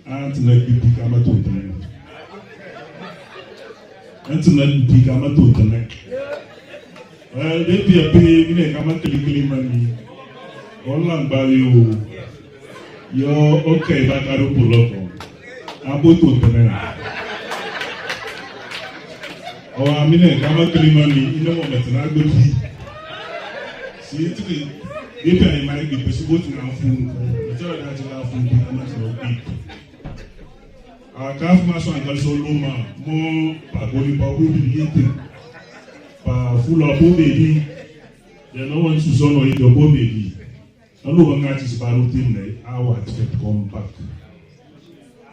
and let me pick Amato. And to let me pick Amato. Well, they be a big Amakali money. All on value. You're okay, but I don't pull up. I'm going to oh, I mean, I'm not killing money in the moment, and I go to see it. If I might be possible to now food, it's all that you have food, and that's not big. I can't master and also Loma, more Pagoli, Pabu, full of baby. They don't want to son or eat your baby. I know one night is about routine, I want to come back.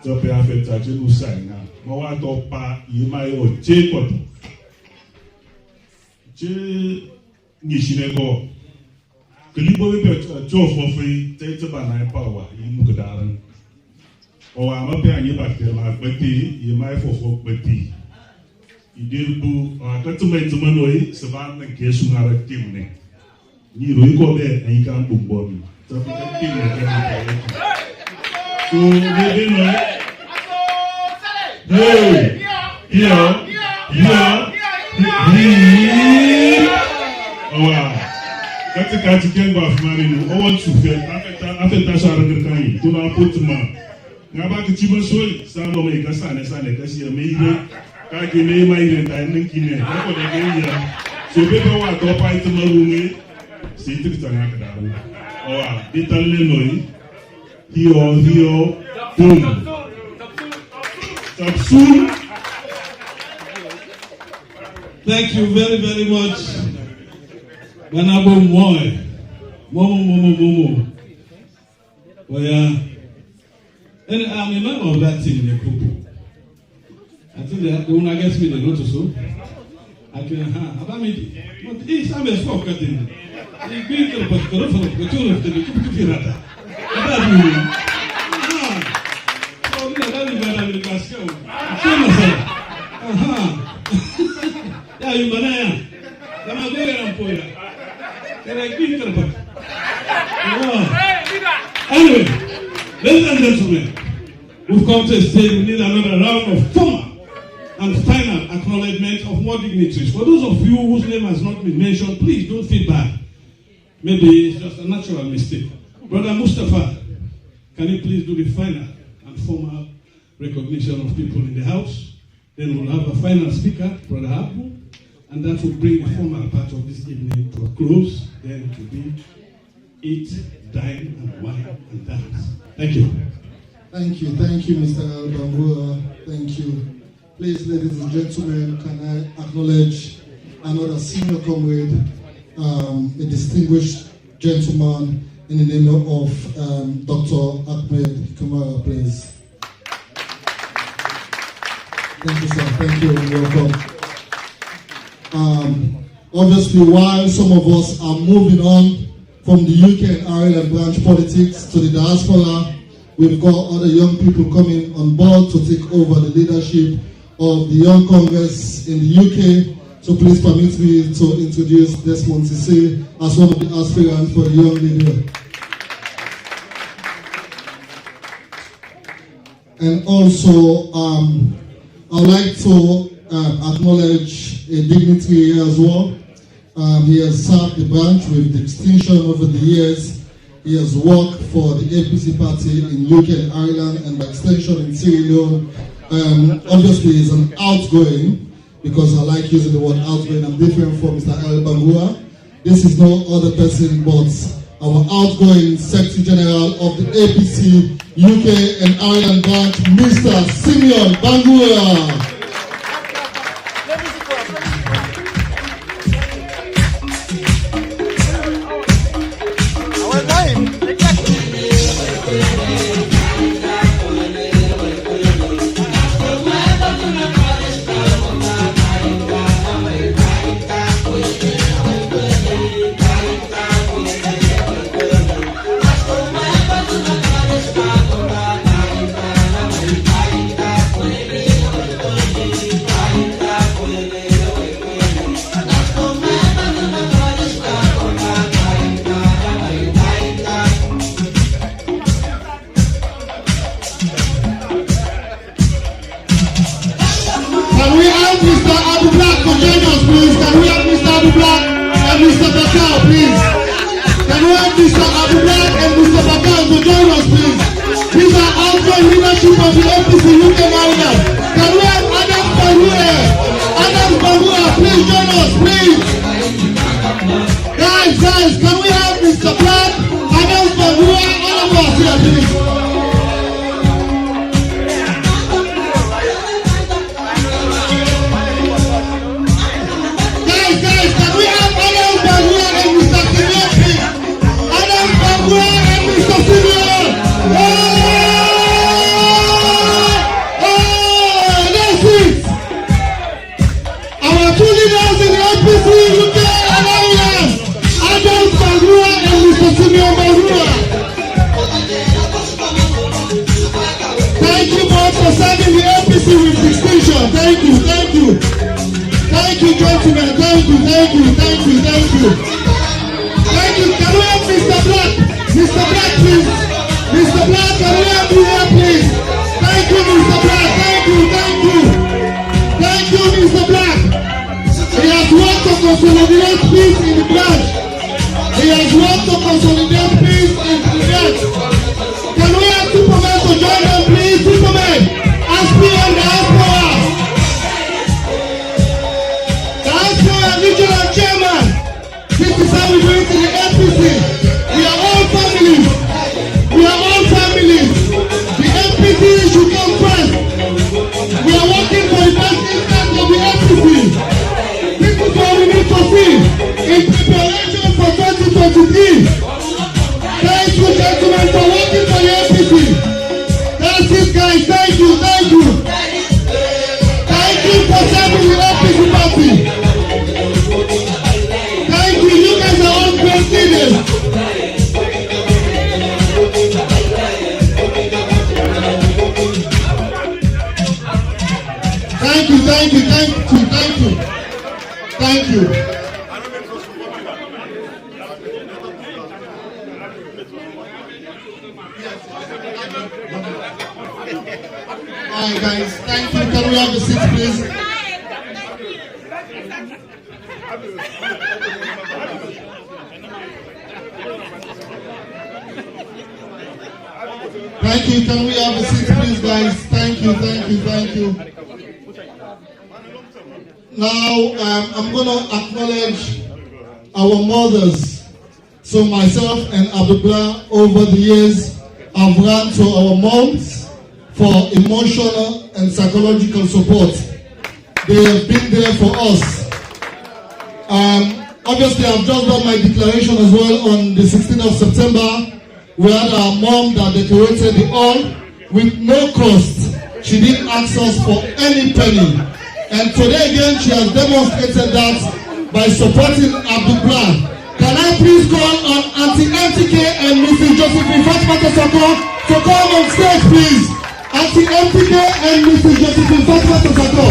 Tope afeta chenu saina. Mawa topa yema yo chekoto. Che nishinego. Kalibo be chofo fi tete bana pawa yimukudaran. Owa mape anyi bakte ma gbeti yema fofo gbeti. Idirbu akatume tumanoi seban na kesu ngara timne. Ni roi ko be anyi kan bumbon. Tapi timne kan. So we know. Hey, yeah. Wow. That's a catch again by Marino. I want to feel after Tasha Kai. Do not put man. Nabak Chimasoi, Sano make a son, because you made it. I can name my entire Kine. That's what I get. So people want to fight the Marumi. See to the Tanaka. Oh, little Lenoi. Here, boom. Thank you very, very much. Manabo Moy. Momo. Oh, yeah. And I'm a member of that team in the group. I think that when I get me the notice, so I can about me. But it's a mess for cutting. It's been to the tour of the Pirata. About me. Yeah, you manaya. I'm a very important. Can I be the Anyway, ladies and gentlemen, we've come to a stage we need another round of formal and final acknowledgement of more dignitaries. For those of you whose name has not been mentioned, please don't feel bad. Maybe it's just a natural mistake. Brother Mustafa, can you please do the final and formal recognition of people in the house? Then we'll have a final speaker, Brother Abu, and that will bring the formal part of this evening to a close. Then to be eat, dine, and wine and dance. Thank you. Thank you, Mr. Bambua. Thank you. Please, ladies and gentlemen, can I acknowledge another senior comrade, a distinguished gentleman in the name of Dr. Ahmed Kamara, please. Thank you, sir. Thank you and welcome. Obviously, while some of us are moving on from the UK and Ireland branch politics to the diaspora, we've got other young people coming on board to take over the leadership of the Young Congress in the UK. So please permit me to introduce Desmond Sise as one of the aspirants for the young leader. And also, I'd like to acknowledge a dignitary here as well. He has served the branch with distinction over the years. He has worked for the APC party in UK and Ireland and by extension in Sierra Leone. Obviously, he's an outgoing, because I like using the word outgoing. I'm different from Mr. El Bangura. This is no other person but our outgoing Secretary General of the APC UK and Ireland branch, Mr. Simeon Bangura. you. Thank you. Can we have Mr. Black? Mr. Black, please. Mr. Black, can we have you here, please? Thank you, Mr. Black. Thank you, thank you. Thank you, Mr. Black. He has worked to consolidate peace in the branch. He has worked to consolidate peace in the branch. Can we have Superman to join them, please? Superman, SPM Diaspora. Diaspora Regional Chairman. This is how we do it in the APC. We are all families. We are all families. The APC should come first. We are working for the best interest of the APC. This is what we need to see in preparation for 2023. Thank you, gentlemen, for working for the APC. That's it, guys. Thank you, thank you. Thank you for serving the APC party. Thank you. You guys are all great leaders. Thank you, thank you, thank you, thank you. Thank you. Alright guys, thank you. Can we have a seat, please? Thank you. Can we have a seat, please, guys? Thank you, thank you, thank you. Now, I'm going to acknowledge our mothers. So myself and Abdul Gbla, over the years, I've run to our moms for emotional and psychological support. They have been there for us. Obviously, I've just done my declaration as well on the 16th of September. We had our mom that decorated the hall with no cost. She didn't ask us for any penny. And today again, she has demonstrated that by supporting Abdul Gbla. Can I please call on Auntie MTK and Mrs. Josephine Fatima Tosako to come on stage, please? Auntie MTK and Mrs. Josephine Fatima Tosako.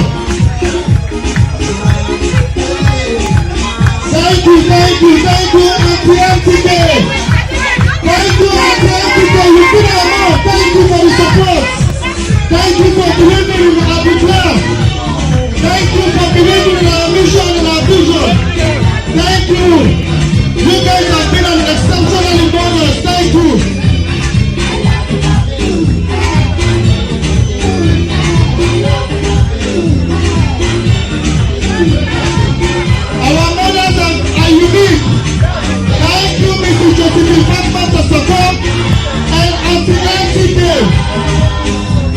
Thank you, Auntie MTK. Thank you, Auntie MTK. You've been our mom. Thank you for the support. Thank you for believing in Abdul Gbla. Thank you for believing in our mission and our vision. Thank you. You guys have been an exceptional bonus. Thank you. Our mothers are unique. Thank you, Mrs. Josephine Fatima Tosako and Auntie MTK.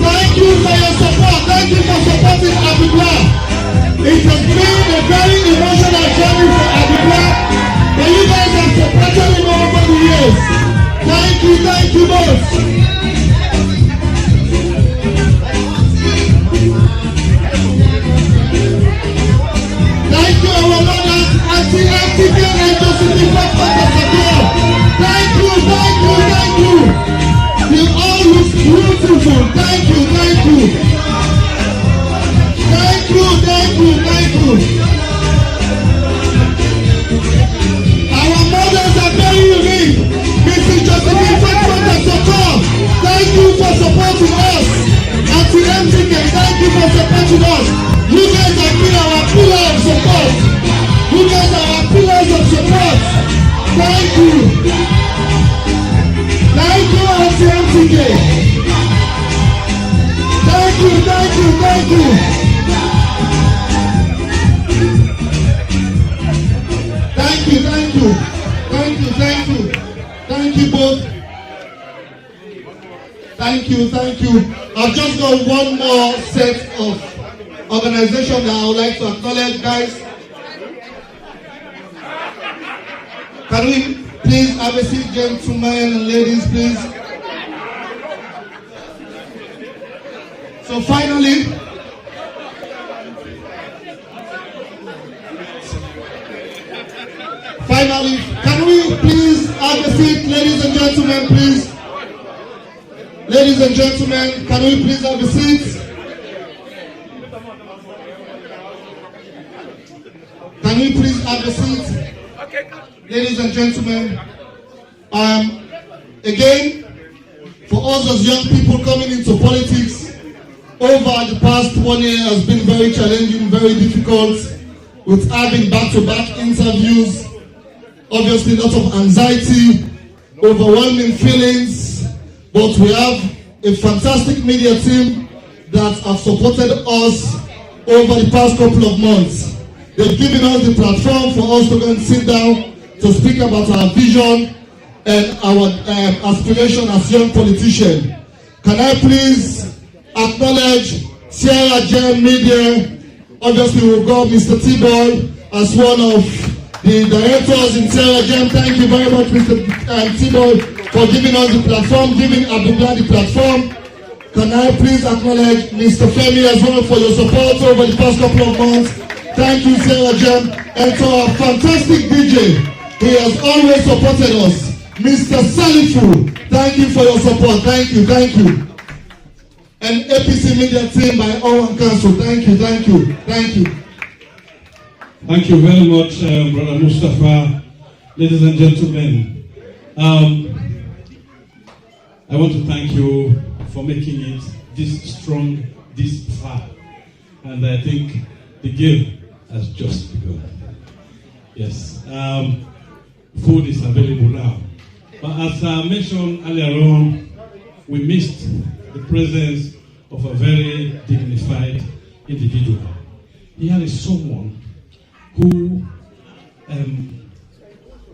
Thank you for your support. Thank you for supporting Abdul Gbla. It has been a very emotional journey for Abdul Gbla, but you guys have supported him over the years. Thank you both. Thank you, our mothers, Auntie MTK and Josephine Fatima Tosako. Thank you. You all look beautiful. Thank you. Our mothers are very unique. Mrs. Josephine Fatima Tosako, thank you for supporting us. Auntie MTK, thank you for supporting us. You guys have been our pillar of support. You guys are our pillars of support. Thank you. Thank you, Auntie MTK. Thank you. Thank you both. Thank you. I've just got one more set of organizations that I would like to acknowledge, guys. Can we please have a seat, gentlemen and ladies, please? So finally, can we please have a seat, ladies and gentlemen, please? Ladies and gentlemen, can we please have a seat? Can we please have a seat? Ladies and gentlemen, again, for us as young people coming into politics, over the past 1 year has been very challenging, very difficult, with having back-to-back interviews, obviously a lot of anxiety, overwhelming feelings, but we have a fantastic media team that have supported us over the past couple of months. They've given us the platform for us to go and sit down to speak about our vision and our aspiration as young politicians. Can I please acknowledge Sierra Gem Media? Obviously, we've got Mr. T-Boy as one of the directors in Sierra Gem. Thank you very much, Mr. T-Boy, for giving us the platform, giving Abdul Gbla the platform. Can I please acknowledge Mr. Femi as well for your support over the past couple of months? Thank you, Sierra Gem. And to our fantastic DJ, he has always supported us, Mr. Salifu. Thank you for your support. Thank you, thank you. And APC Media team by Owen Council. Thank you, thank you, thank you. Thank you very much, Brother Mustafa. Ladies and gentlemen, I want to thank you for making it this strong, this far. And I think the game has just begun. Yes. Food is available now. But as I mentioned earlier on, we missed the presence of a very dignified individual. Here is someone who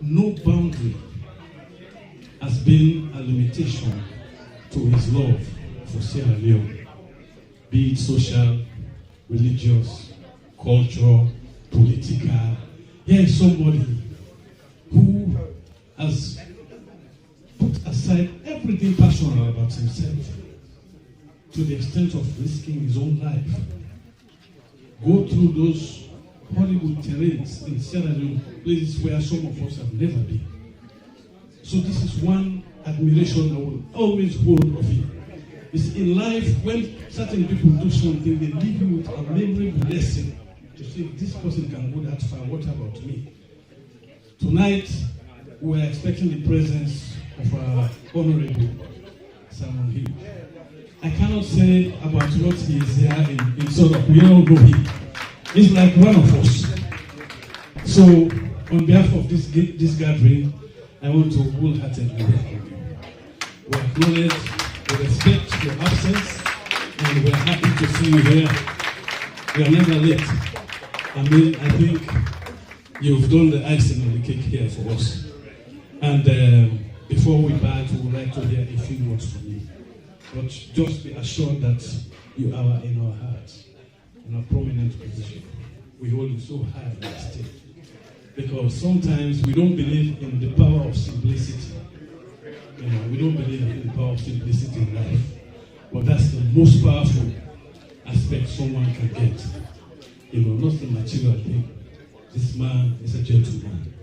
no boundary has been a limitation to his love for Sierra Leone, be it social, religious, cultural, political. Here is somebody who has put aside everything personal about himself to the extent of risking his own life. Go through those horrible terrains in Sierra Leone, places where some of us have never been. So this is one admiration I will always hold of him. It's in life when certain people do something, they leave you with a memorable lesson to say, this person can go that far, what about me? Tonight, we are expecting the presence of our Honorable Simon Hill. I cannot say about what he is here in sort of, we all know him. He's like one of us. So, on behalf of this gathering, I want to wholeheartedly welcome you. We acknowledge, we respect your absence, and we're happy to see you here. We are never late. I mean, I think you've done the icing on the cake here for us. And before we part, we would like to hear a few words from you. But just be assured that you are in our hearts, in a prominent position. We hold you so high on the stage. Because sometimes we don't believe in the power of simplicity. You know, we don't believe in the power of simplicity in life. But that's the most powerful aspect someone can get. You know, not the material thing. This man is a gentleman.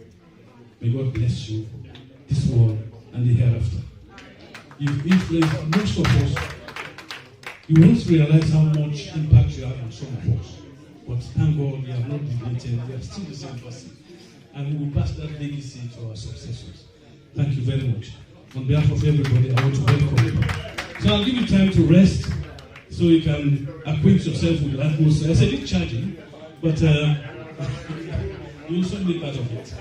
May God bless you, this world and the hereafter. You've influenced most of us. You won't realize how much impact you have on some of us. But thank God we have not deviated. We are still the same person. And we will pass that legacy to our successors. Thank you very much. On behalf of everybody, I want to welcome you. So I'll give you time to rest so you can acquaint yourself with the atmosphere. I said it's charging, but you'll soon be part of it.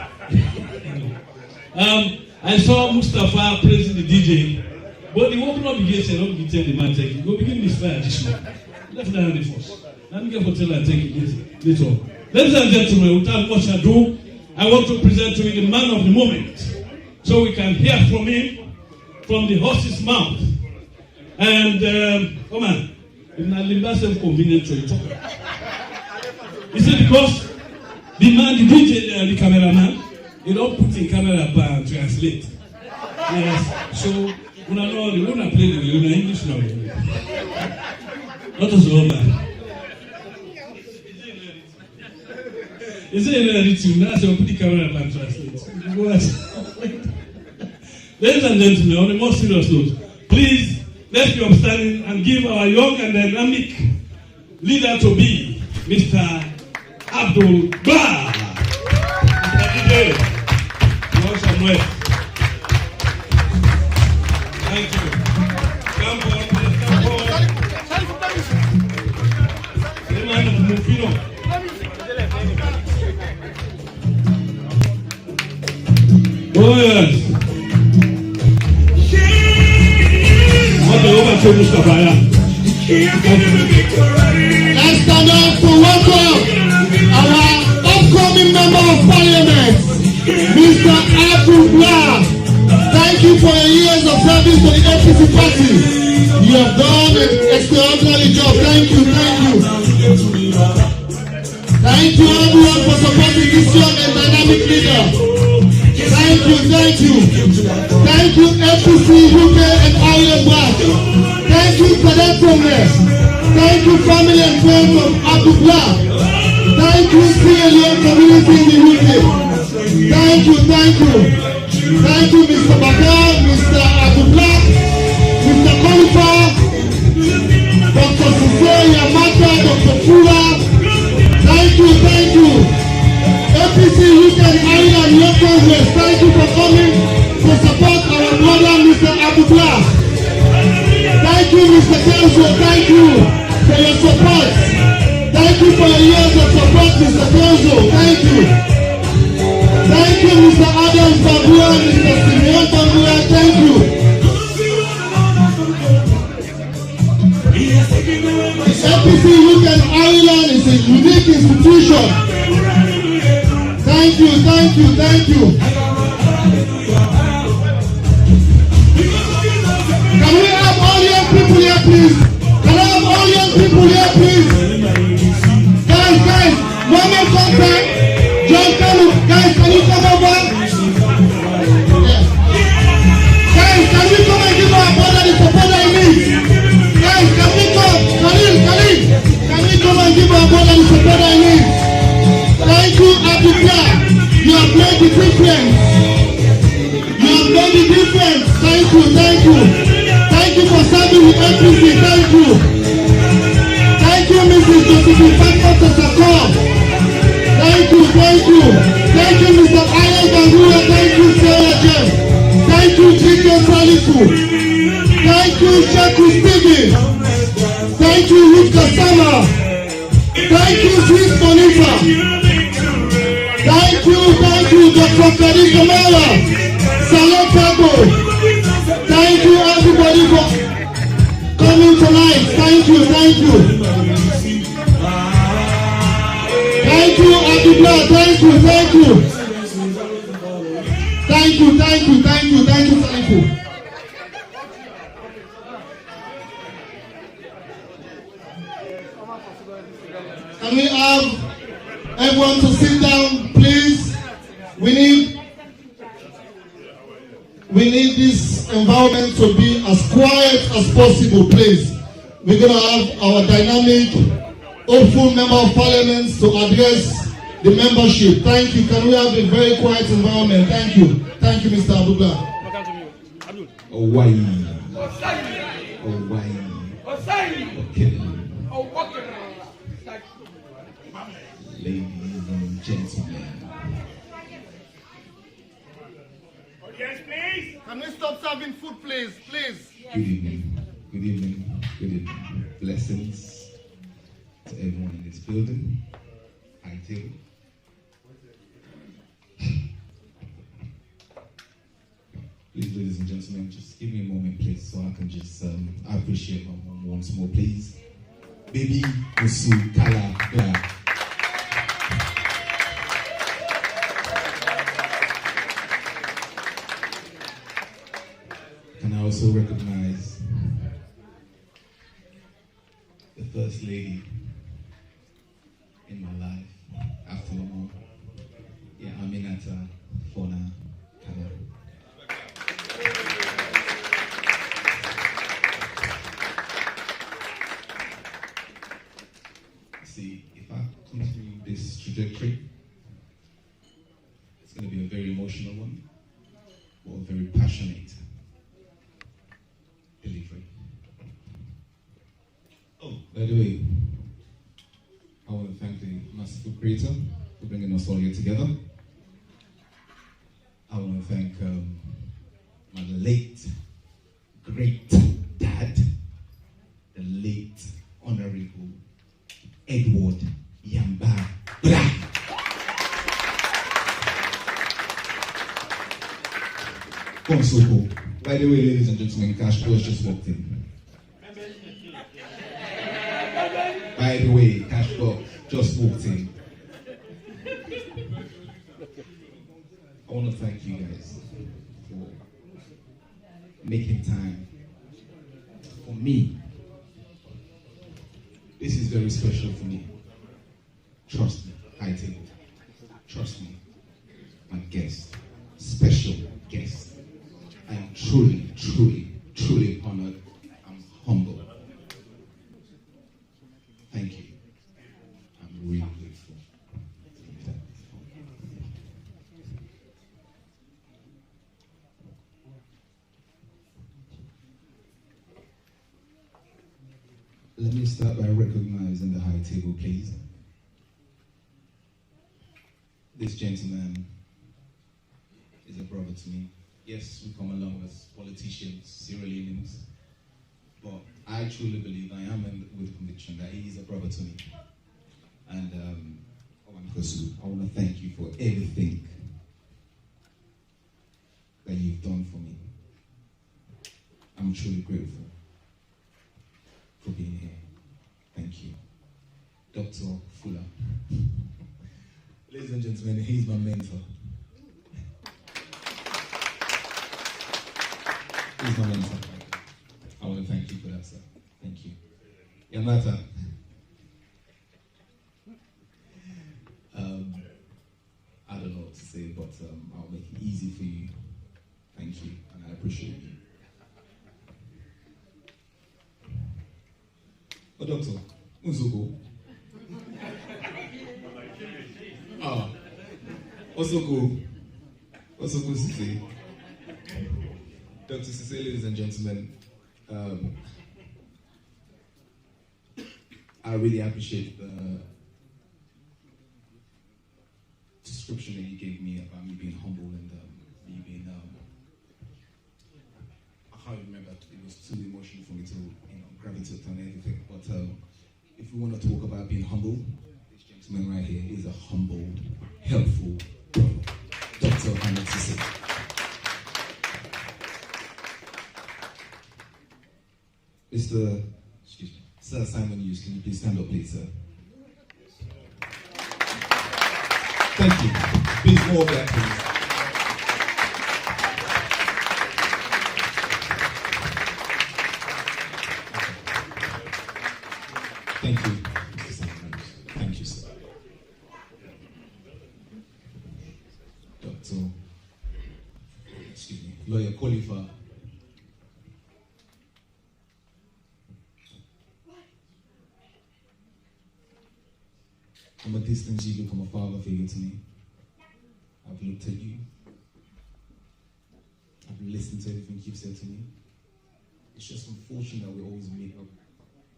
I saw Mustafa praising the DJ, but the open up the gate said, don't be tell the man take it. Go begin this fire additional. Left hand the first. Let me get hotel and take it later. Ladies and gentlemen, without much ado, I want to present to you the man of the moment, so we can hear from him, from the horse's mouth. And come on, it's not convenient to talk. You see, because the man, the DJ, the cameraman, you don't put in camera bar and translate. Yes, so we don't play the English now. Not as well, man. Is it in editing? Now, so put the camera up and translate. Ladies and gentlemen, on a more serious note, please let's be upstanding and give our young and dynamic leader to be Mr. Abdul Gbla. West. Thank you. Come on, please, come on. The man of Mufino. Oh, yes. What the overture, Mustafa? Let's stand up to welcome our upcoming member of parliament, Mr. Abdul Gbla. Thank you for your years of service to the APC party. You have done an extraordinary job. Thank you, thank you. Thank you everyone for supporting this young and dynamic leader. Thank you, thank you. Thank you APC UK and Ireland Branch. Thank you Connectedness. Thank you family and friends of Abdul Gbla. Thank you CLM community in the UK. Thank you, thank you. Thank you Mr. Bakar, Mr. Abdul Gbla, Mr. Khalifa, Dr. Sisei Yamata, Dr. Fula. Thank you, thank you. APC UK and Ireland Local West, thank you for coming to support our brother Mr. Abdul Gbla. Thank you Mr. Council, thank you for your support. Thank you for your years of support Mr. Council, thank you. Thank you Mr. Adam Bambua, Mr. Simeon Bambua, thank you. APC UK and Ireland is a unique institution. Thank you, thank you, thank you. Can we have all young people here, please? Can I have all young people here, please? Guys, moment contact. John Kanu, guys, can you come over? Yeah. Guys, can we come and give our brother the support I need? Guys, can we come? Khalil, can we come and give our brother the support I need? Thank you, Abdul Gbla. You have made the difference. You have made the difference. Thank you, thank you. Thank you for serving with APC. Thank you. Thank you, Mrs. Josephine Fakot. Thank you, thank you. Thank you, Mr. Ayan Bangura. Thank you, Sarah Jem. Thank you, Chico Salifu. Thank you, Shaku Stevie. Thank you, Ruth Kasama. Thank you, Sweet Monifa. Thank you, Dr. Kadir Kamara. Salam Pago. Thank you, everybody, for coming tonight. Thank you, thank you. Thank you, Abdul Gbla. Thank you, thank you. Thank you, thank you, thank you, thank you, thank you. Can we have everyone to sit down, please? We need this environment to be as quiet as possible, please. We're going to have our dynamic, hopeful member of parliament to address the membership. Thank you. Can we have a very quiet environment? Thank you. Thank you, Mr. Abdul Gbla. Oh, why? Okay. Ladies and gentlemen. Yes, please. Can we stop serving food, please? Please. Good evening. Good evening. Good evening. Blessings to everyone in this building. I too. Please, ladies and gentlemen, just give me a moment, please, so I can just I appreciate my mom once more, please. Baby Musu Kala Gbla. And I also recognize the first lady in my life after my mom. Yeah, Aminata Fona Kala. See, if I continue this trajectory, it's going to be a very emotional one, or a very passionate delivery. Oh, by the way, I want to thank the Masterful Creator for bringing us all here together. I want to thank my late great dad, the late Honorable Edward Yamba Gbla. By the way, ladies and gentlemen, Cash Boss just walked in. By the way, Cash Boss just walked in. I want to thank you guys for making time for me. This is very special for me. Trust me, high table. Trust me, my guest, special guest. I am truly, truly, truly honored. I'm humble. Thank you. I'm really grateful. Let me start by recognizing the high table, please. This gentleman is a brother to me. Yes, we come along as politicians, Sierra Leoneans, but I truly believe, I am with conviction, that he is a brother to me. And I want to thank you for everything that you've done for me. I'm truly grateful for being here. Thank you. Dr. Fuller. Ladies and gentlemen, he's my mentor. He's my mentor. I want to thank you for that, sir. Thank you. Yamata. I don't know what to say, but I'll make it easy for you. Thank you, and I appreciate you. Oh, Doctor, Uzuko. Ah, Osoko. Osoko Sise. Dr. Sise, ladies and gentlemen, I really appreciate the description that you gave me about me being humble and me being, I can't remember, it was too emotional for me to gravitate on anything, but if we want to talk about being humble, this gentleman right here is a humble, helpful brother, Dr. Ahmed Sise. Sir Simon Hughes, can you please stand up, please, sir? Thank you. Please, more of that, please. Thank you, Mr. Simon. Thank you, sir. Lawyer Khalifa. From a distance, you become a father figure to me. I've looked at you. I've listened to everything you've said to me. It's just unfortunate that we always meet up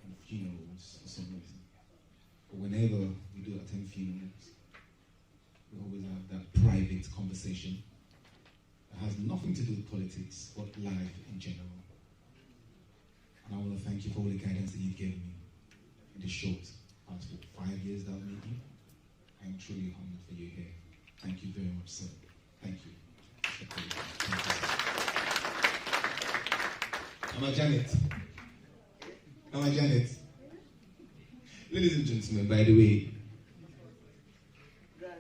at funerals for some reason. But whenever we do attend funerals, we always have that private conversation that has nothing to do with politics, but life in general. And I want to thank you for all the guidance that you've given me in this short past 5 years that I've met you. I am truly honored for you here. Thank you very much, sir. Thank you. Mama Janet. Mama Janet. Ladies and gentlemen, by the way,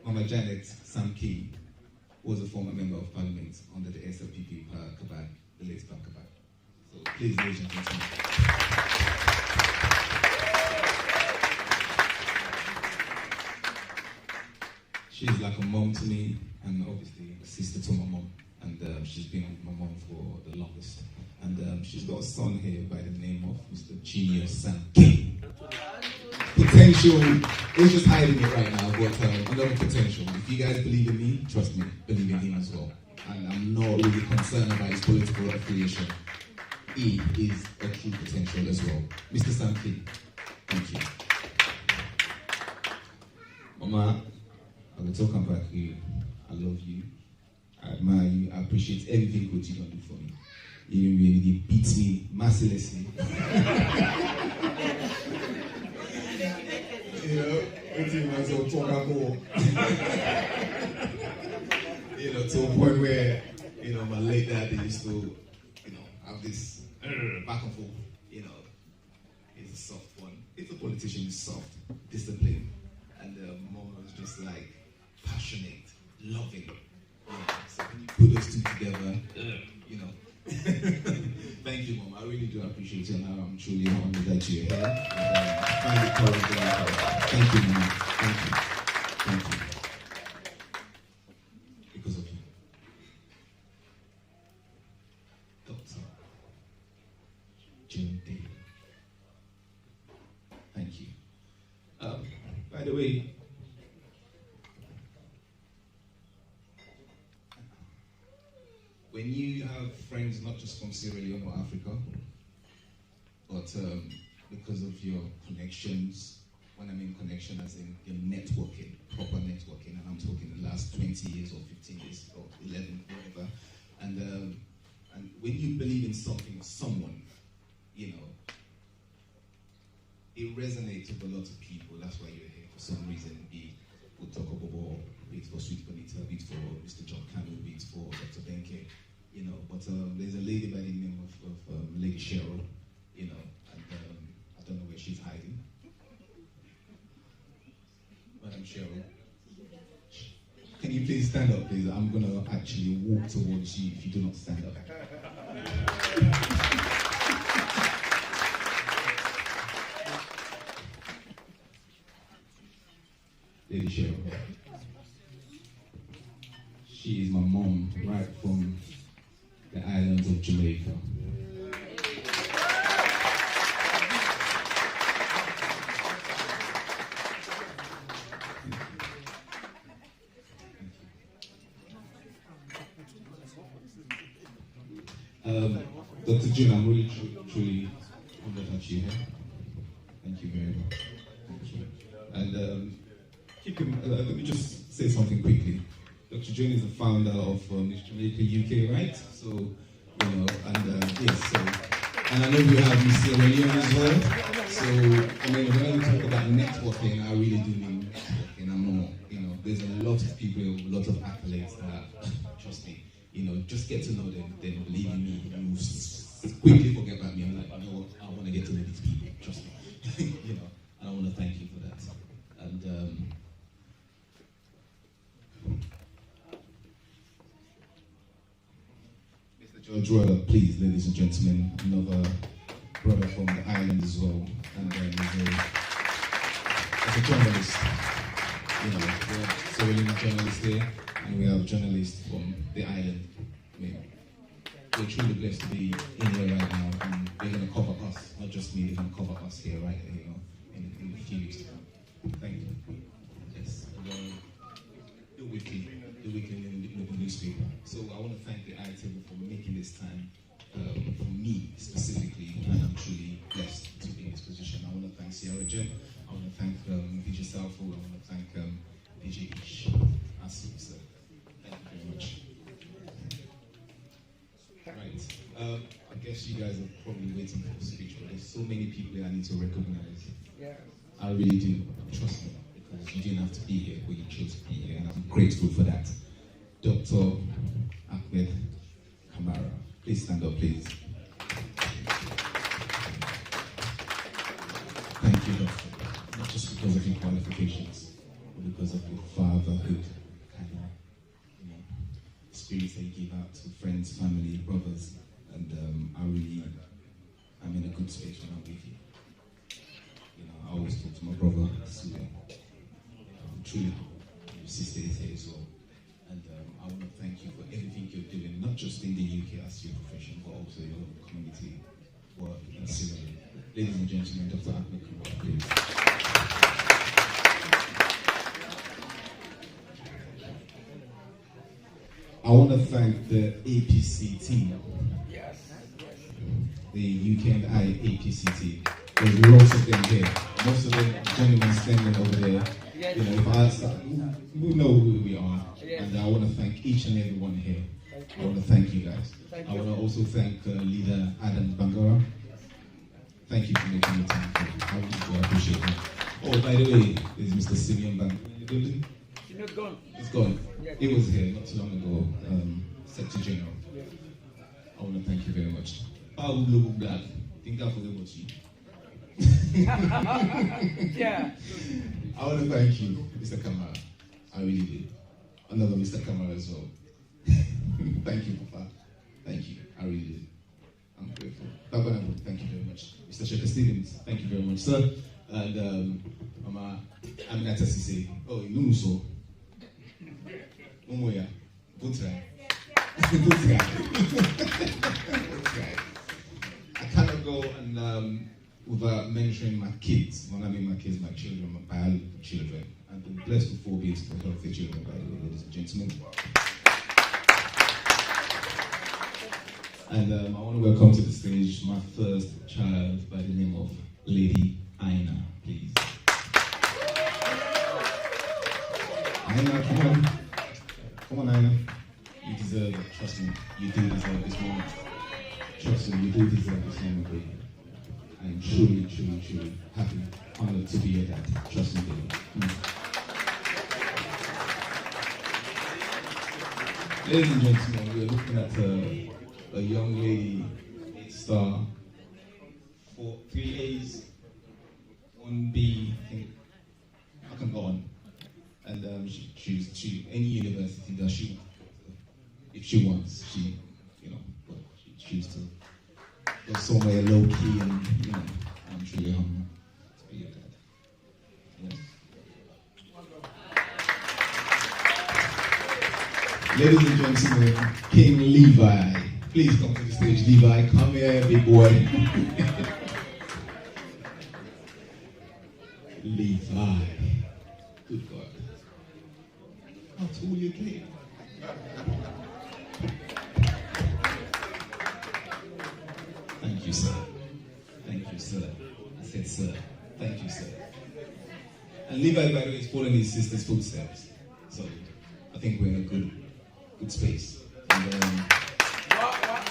Mama Janet Sam King was a former member of parliament under the SLPP Kabad, the late Kabad. So please, ladies and gentlemen. She's like a mom to me, and obviously a sister to my mom. And she's been my mom for the longest. And she's got a son here by the name of Mr. Genius Sam King. Potential, he's just hiding it right now, but another potential. If you guys believe in me, trust me, believe in him as well. And I'm not really concerned about his political affiliation. He is a true potential as well. Mr. Sam King, thank you. Mama, I will talk about you. I love you. I admire you. I appreciate everything good you can do for me. Even when you beat me mercilessly. You know, you know, to a point where, you know, my late dad used to, you know, have this back and forth. You know, it's a soft one. If a politician is soft, disciplined, and mom was just like passionate, loving. You know, so when you put those two together, you know. Thank you, Mom. I really do appreciate you, and I'm truly honored that you're here. And, find the courage to help. Thank you, Mom. Thank you. Thank you. Because of you. Dr. Jim Day. Thank you. By the way, when you have friends not just from Sierra Leone or Africa, but because of your connections, when I mean connection as in your networking, proper networking, and I'm talking the last 20 years or 15 years or 11, whatever, and when you believe in something or someone, you know, it resonates with a lot of people. That's why you're here for some reason. Be it for Toko Bobo, be it for Sweet Bonita, be it for Mr. John Kanu, be it for Dr. Benke, you know. But there's a lady by the name of Lady Cheryl, you know, and I don't know where she's hiding. Madam Cheryl, can you please stand up, please? I'm going to actually walk towards you if you do not stand up. Lady Cheryl. She is my mom, right from the islands of Jamaica. Dr. June, I'm really truly honored that you're here. Thank you very much. Thank you. And let me just say something quickly. Dr. June is the founder of Miss Jamaica UK, right? So, you know, and yes, so, and I know we have Miss Sierra Leone as well. So, I mean, when we talk about networking, I really do mean networking. I'm not, you know, there's a lot of people, a lot of accolades that, trust me, you know, just get to know them, then believe in me, you quickly forget about me. I'm like, you know what, I want to get to know these people, trust me. You know, and I want to thank you for that. And Mr. George Roller, please, ladies and gentlemen, another brother from the island as well, and as a journalist, you know, we're Sierra Leone journalists here, and we have journalists from the island. I mean, we're truly blessed to be in here right now, and they're going to cover us, not just me, they're going to cover us here, right here, you know, in a few weeks to come. Thank you. Yes, the weekly in the newspaper. So I want to thank the ITV for making this time for me specifically, and I'm truly blessed to be in this position. I want to thank Sierra Jen, I want to thank DJ Salfo, I want to thank DJ Ish. So thank you very much. Right, I guess you guys are probably waiting for a speech, but there's so many people that I need to recognize. Yeah. I really do, trust me, because you didn't have to be here, but you chose to be here, and I'm grateful for that. Dr. Ahmed Kamara, please stand up, please. Thank you, Doctor, not just because of your qualifications, but because of your fatherhood, kind of, you know, spirits that you give out to friends, family, brothers, and I'm in a good space when I'm with you. You know, I always talk to my brother, Sule. I'm truly, your sister is here as well. And I want to thank you for everything you're doing, not just in the UK as your profession, but also your community work in Sierra Leone. Ladies and gentlemen, Dr. Ahmed Kamara, please. I want to thank the APC team. Yes. The UK and I APC team. There's lots of them here. Most of them gentlemen standing over there. You know, if I ask, we know who we are. And I want to thank each and every one here. appreciate that. Oh, by the way, there's Mr. Simeon Bank in the building. It's gone. It's gone. Yeah. He was here not too long ago, Secretary General. I want to thank you very much. Abdul Gbla, think I forget about you. Yeah. I want to thank you, Mr. Kamara. I really did. Another Mr. Kamara as well. Thank you, Papa. Thank you. I really did. I'm grateful. Thank you very much. Mr. Shekhar Stevens, thank you very much, sir. And Mama Aminata Sise. Oh, Numuso. Umoya. Good try. Good try. I cannot go and without mentioning my kids. When I mean my kids, my children, my biological children. I've been blessed with 4 beautiful, healthy children, by the way, ladies and gentlemen. And I want to welcome to the stage my first child by the name of Lady Aina, please. Aina, come on. Come on, Aina. You deserve it, trust me. You do deserve this moment. Trust me, you do deserve this moment, baby. I am truly, truly, truly happy, honored to be your dad. Trust me, baby. Ladies and gentlemen, we are looking at a young lady, 8-star, 3 A's, 1 B, I think. I can go on. And she chooses any university that she wants. If she wants, she chooses to go somewhere low key and, I'm truly humble to be your dad. Yeah. Ladies and gentlemen, King Levi. Please come to the stage, Levi. Come here, big boy. Levi. Good God. How tall you came? Thank you, sir. Thank you, sir. I said, sir. Thank you, sir. And Levi, by the way, is following his sister's footsteps. So I think we're in a good space. And,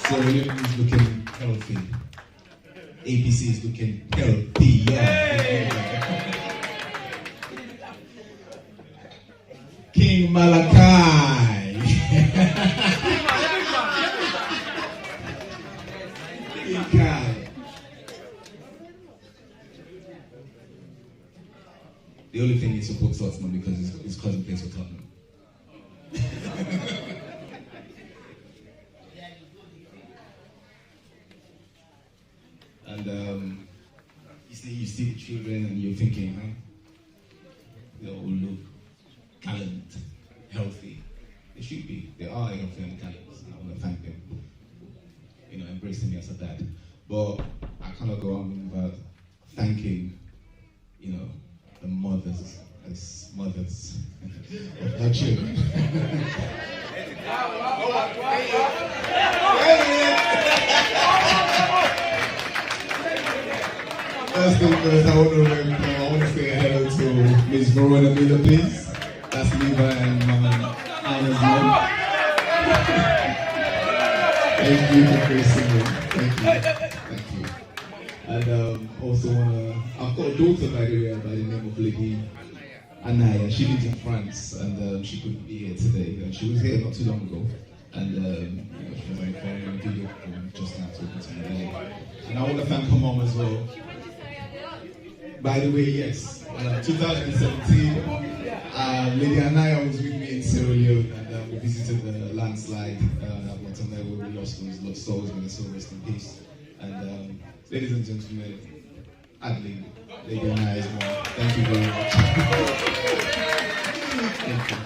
Sierra Leone is looking healthy. APC is looking healthy. Yeah. King Malachi. King Kai. The only thing he supports Tottenham because his cousin plays for Tottenham. And you see the children and you're thinking, they all look gallant, healthy. They should be. They are healthy and gallant. And I want to thank them for, embracing me as a dad. But I cannot go on without thanking, the mothers as mothers of their children. First thing first, I want to say hello to Ms. Verona Miller, please. That's Levi and Anna's mom. Thank you for gracing me. Thank you. And also I've got a daughter by the name of Lady Anaya. She lives in France and she couldn't be here today. She was here not too long ago. And she was on the phone and video just now talking to me. And I want to thank her mom as well. By the way, yes, 2017, Lady Anaya was with me in Sierra Leone and we visited the landslide at Montana where we lost those souls, may the soul rest in peace. And ladies and gentlemen, Adeline, Lady Anaya's mom, thank you very much. Thank you.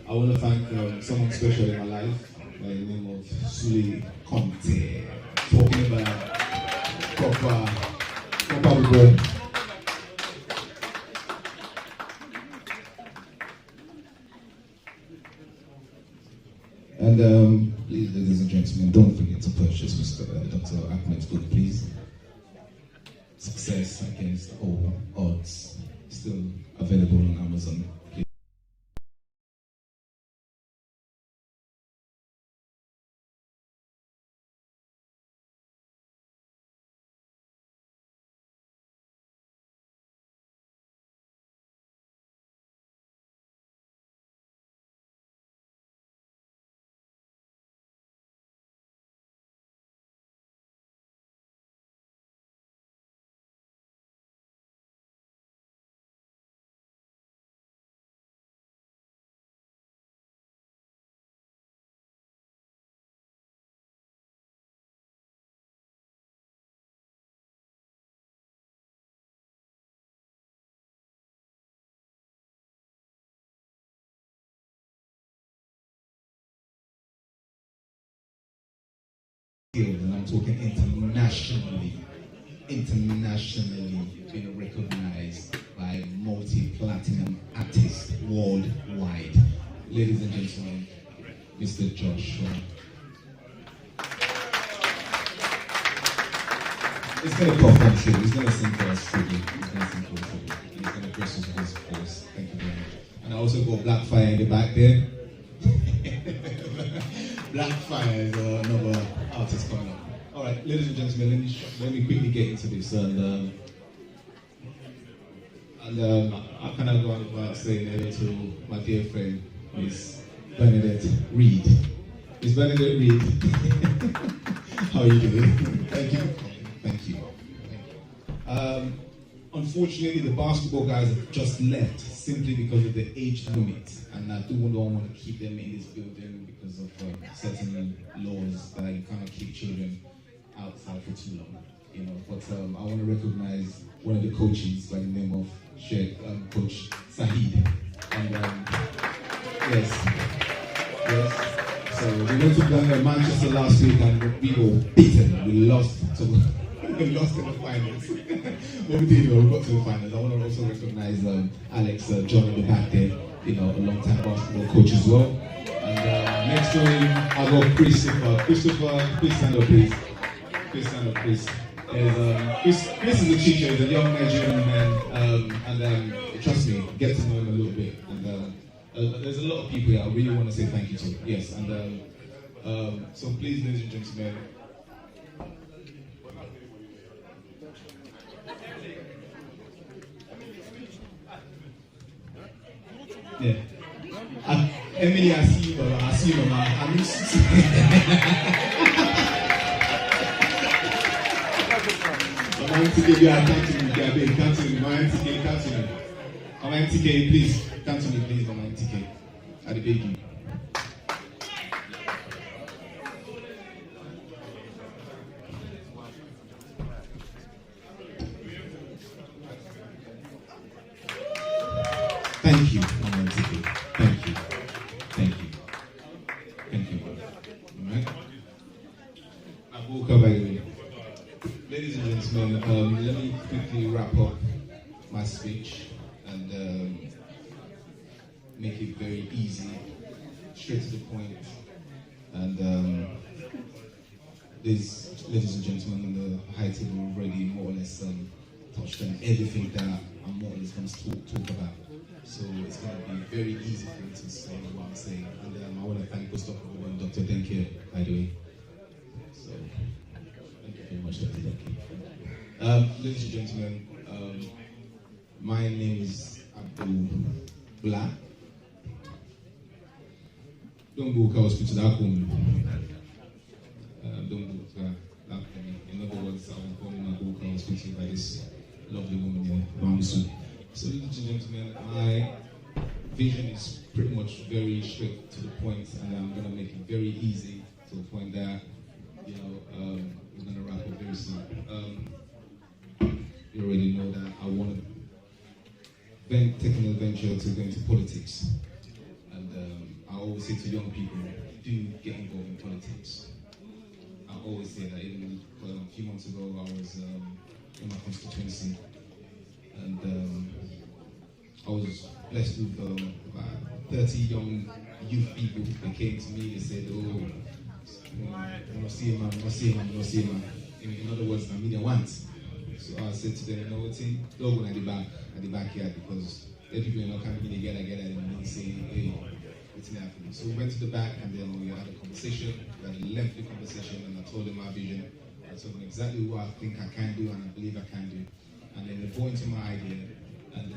I want to thank someone special in my life by the name of Suli Conte. Talking about proper work. And please, ladies and gentlemen, don't forget to purchase Mr. Dr. Ahmed's book, please. Success Against All Odds. Still available on Amazon. and I'm talking internationally, being recognized by multi-platinum artists worldwide. Ladies and gentlemen, Mr. Joshua. He's going to perform tribute. He's going to sing for us tribute. He's going to grace us with his voice. Thank you very much. And I also got Blackfire in the back there. Blackfire is another artist coming up. All right, ladies and gentlemen, let me quickly get into this. And I cannot go on without saying hello to my dear friend, Miss Bernadette Reed. Miss Bernadette Reed, how are you doing? Thank you. Unfortunately, the basketball guys have just left simply because of the age limit, and I don't want to keep them in this building because of certain laws that you cannot keep children outside for too long, you know. But I want to recognize one of the coaches by the name of Coach Sahid, and yes. So we went to Manchester last week and we were beaten. We lost in the finals. But we did, we got to the finals. I want to also recognize Alex John in the back there, you know, a long-time basketball coach as well. And next to him, I got Christopher. Christopher, please stand up, please. Please stand up, please. Chris is a teacher, he's a young Nigerian man, and trust me, get to know him a little bit. And there's a lot of people here I really want to say thank you to. Yes, and so please, ladies and gentlemen, yeah. Emily, I see you, Mama. I miss you. I'm going to give you a Mama MTK, please. Come to me, please, Mama MTK. I beg you. Thank you, Mama MTK. Thank you. All right. I woke up by the way. Ladies and gentlemen, let me quickly wrap up my speech and make it very easy, straight to the point. And ladies and gentlemen, on the high table already more or less touched on everything that I'm more or less going to talk about. So it's going to be very easy for me to say what I'm saying. And I want to thank Christopher and Dr. Denke, by the way. So thank you very much, Dr. Denke. Ladies and gentlemen, my name is Abdul Gbla. Don't go to hospital, don't go to in other words, I was born in a hospital by this lovely woman here, Bamsu. So, ladies and gentlemen, my vision is pretty much very straight to the point, and I'm going to make it very easy to the point that, you know, we're going to wrap up very soon. You already know that I want to take an adventure to go into politics. And I always say to young people, do get involved in politics. I always say that. Even a few months ago, I was in my constituency, and I was blessed with about 30 young youth people. They came to me, they said, oh, I'm not seeing man. In other words, I mean, I want. So I said to them, you know what, team, don't go at the backyard, because the people are not coming together, and saying, hey, what's happening? So we went to the back, and then we had a conversation. We had a lengthy conversation, and I told them my vision. I told them exactly what I think I can do, and I believe I can do. And then they bought into my idea. And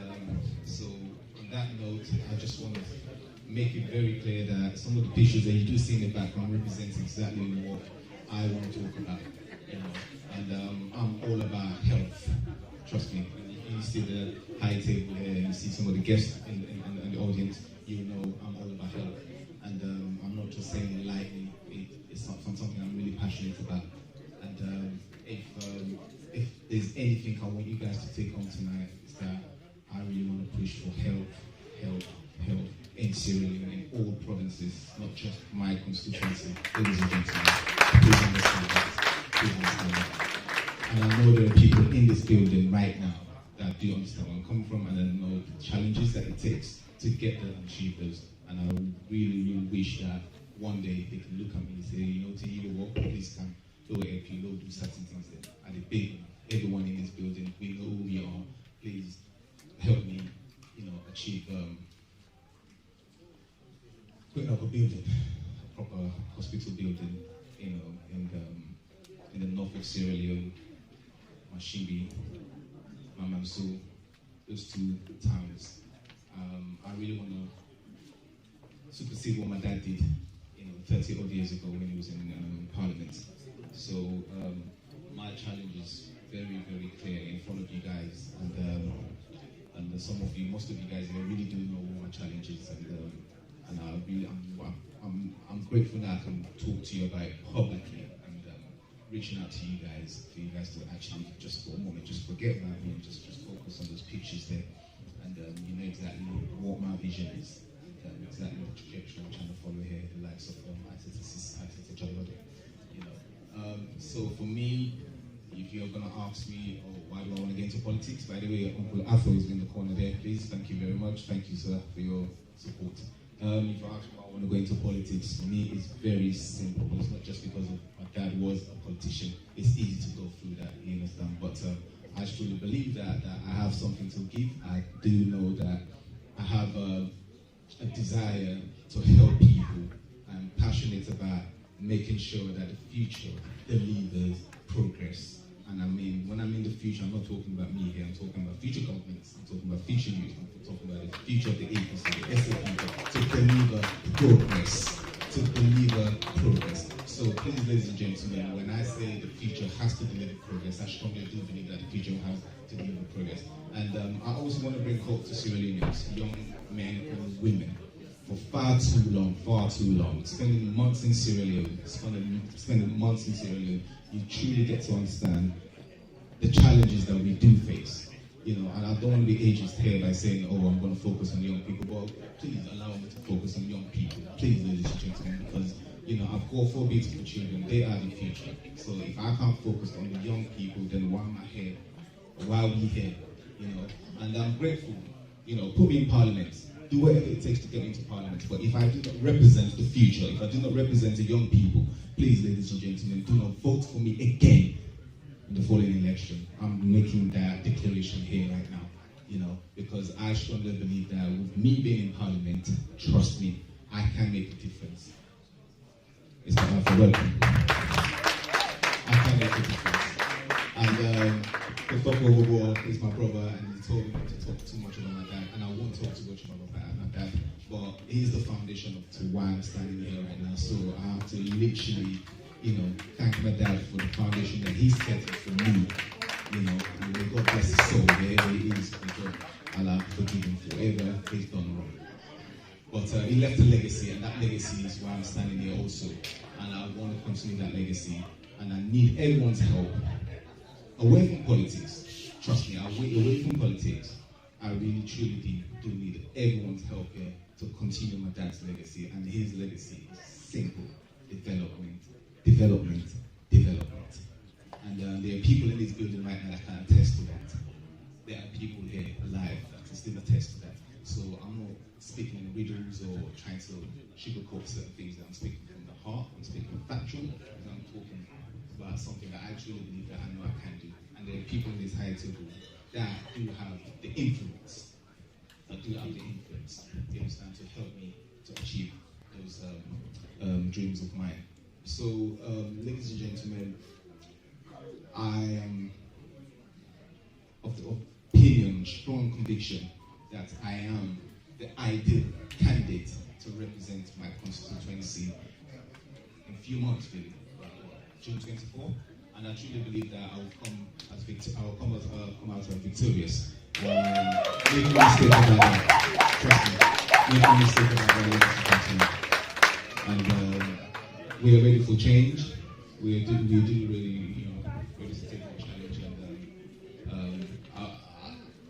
so on that note, I just want to make it very clear that some of the pictures that you do see in the background represents exactly what I want to talk about. You know, and I'm all about health. Trust me. You see the high table here, and you see some of the guests in the audience. You know I'm all about health, and I'm not just saying it lightly. It's something I'm really passionate about. And if there's anything I want you guys to take on tonight, is that I really want to push for health in Sierra Leone, in all provinces, not just my constituency. Ladies and gentlemen. Please understand that. Please understand that. And I know there are people in this building right now that do understand where I'm coming from, and I know the challenges that it takes to get there and achieve those. And I really, really wish that one day they can look at me and say, you know, to you, what please come to help you, do certain things there. And the big, everyone in this building, we know who we are. Please help me, you know, achieve putting up a building, a proper hospital building, you know, in the north of Sierra Leone, Mashibi, Mamamsu, those two towns. I really want to supersede what my dad did, you know, 30 odd years ago when he was in Parliament. So my challenge is very, very clear in front of you guys, and some of you, most of you guys, really do know what my challenge is, and I'm grateful that I can talk to you about it publicly, and reaching out to you guys to actually just for a moment, just forget about me and just focus on those pictures there, and you know exactly what my vision is, exactly the trajectory I'm trying to follow here, the likes of Advocacy, you know. So for me, if you're going to ask me, why do I want to get into politics? By the way, Uncle Afro is in the corner there. Please, thank you very much. Thank you, sir, for your support. If you ask me why I want to go into politics, for me, it's very simple. It's not just because of my dad was a politician. It's easy to go through that, you understand? But I truly believe that I have something to give. I do know that I have a desire to help people. I'm passionate about making sure that the future delivers progress. And I mean, when I'm in the future, I'm not talking about me here, I'm talking about future governments, I'm talking about future youth, I'm talking about the future of the agency, the SAP, to deliver progress, So please, ladies and gentlemen, when I say the future has to deliver progress, I strongly do believe that the future has to deliver progress. And I also want to bring hope to Sierra Leoneans, young men and women. For far too long, spending months in Sierra Leone, you truly get to understand the challenges that we do face. You know, and I don't want to be ageist here by saying, I'm going to focus on young people, but please allow me to focus on young people. Please, ladies and gentlemen, because, you know, I've got 4 beautiful children, they are the future. So if I can't focus on the young people, then why am I here? Why are we here? You know, and I'm grateful, you know, put me in Parliament. Do whatever it takes to get into Parliament. But if I do not represent the future, if I do not represent the young people, please, ladies and gentlemen, do not vote for me again in the following election. I'm making that declaration here right now, you know, because I strongly believe that with me being in Parliament, trust me, I can make a difference. It's not hard for welcome. I can make a difference. And the Dr. Overall is my brother, and he told me not to talk too much about my dad, and I won't talk too much about my dad, but he's the foundation to why I'm standing here right now. So I have to literally, you know, thank my dad for the foundation that he set for me, you know, and may God bless his soul, wherever he is, may God Allah forgive him for whatever he's done wrong. But he left a legacy, and that legacy is why I'm standing here also, and I want to continue that legacy, and I need everyone's help. Away from politics, trust me, away from politics, I really truly do need everyone's help here to continue my dad's legacy, and his legacy is simple: development. And there are people in this building right now that can attest to that. There are people here alive that can still attest to that. So I'm not speaking in riddles or trying to sugarcoat certain things. I'm speaking from the heart, I'm speaking factual, and I'm talking about something that I truly believe that I know I can do. And there are people in this high table that do have the influence, you understand, to help me to achieve those dreams of mine. So, ladies and gentlemen, I am of the opinion, strong conviction, that I am the ideal candidate to represent my constituency in a few months, really. June 24, and I truly believe that I will come out as victorious. Make no mistake about that. Trust me. Make no mistake about that. And we are ready for change. We do really, you know, ready to take on challenge. And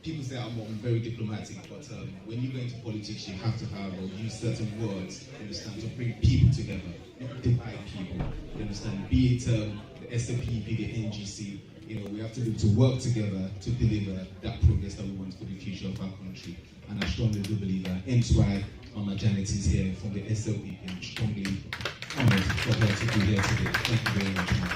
people say I'm very diplomatic, but when you go into politics, you have to have or use certain words, understand, to bring people together, not divide people. You understand? Be it the SLP, be the NGC, you know, we have to be able to work together to deliver that progress that we want for the future of our country. And I strongly do believe that. Hence why Mama Janet is here from the SLP, and I'm strongly honored for her to be here today. Thank you very much, ma'am.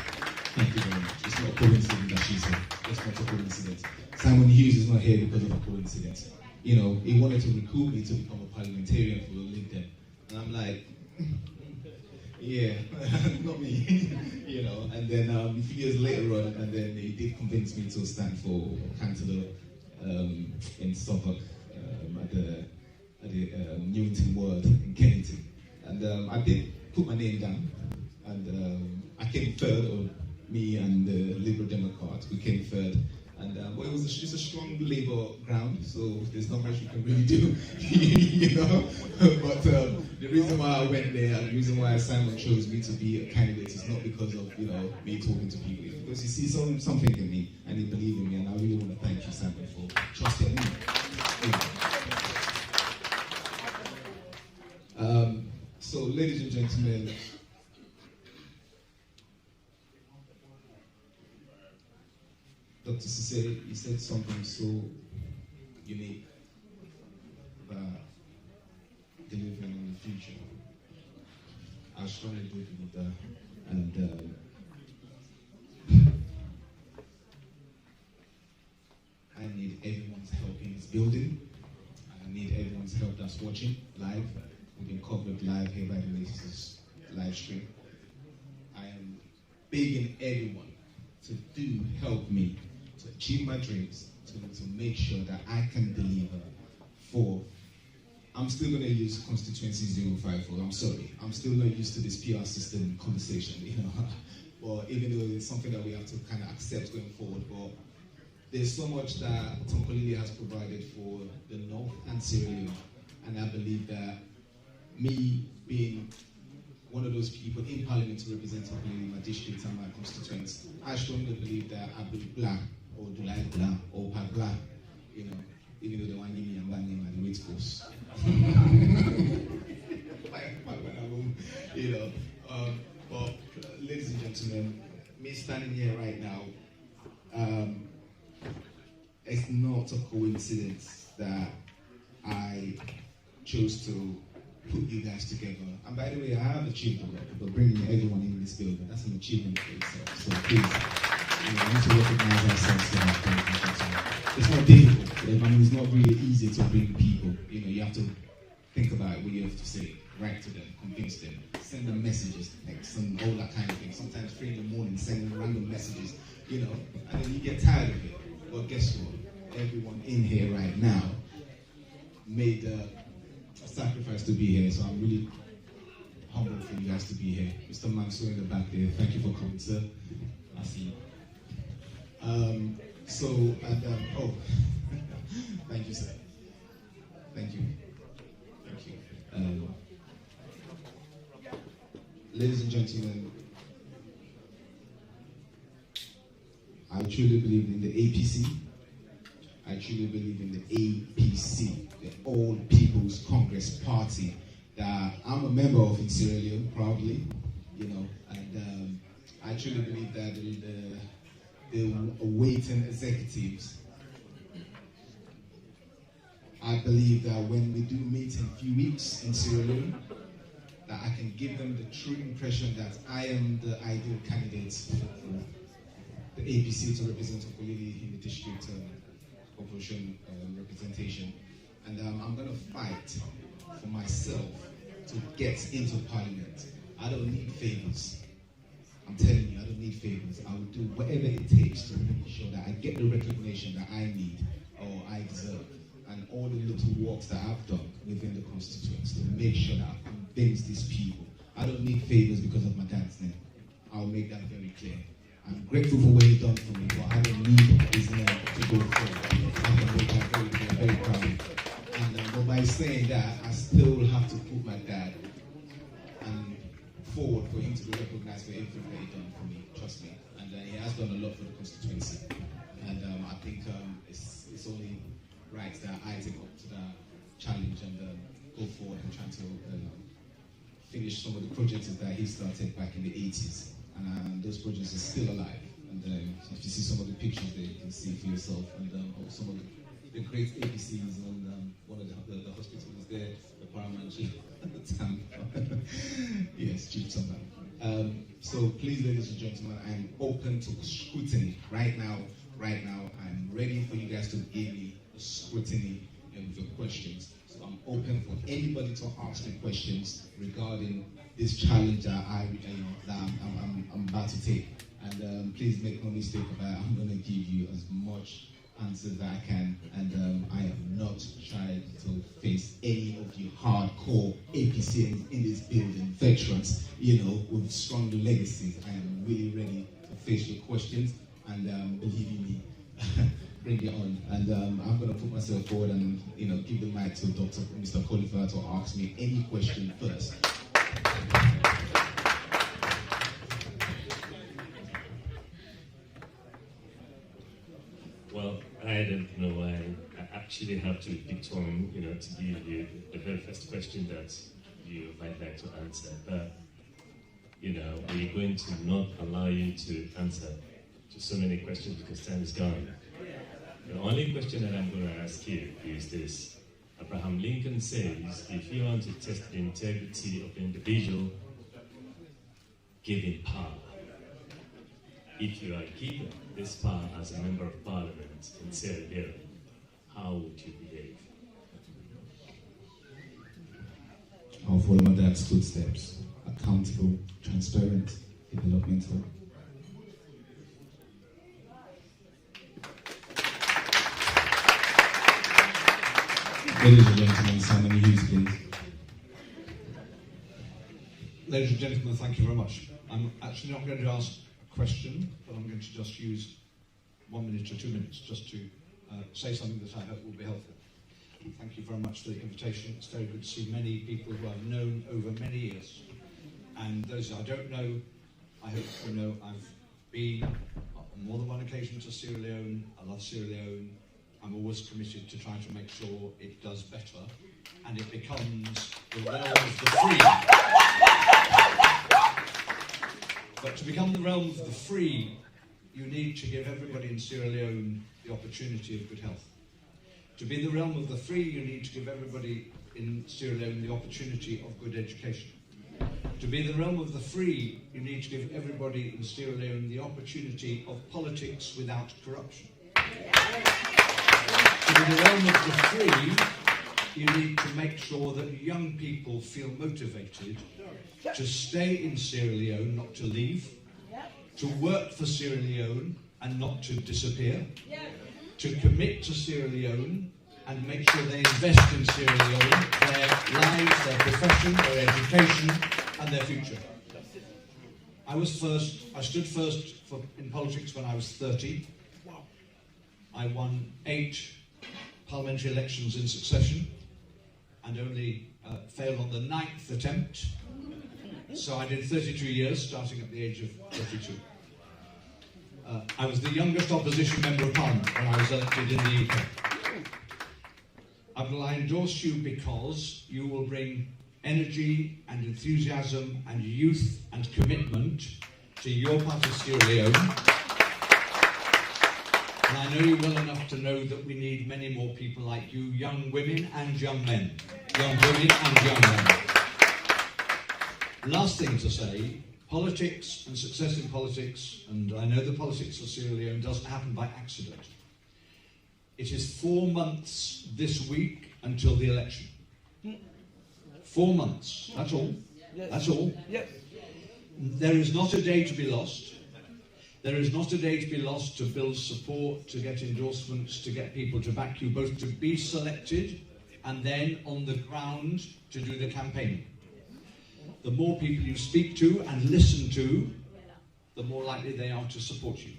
Thank you very much. It's not a coincidence that she's here. It's not a coincidence. Simon Hughes is not here because of a coincidence. You know, he wanted to recruit me to become a parliamentarian for LinkedIn. And I'm like, yeah, not me, you know. And then a few years later on, and then he did convince me to stand for councillor in Suffolk at the Newington Ward in Kennington. And I did put my name down, and I came third, or me and the Liberal Democrats, we came third. And well, it's a strong Labour ground, so there's not much we can really do, you know. But the reason why I went there, and the reason why Simon chose me to be a candidate is not because of, you know, me talking to people. It's because he sees something in me, and he believed in me, and I really want to thank you, Simon, for trusting me. So, ladies and gentlemen, Dr. Cisse, you said something so unique about delivering in the future. I strongly do believe that. And I need everyone's help in this building. I need everyone's help that's watching live. We've been covered live here by the latest live stream. I am begging everyone to do help me to achieve my dreams, to make sure that I can deliver for, I'm still going to use Constituency 054, I'm sorry. I'm still not used to this PR system conversation, you know. But even though it's something that we have to kind of accept going forward, but there's so much that Tom Kolili has provided for the North and Sierra Leone. And I believe that me being one of those people in Parliament to represent Tom Kolili, my district and my constituents, I strongly believe that Abdul Gbla, or Abdul Gbla, or Pagla, you know, even though they want to give me a bad name at the race course. You know, but ladies and gentlemen, me standing here right now, it's not a coincidence that I chose to put you guys together. And by the way, I have achieved a lot, but bringing everyone in this building, that's an achievement for itself. So please, you know, we need to recognize ourselves to have. It's not difficult. I mean, it's not really easy to bring people. You know, you have to think about what you have to say, write to them, convince them, send them messages, text, and all that kind of thing. Sometimes 3 in the morning, sending random messages, you know, and then you get tired of it. But guess what? Everyone in here right now made a sacrifice to be here, so I'm really humbled for you guys to be here. Mr. Mansour in the back there, thank you for coming, sir. I see you. Oh, thank you, sir. Thank you. Thank you. Ladies and gentlemen, I truly believe in the APC. I truly believe in the APC, the All People's Congress Party, that I'm a member of in Sierra Leone, proudly, you know, and I truly believe that the waiting executives, I believe that when we do meet in a few weeks in Sierra Leone, that I can give them the true impression that I am the ideal candidate for the APC to represent Okolili in the district corporation representation. And I'm going to fight for myself to get into Parliament. I don't need favors. I'm telling you, I don't need favors. I will do whatever it takes to make sure that I get the recognition that I need or I deserve. And all the little works that I've done within the constituency to make sure that I convince these people. I don't need favors because of my dad's name. I'll make that very clear. I'm grateful for what he's done for me, but I don't need his name to go forward. I can make that very clear, very proud. And but by saying that, I still have to put my dad forward for him to be recognized for everything that he's done for me. Trust me. And he has done a lot for the constituency. And I think it's only right that I take up to that challenge and go forward and try to finish some of the projects that he started back in the 80s. And those projects are still alive. And if you see some of the pictures there, you can see for yourself. And some of the great APCs, and one of the hospitals there, the Paramount Chief Town. Yes, Chiefdom. So please, ladies and gentlemen, I'm open to scrutiny right now. I'm ready for you guys to give me a scrutiny with your questions. So I'm open for anybody to ask me questions regarding this challenge that I'm about to take. And please make no mistake about it, I'm going to give you as much answers that I can. And I am not trying to face any of you hardcore APCs in this building, veterans, with strong legacies. I am really ready to face your questions. And believe me, bring it on. And I'm going to put myself forward and give the mic to Mr. Khalifa to ask me any question first. Well, I don't know why I actually have to pick one, to give you the very first question that you might like to answer. But, we're going to not allow you to answer to so many questions because time is gone. The only question that I'm going to ask you is this. Abraham Lincoln says, if you want to test the integrity of the individual, give him power. If you are given this power as a member of parliament in Sierra Leone, how would you behave? I'll follow my dad's footsteps. Accountable, transparent, developmental. Ladies and gentlemen, Simon Hughes, please. Ladies and gentlemen, thank you very much. I'm actually not going to ask a question, but I'm going to just use 1 minute or 2 minutes just to say something that I hope will be helpful. Thank you very much for the invitation. It's very good to see many people who I've known over many years. And those I don't know, I hope you know I've been on more than one occasion to Sierra Leone. I love Sierra Leone. I'm always committed to trying to make sure it does better and it becomes the realm of the free. But to become the realm of the free, you need to give everybody in Sierra Leone the opportunity of good health. To be the realm of the free, you need to give everybody in Sierra Leone the opportunity of good education. To be the realm of the free, you need to give everybody in Sierra Leone the opportunity of politics without corruption. To be the realm of the free, you need to make sure that young people feel motivated to stay in Sierra Leone, not to leave, to work for Sierra Leone and not to disappear, to commit to Sierra Leone and make sure they invest in Sierra Leone, their lives, their profession, their education and their future. I stood first in politics when I was 30. I won 8 parliamentary elections in succession and only failed on the 9th attempt. So I did 32 years, starting at the age of 32. I was the youngest opposition member of parliament when I was elected in the UK. I endorse you because you will bring energy and enthusiasm and youth and commitment to your part of Sierra Leone. And I know you well enough to know that we need many more people like you, young women and young men. Young women and young men. Last thing to say, politics and success in politics, and I know the politics of Sierra Leone doesn't happen by accident. It is 4 months this week until the election. 4 months, that's all. That's all. There is not a day to be lost. There is not a day to be lost to build support, to get endorsements, to get people to back you, both to be selected and then on the ground to do the campaigning. The more people you speak to and listen to, the more likely they are to support you.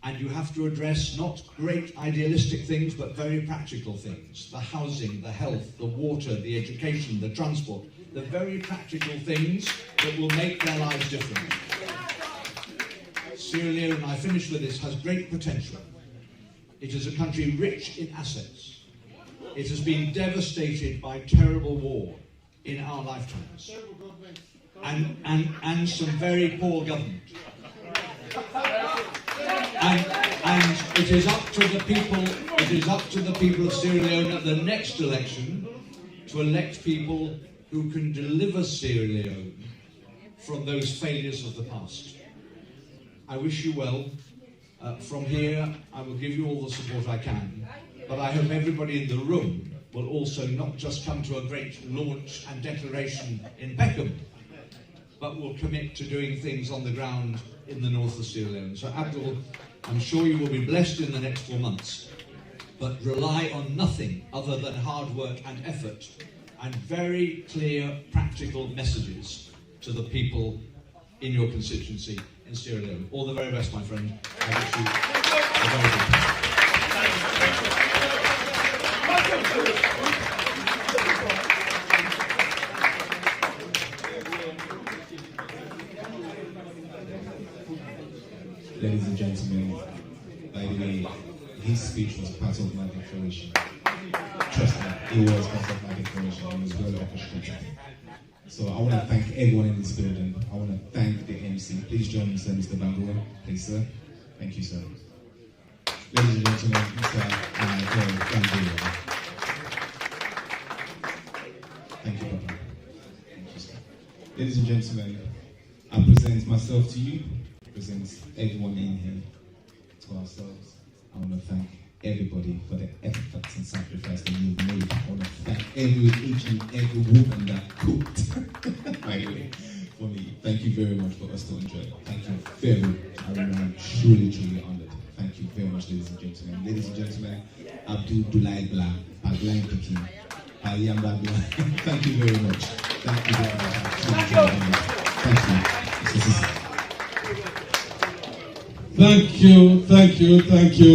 And you have to address not great idealistic things, but very practical things. The housing, the health, the water, the education, the transport. The very practical things that will make their lives different. Sierra Leone, I finish with this, has great potential. It is a country rich in assets. It has been devastated by terrible war. in our lifetimes. And some very poor government. And it is up to the people of Sierra Leone at the next election to elect people who can deliver Sierra Leone from those failures of the past. I wish you well. From here, I will give you all the support I can, but I hope everybody in the room will also not just come to a great launch and declaration in Peckham, but will commit to doing things on the ground in the north of Sierra Leone. So Abdul, I'm sure you will be blessed in the next 4 months, but rely on nothing other than hard work and effort and very clear, practical messages to the people in your constituency in Sierra Leone. All the very best, my friend. I wish you the very best. Ladies and gentlemen, by the way, his speech was part of my declaration. Trust me, it was part of my declaration. It was well orchestrated. So I want to thank everyone in this building. I want to thank the MC. Please join me, sir, Mr. Bangura. Please, sir. Thank you, sir. Ladies and gentlemen, Mr. Bangura. Thank you, Papa. Thank you, sir. Ladies and gentlemen, I present myself to you. I present everyone in here to ourselves. I want to thank everybody for the efforts and sacrifice that you've made. I want to thank each and every woman that cooked, by the way, for me. Thank you very much for us to enjoy. Thank you very much. I am truly honored. Thank you very much, ladies and gentlemen. Ladies and gentlemen, Abdul Gbla, Aglain Pekin, Ayamba Gbla. Thank you very much. Thank you very much. Thank you,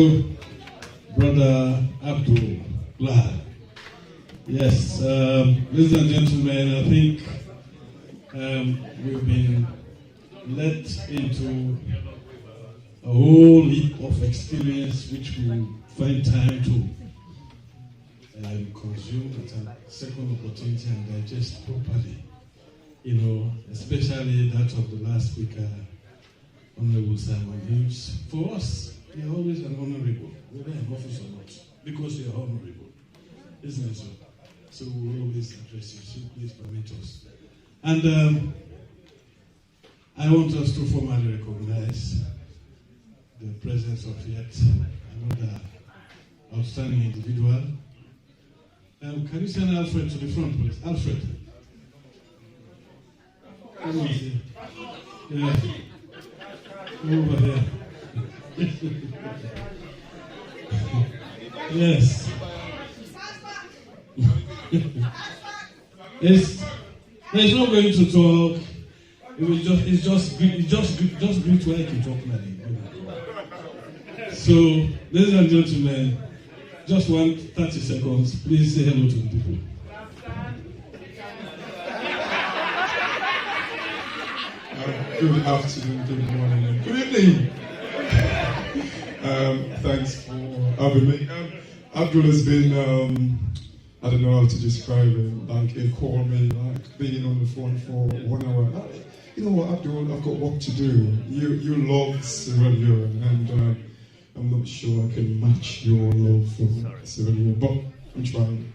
Brother Abdul Gbla. Yes, ladies and gentlemen, I think we've been led into a whole heap of experience which we will find time to consume at a second opportunity and digest properly. You know, especially that of the last speaker, Honorable Simon Hughes. For us, you're always an honorable, whether in office or not, because you're honorable, isn't it so? So we'll always address you, so please permit us. And I want us to formally recognize the presence of yet another outstanding individual. Can you send Alfred to the front, please? Alfred. Come on, see. Yeah. Over here. Yes. He's not going to talk. It's just great to like you talk like it. So, ladies and gentlemen, just 30 seconds. Please say hello to the people. Good afternoon, good morning, and good evening. Thanks for having me. Abdul has been, I don't know how to describe him, like he called me, like being on the phone for 1 hour. You know what, Abdul, I've got work to do. You love Sierra Leone, and I'm not sure I can match your love for Sierra Leone, but I'm trying.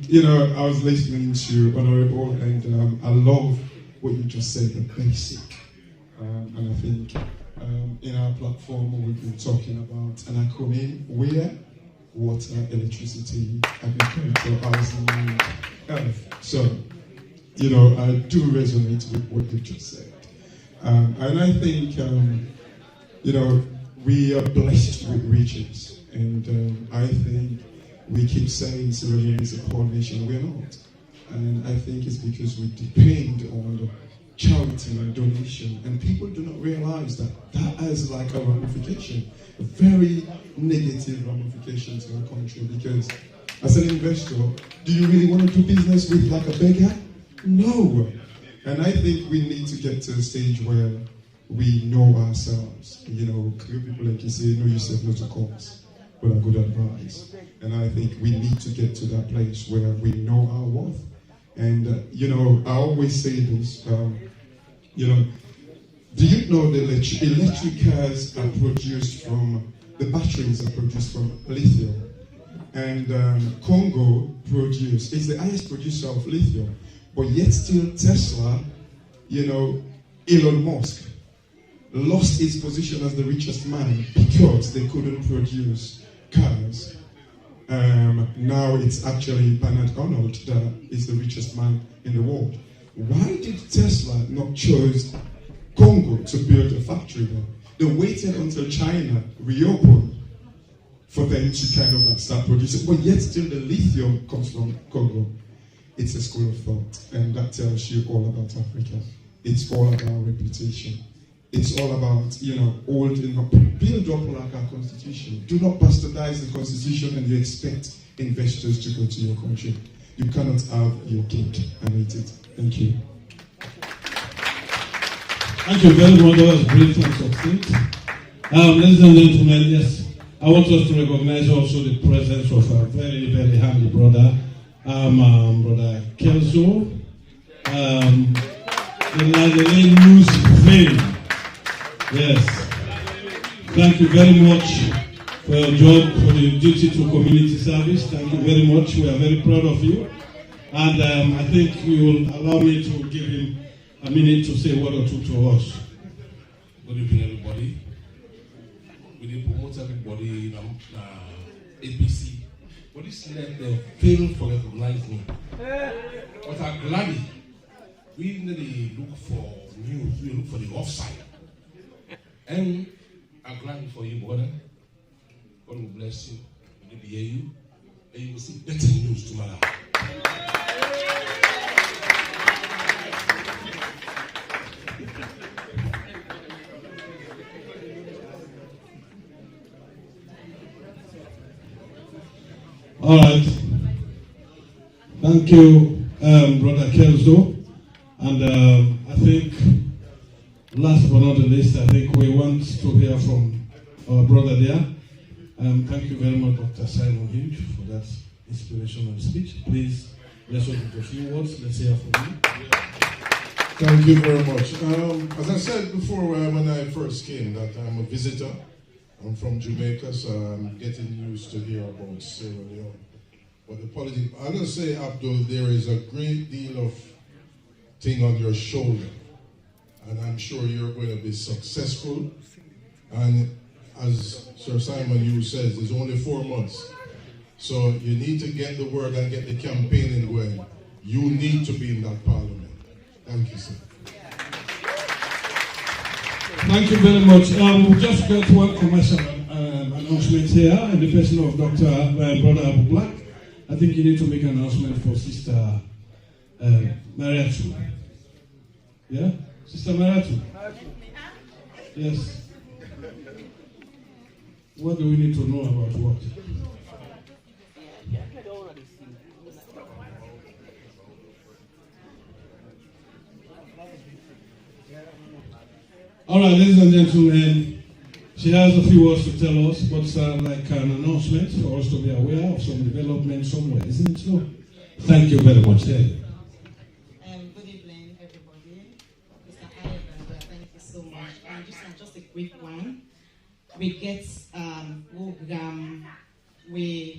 You know, I was listening to Honorable, and I love what you just said, the basic. And I think in our platform we've been talking about an acronym: where, water, electricity, agriculture, housing, and health. So, you know, I do resonate with what you just said. And I think, you know, we are blessed with regions. And I think we keep saying Sierra Leone is a poor nation. We're not. And I think it's because we depend on charity and donation, and people do not realize that that has like a ramification, a very negative ramification to our country. Because as an investor, do you really want to do business with like a beggar? No. And I think we need to get to a stage where we know ourselves. You know, people like you say, know yourself, not to cause, but a good advice. And I think we need to get to that place where we know our worth. And, I always say this, do you know the electric cars are produced from, the batteries are produced from lithium? And Congo is the highest producer of lithium, but yet still Tesla, Elon Musk, lost its position as the richest man because they couldn't produce cars. Now it's actually Bernard Arnault that is the richest man in the world. Why did Tesla not choose Congo to build a factory there? They waited until China reopened for them to kind of start producing, but yet still the lithium comes from Congo. It's a school of thought, and that tells you all about Africa. It's all about reputation. It's all about, holding up, build up like our constitution. Do not bastardize the constitution and you expect investors to go to your country. You cannot have your cake and eat it. Thank you. Thank you very much. That was great and succinct. Ladies and gentlemen, yes, I want us to recognize also the presence of a very, very handy brother, Brother Kelso, the late news fame. Yes. Thank you very much for your job, for the duty to community service. Thank you very much. We are very proud of you. And I think you will allow me to give him a minute to say one or two to us. Good evening, everybody. We did promote everybody, APC. But this left them failing to recognize me. But I'm glad we really look for news, we look for the offside. And I'm glad for you, brother. God will bless you. He will hear you. And you will see better news tomorrow. All right. Thank you, Brother Kelso. And I think, last but not the least, I think we want to hear from our brother there. Thank you very much, Dr. Simon Hinch, for that inspirational speech. Please, let's open a few words. Let's hear from you. Thank you very much. As I said before when I first came, that I'm a visitor. I'm from Jamaica, so I'm getting used to hear about Sierra Leone. But the politics, I'm going to say, Abdul, there is a great deal of thing on your shoulder. And I'm sure you're going to be successful. And as Sir Simon Hugh says, there's only 4 months. So you need to get the word and get the campaigning going. You need to be in that parliament. Thank you, sir. Thank you very much. We just got one commercial announcement here in the person of Brother Abdul Gbla. I think you need to make an announcement for Sister Mariatu. Yeah? Sister Mariatu? Yes. What do we need to know about what? All right, ladies and gentlemen, she has a few words to tell us, but like an announcement for us to be aware of some development somewhere, isn't it so? Thank you very much. Yeah. Good evening, everybody. Mr. Ivan, thank you so much. Just a quick one. We get program with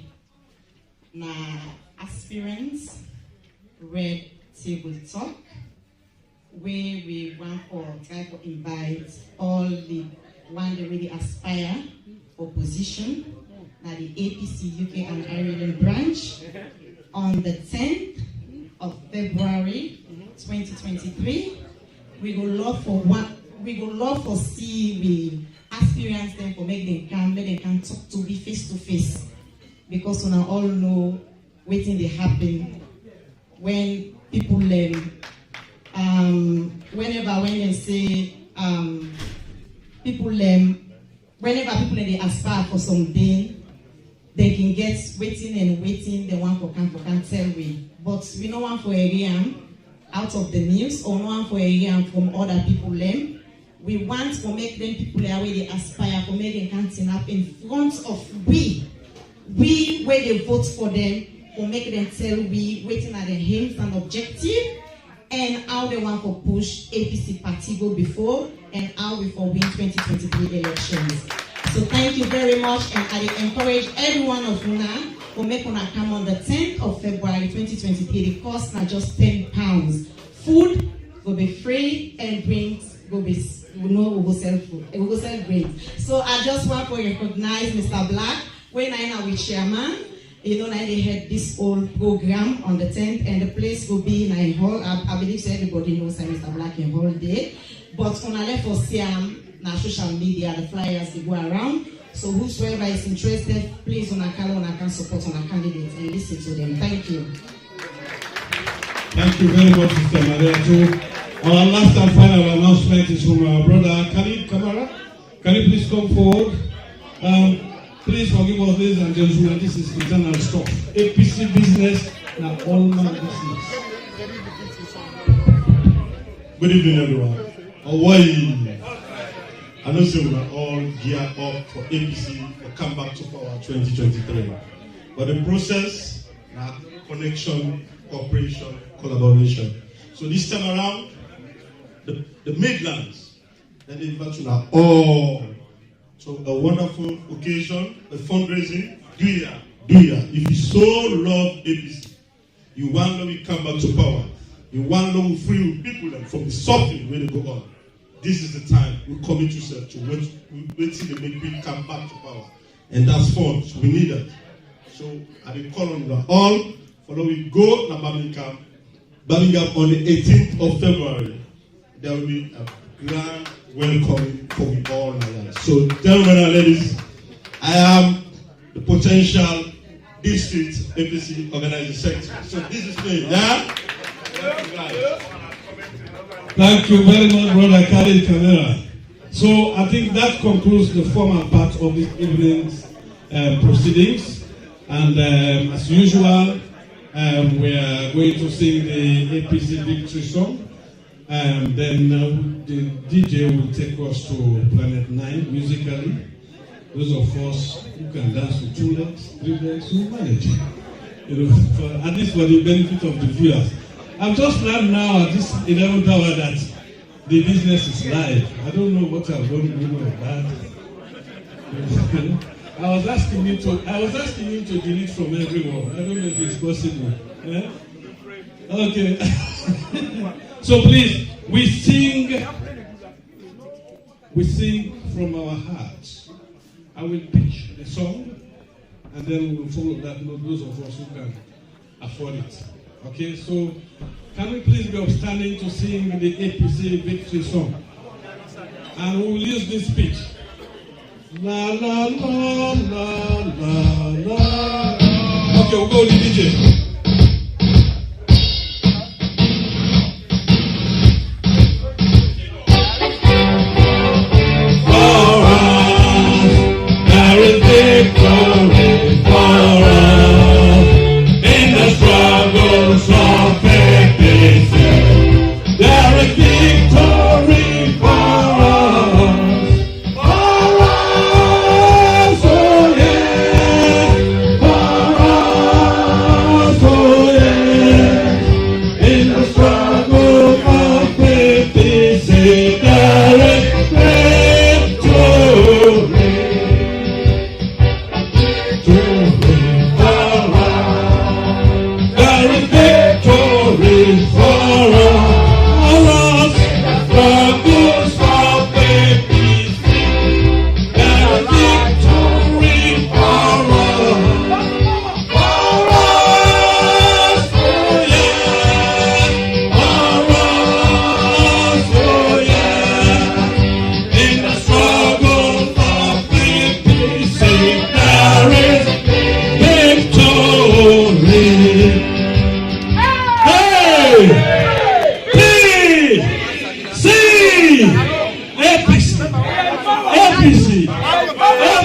aspirants red table talk, where we want to try to invite all the one that really aspire for position at the APC UK and Ireland branch on the 10th of February 2023. We go love for see the aspirants then for make them can talk to be face to face, because we all know waiting they happen when people learn. Whenever they say whenever people they aspire for something, they can get waiting, they want for can tell we. But we don't want for a out of the news, or no one for a from other people learn. We want to make them people where they aspire for making can stand up in front of we where they vote for them, will make them tell we waiting at the aims and objective and how they want to push APC party go before and how we for win 2023 elections. So thank you very much, and I encourage every one of you now to make una come on the 10th of February 2023. The cost now just £10. Food will be free and drinks will be we will sell food. We will sell drinks. So I just want to recognize Mr. Black when I am with chairman. You know, they had this whole program on the 10th, and the place will be in a hall. I believe so everybody knows Mr. Black in hall there. But on our left for Siam, na social media, the flyers they go around. So whosoever is interested, please on can support on our candidates and listen to them. Thank you. Thank you very much, Mr. Maria. Our last and final announcement is from our brother Khalid Kamara. Can you please come forward? Please forgive us, ladies and gentlemen, this is internal stuff. APC business, now all my business. Good evening, everyone. Hawaii. I know we are all geared up for APC for come back to power 2023. But the process, now connection, cooperation, collaboration. So this time around, the Midlands, then they invite you all to a wonderful occasion, a fundraising. Do ya. If you so love APC, you want to come back to power. You want to free people from the suffering where they go on. This is the time we commit yourself to wait till they make people come back to power. And that's fun. So we need that. So I will call on you all for we go to Birmingham on the 18th of February. There will be a grand welcoming for we all. So gentlemen and ladies, I am the potential district APC organizing secretary. So this is me, yeah? Thank you very much, Brother Khalid Kamara. So I think that concludes the formal part of this evening's proceedings. And as usual, we are going to sing the APC victory song. Then the DJ will take us to Planet 9 musically. Those of us who can dance with 2 legs, 3 legs, who manage. You know, at least for the benefit of the viewers. I've just learned now at this 11th hour that the business is live. I don't know what I'm going to do with that. I was asking you to delete from everyone. I don't know if it's possible. Yeah? Okay. So please, we sing from our hearts. I will pitch the song, and then we will follow that note, those of us who can afford it. Okay, so can we please be upstanding to sing the APC victory song? And we will use this pitch. La la la la la la. Okay, we'll go with the DJ.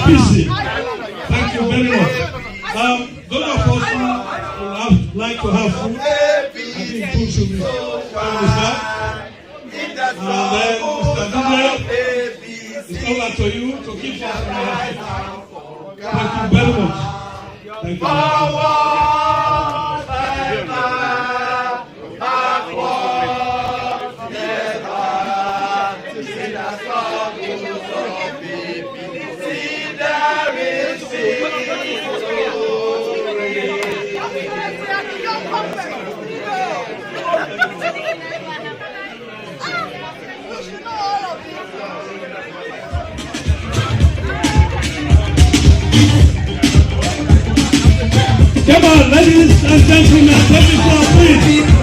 APC. Thank you very much. Those of us who would like to have food, I think food should be served. And then Mr. DJ, it's over to you to keep us on our feet. Thank you very much. Thank you. Ladies and gentlemen, take the floor, please.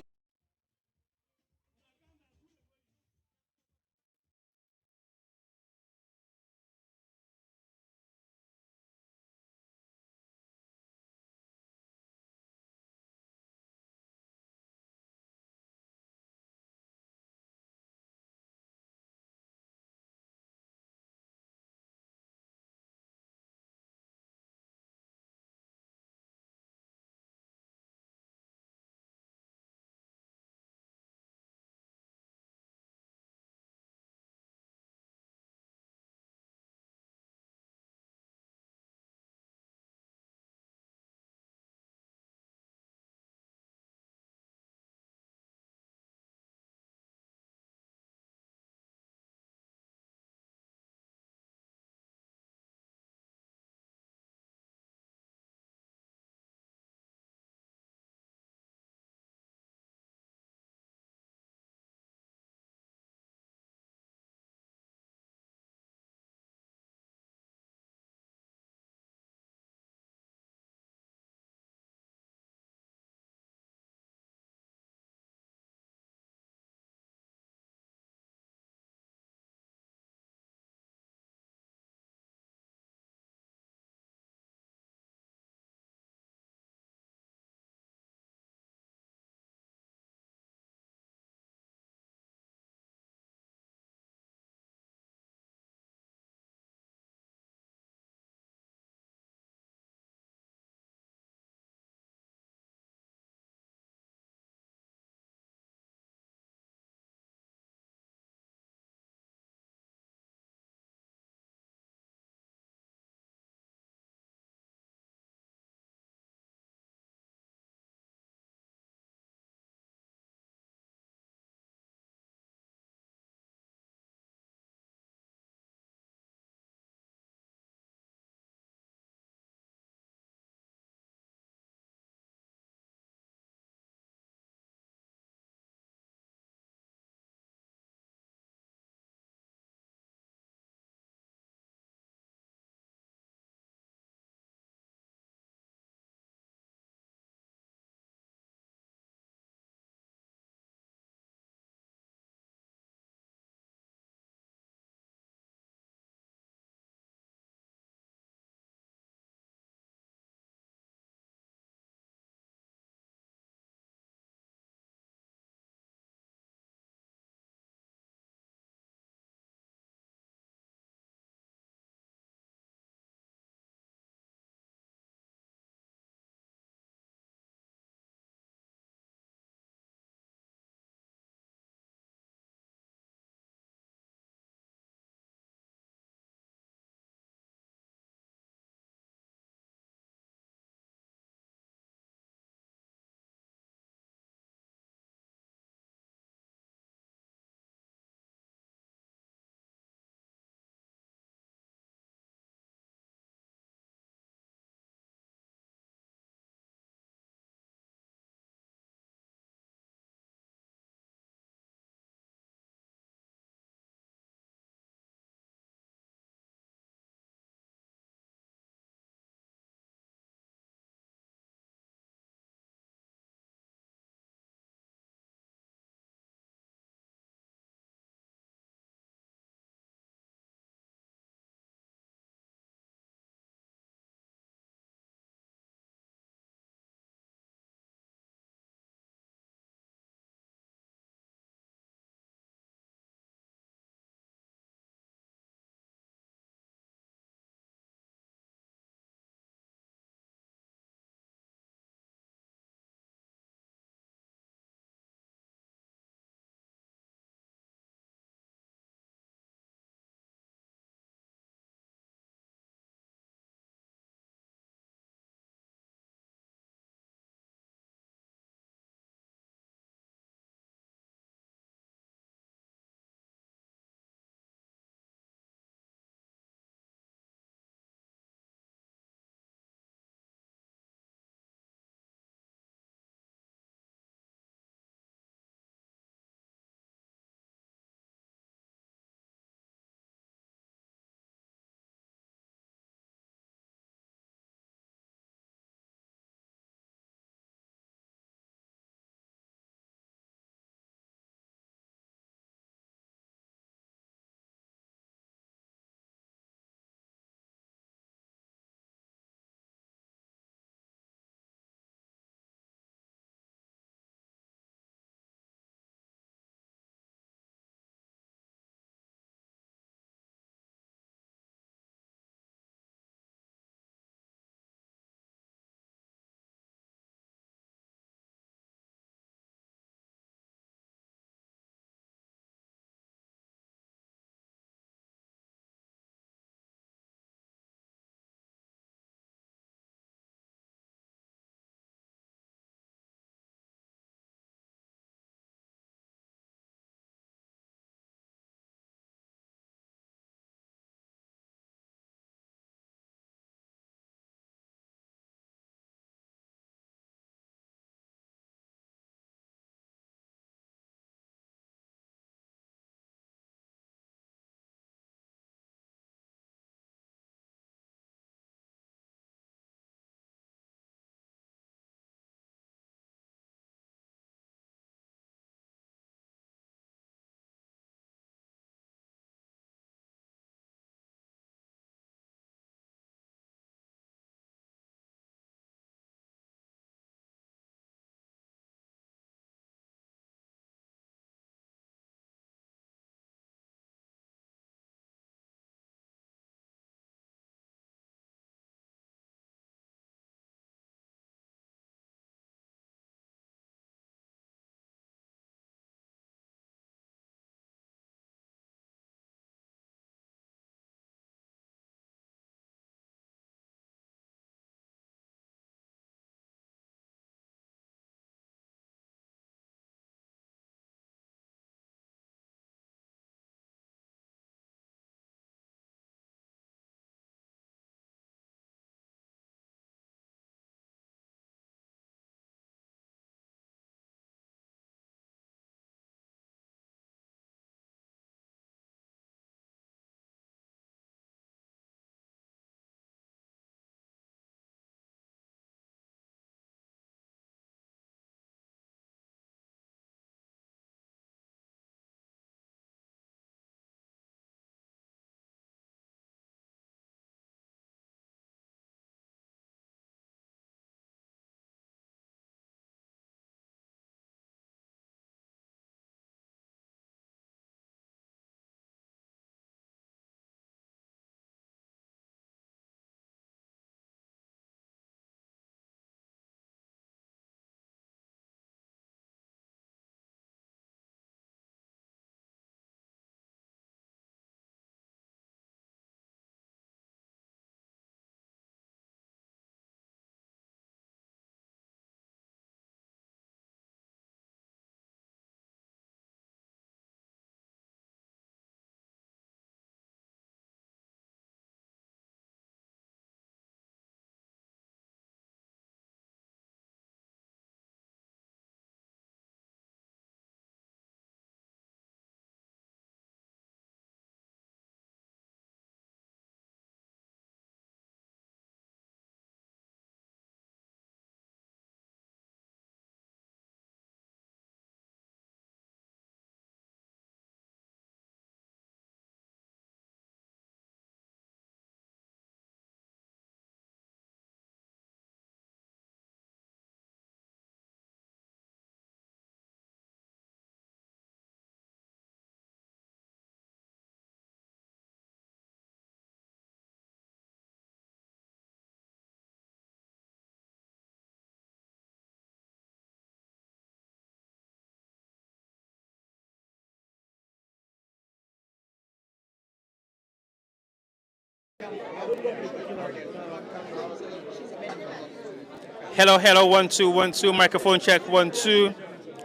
Hello, hello, 1 2 1 2. Microphone check 1 2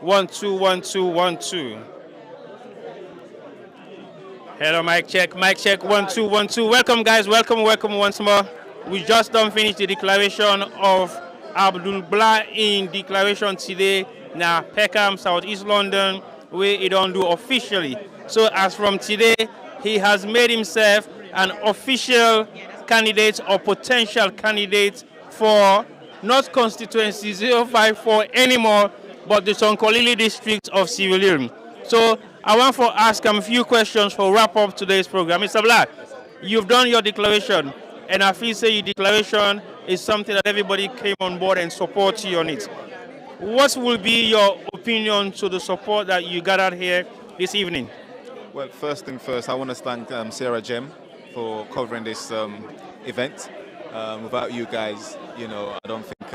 1 2 1 2 1 2. Hello, mic check 1 2 1 2. Welcome, guys. Welcome once more. We just done finish the declaration of Abdul Gbla in declaration today. Now, Peckham, South East London, where he don't do officially. So as from today, he has made himself an official candidate or potential candidate for not Constituency 054 anymore, but the Sonkolili district of Sierra Leone. So I want to ask him a few questions for wrap up today's program. Mr. Black, you've done your declaration, and I feel say your declaration is something that everybody came on board and support you on it. What will be your opinion to the support that you gathered here this evening? Well, first thing first, I want to thank Sarah Jem for covering this event. Without you guys, I don't think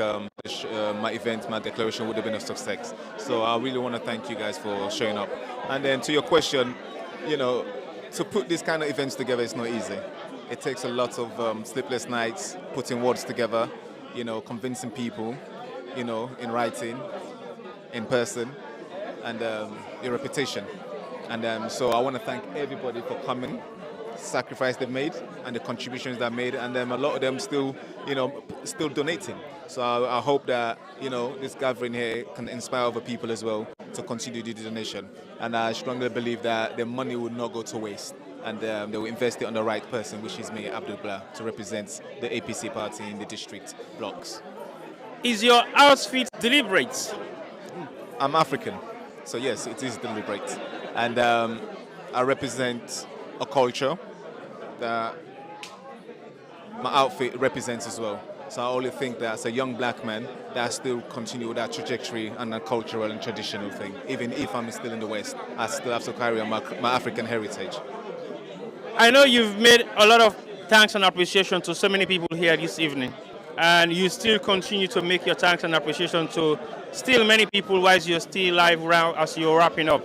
my event, my declaration would have been a success. So I really want to thank you guys for showing up. And then to your question, to put these kind of events together is not easy. It takes a lot of sleepless nights, putting words together, convincing people, in writing, in person, and your reputation. And so I want to thank everybody for coming, sacrifice they've made, and the contributions they've made, and a lot of them still donating. So I hope that this gathering here can inspire other people as well to continue the donation. And I strongly believe that the money will not go to waste, and they will invest it on the right person, which is me, Abdul Gbla, to represent the APC party in the district blocks. Is your outfit deliberate? I'm African, so yes, it is deliberate. And I represent a culture that my outfit represents as well. So I only think that as a young black man, that I still continue that trajectory and a cultural and traditional thing. Even if I'm still in the West, I still have to carry on my African heritage. I know you've made a lot of thanks and appreciation to so many people here this evening, and you still continue to make your thanks and appreciation to still many people while you're still live around as you're wrapping up.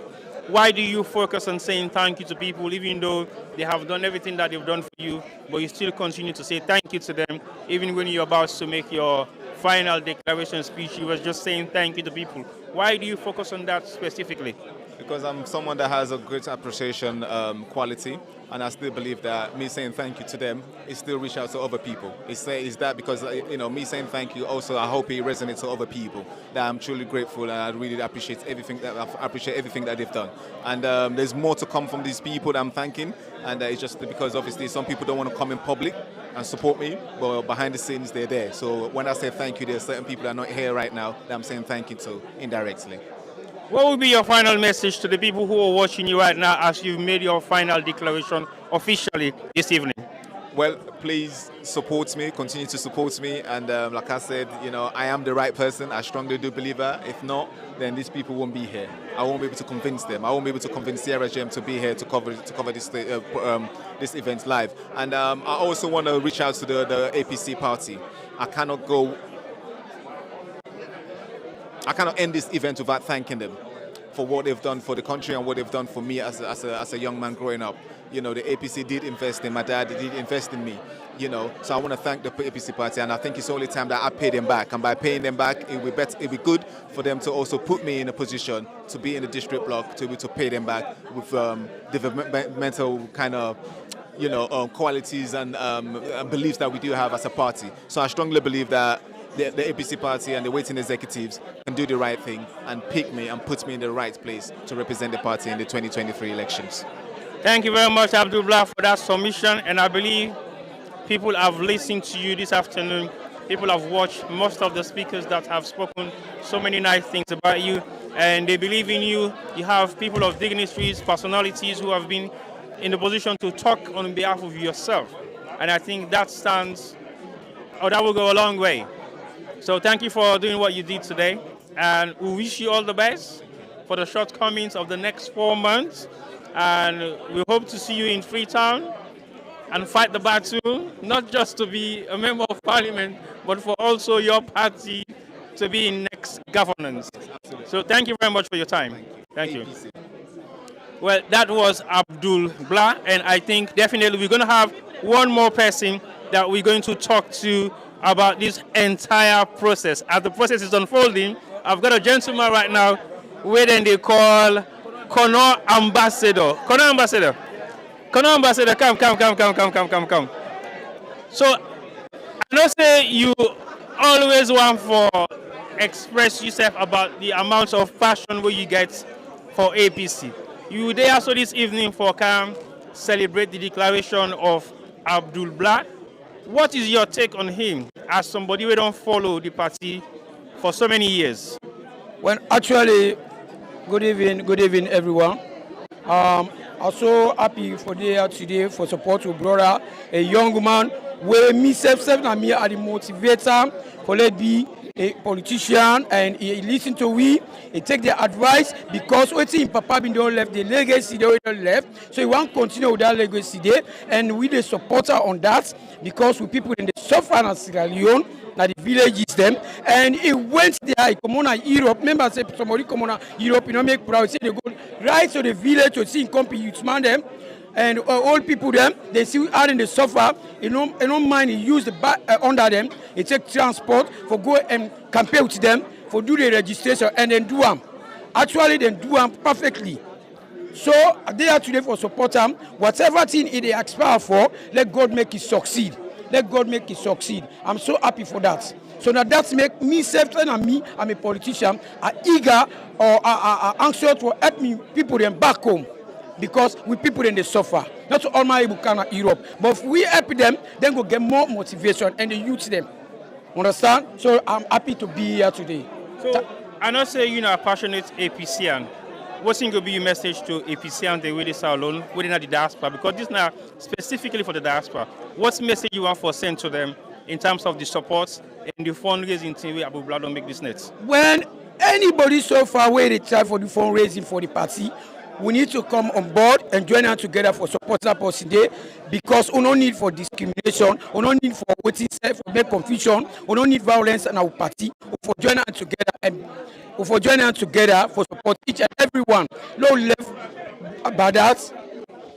Why do you focus on saying thank you to people, even though they have done everything that they've done for you, but you still continue to say thank you to them, even when you're about to make your final declaration speech, you were just saying thank you to people. Why do you focus on that specifically? Because I'm someone that has a great appreciation quality, and I still believe that me saying thank you to them is still reach out to other people. Is that because me saying thank you also, I hope it resonates to other people, that I'm truly grateful and I really appreciate everything that they've done. And there's more to come from these people that I'm thanking, and it's just because obviously some people don't want to come in public and support me, but behind the scenes they're there. So when I say thank you, there's certain people that are not here right now that I'm saying thank you to indirectly. What will be your final message to the people who are watching you right now as you've made your final declaration officially this evening? Well, please support me, continue to support me, and like I said, I am the right person. I strongly do believe that. If not, then these people won't be here. I won't be able to convince them. I won't be able to convince Sierra Jem to be here to cover this event live. And I also want to reach out to the APC party. I cannot end this event without thanking them for what they've done for the country and what they've done for me as a young man growing up. The APC did invest in my dad, they did invest in me, So I want to thank the APC party, and I think it's only time that I pay them back. And by paying them back, it'll be good for them to also put me in a position to be in the district block, to be able to pay them back with developmental kind of qualities and beliefs that we do have as a party. So I strongly believe that the APC party and the waiting executives can do the right thing and pick me and put me in the right place to represent the party in the 2023 elections. Thank you very much, Abdul Gbla, for that submission. And I believe people have listened to you this afternoon. People have watched most of the speakers that have spoken so many nice things about you. And they believe in you. You have people of dignitaries, personalities who have been in the position to talk on behalf of yourself. And I think that that will go a long way. So thank you for doing what you did today, and we wish you all the best for the shortcomings of the next 4 months, and we hope to see you in Freetown and fight the battle, not just to be a member of parliament, but for also your party to be in next governance. So thank you very much for your time. Thank you. Well, that was Abdul Gbla, and I think definitely we're going to have one more person that we're going to talk to about this entire process. As the process is unfolding, I've got a gentleman right now where then they call Conor Ambassador. Conor Ambassador. Conor Ambassador, come. So, I know say you always want for express yourself about the amount of passion where you get for APC. You there also this evening for celebrate the declaration of Abdul Gbla. What is your take on him as somebody who don't follow the party for so many years? Well, actually, good evening, everyone. I'm so happy for there today for support to brother, a young man where myself and me are the motivator for let be a politician, and he listen to we, he take the advice because waiting in Papa been don't left the legacy they don't left, so he want to continue with that legacy there, and we the supporter on that because we people in the suffer in Sierra Leone, na the villages them, and he went there, he come on Europe. Remember say somebody come on Europe, you know make proud, say they go right to the village to see company youth man them. And old people them, they see out in the suffer, you don't mind, he use the back under them, he take transport for go and campaign with them, for do the registration and then do them. Actually, they do them perfectly. So they are today for support them. Whatever thing they aspire for, let God make it succeed. Let God make it succeed. I'm so happy for that. So now that's make me self and me, I'm a politician, are eager or are anxious to help me people them back home. Because we people in the suffer, not all my Ibukana Europe, but if we help them, then we'll get more motivation and the youth them. Understand? So I'm happy to be here today. So I know say you know a passionate APCian. What's going to be your message to APCian the way they are alone within the diaspora? Because this now specifically for the diaspora. What's message you want for send to them in terms of the support and the fundraising team where Abdul Gbla don't make this net? When anybody so far away they try for the fundraising for the party, we need to come on board and join us together for support that person there, because we don't need for discrimination, we don't need for waiting for make confusion, we don't need violence in our party. We for join us together and we for join us together for support each and everyone. No left about that.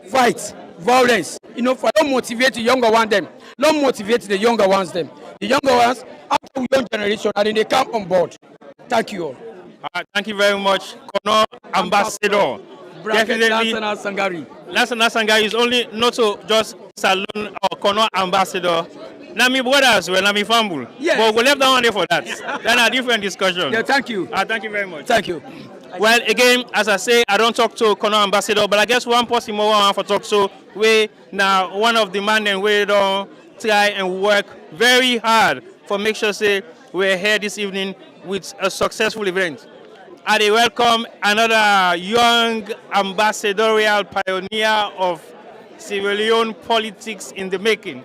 Fight violence. You know, for don't motivate the younger ones them. Don't motivate the younger ones them. The younger ones after young generation and then they come on board. Thank you all. Thank you very much, Conor Ambassador. Definitely, Sangari. Lansana Sangari is only not to just Salon or Conor Ambassador. Nami brothers, well, Nami Fambul. Yes. But we left that one there for that. Then a different discussion. Yeah, thank you. Thank you very much. Thank you. Well, again, as I say, I don't talk to Conor Ambassador, but I guess one person more want for talk so we now one of the man and we don't try and work very hard for make sure say we're here this evening with a successful event. I welcome another young ambassadorial pioneer of Sierra Leone politics in the making.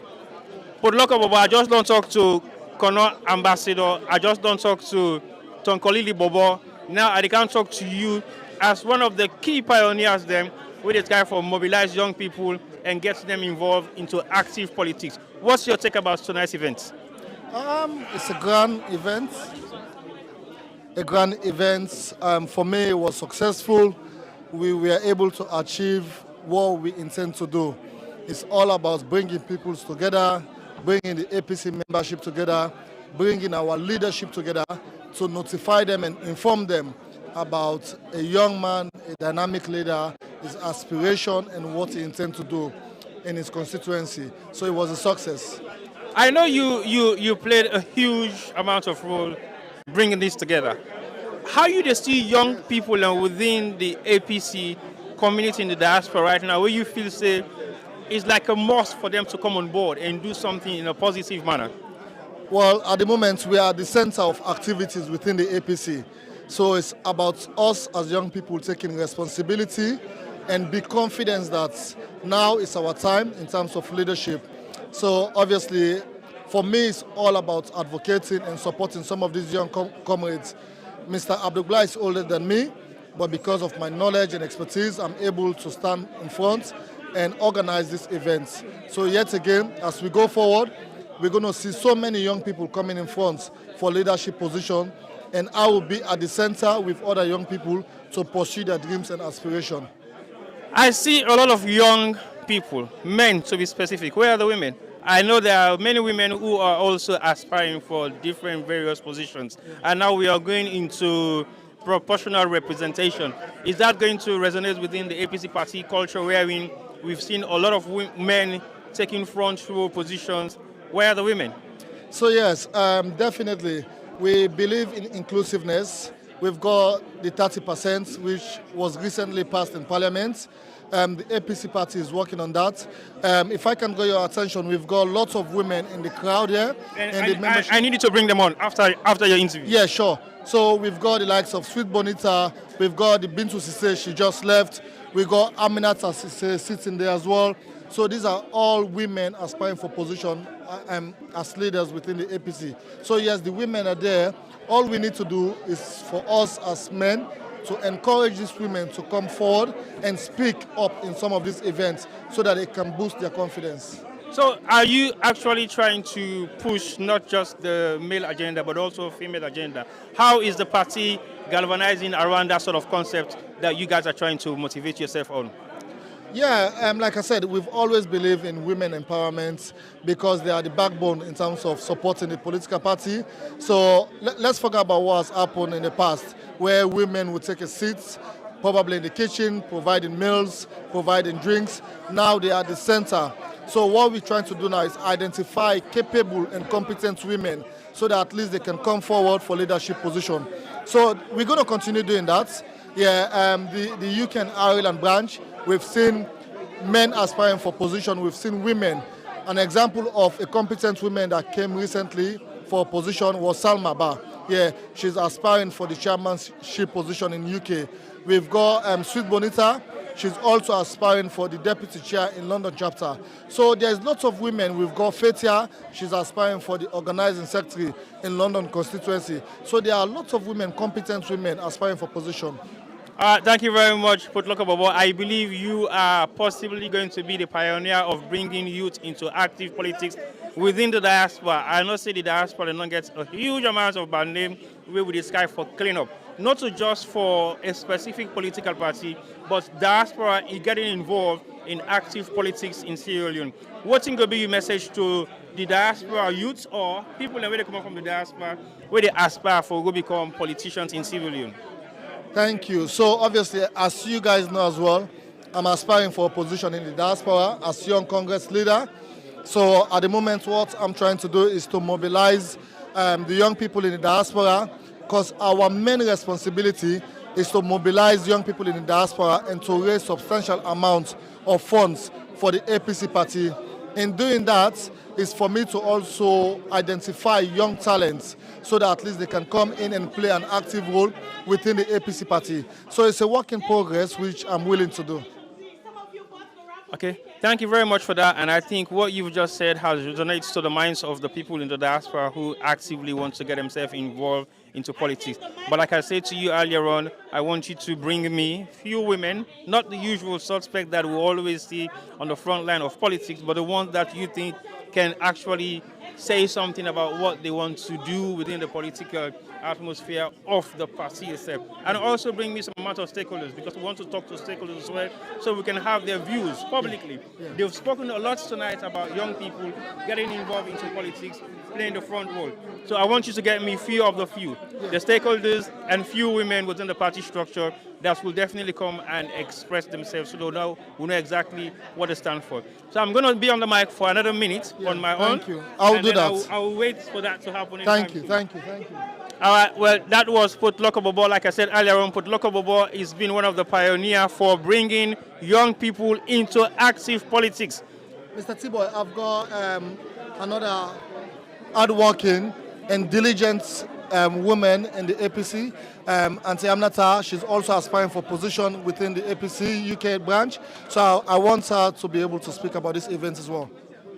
But look, I just don't talk to Conor Ambassador. I just don't talk to Tonkolili Bobo. Now I can talk to you as one of the key pioneers them with this guy for mobilize young people and get them involved into active politics. What's your take about tonight's event? It's a grand event. For me, it was successful. We were able to achieve what we intend to do. It's all about bringing people together, bringing the APC membership together, bringing our leadership together to notify them and inform them about a young man, a dynamic leader, his aspiration and what he intends to do in his constituency. So it was a success. I know you played a huge amount of role bringing this together. How you just see young people within the APC community in the diaspora right now, where you feel say it's like a must for them to come on board and do something in a positive manner? Well, at the moment, we are the center of activities within the APC. So it's about us as young people taking responsibility and be confident that now is our time in terms of leadership. So obviously, for me, it's all about advocating and supporting some of these young comrades. Mr. Abdul Gbla is older than me, but because of my knowledge and expertise, I'm able to stand in front and organize these events. So yet again, as we go forward, we're going to see so many young people coming in front for leadership position, and I will be at the center with other young people to pursue their dreams and aspirations. I see a lot of young people, men to be specific, where are the women? I know there are many women who are also aspiring for different various positions. And now we are going into proportional representation. Is that going to resonate within the APC party culture wherein we've seen a lot of men taking front row positions? Where are the women? So yes, definitely. We believe in inclusiveness. We've got the 30%, which was recently passed in Parliament. The APC party is working on that. If I can draw your attention, we've got lots of women in the crowd here. I need you to bring them on after your interview. Yeah, sure. So we've got the likes of Sweet Bonita, we've got the Bintu Sise, she just left. We've got Aminata Sise sitting there as well. So these are all women aspiring for position as leaders within the APC. So yes, the women are there. All we need to do is for us as men to encourage these women to come forward and speak up in some of these events so that they can boost their confidence. So are you actually trying to push not just the male agenda, but also female agenda? How is the party galvanizing around that sort of concept that you guys are trying to motivate yourself on? Yeah, like I said, we've always believed in women empowerment because they are the backbone in terms of supporting the political party. So let's forget about what has happened in the past, where women would take a seat, probably in the kitchen, providing meals, providing drinks. Now they are at the center. So what we're trying to do now is identify capable and competent women so that at least they can come forward for leadership position. So we're going to continue doing that. Yeah, the UK and Ireland branch, we've seen men aspiring for position. We've seen women. An example of a competent woman that came recently for a position was Salma Ba. Yeah, she's aspiring for the chairmanship position in UK. We've got Sweet Bonita. She's also aspiring for the deputy chair in London chapter. So there's lots of women. We've got Fetia. She's aspiring for the organizing secretary in London Constituency. So there are lots of women, competent women aspiring for position. Thank you very much, Potloka Bobo. I believe you are possibly going to be the pioneer of bringing youth into active politics within the diaspora. I know say the diaspora does not get a huge amount of bad name with the sky for cleanup. Not just for a specific political party, but diaspora is getting involved in active politics in Sierra Leone. What's going to be your message to the diaspora youth or people that really come up from the diaspora where they aspire for to become politicians in Sierra Leone? Thank you. So obviously, as you guys know as well, I'm aspiring for a position in the diaspora as young Congress leader. So at the moment, what I'm trying to do is to mobilize the young people in the diaspora, because our main responsibility is to mobilize young people in the diaspora and to raise substantial amounts of funds for the APC party. In doing that, is for me to also identify young talents so that at least they can come in and play an active role within the APC party. So it's a work in progress, which I'm willing to do. Okay, thank you very much for that. And I think what you've just said has resonated to the minds of the people in the diaspora who actively want to get themselves involved into politics. But like I said to you earlier on, I want you to bring me few women, not the usual suspect that we always see on the front line of politics, but the ones that you think can actually say something about what they want to do within the political atmosphere of the party itself. And also bring me some amount of stakeholders, because we want to talk to stakeholders as well so we can have their views publicly. Yeah. They've spoken a lot tonight about young people getting involved into politics, playing the front role. So I want you to get me few of the few, the stakeholders and few women within the party structure that will definitely come and express themselves so we know exactly what they stand for. So I'm going to be on the mic for another minute on my own. Thank you. I'll do that. I'll wait for that to happen. Thank you. All right, well, that was Potloka Bobo. Like I said earlier on, Potloka Bobo has been one of the pioneers for bringing young people into active politics. Mr. T-Boy, I've got another hardworking and diligent woman in the APC, Auntie Amnata. She's also aspiring for position within the APC UK branch. So I want her to be able to speak about this event as well.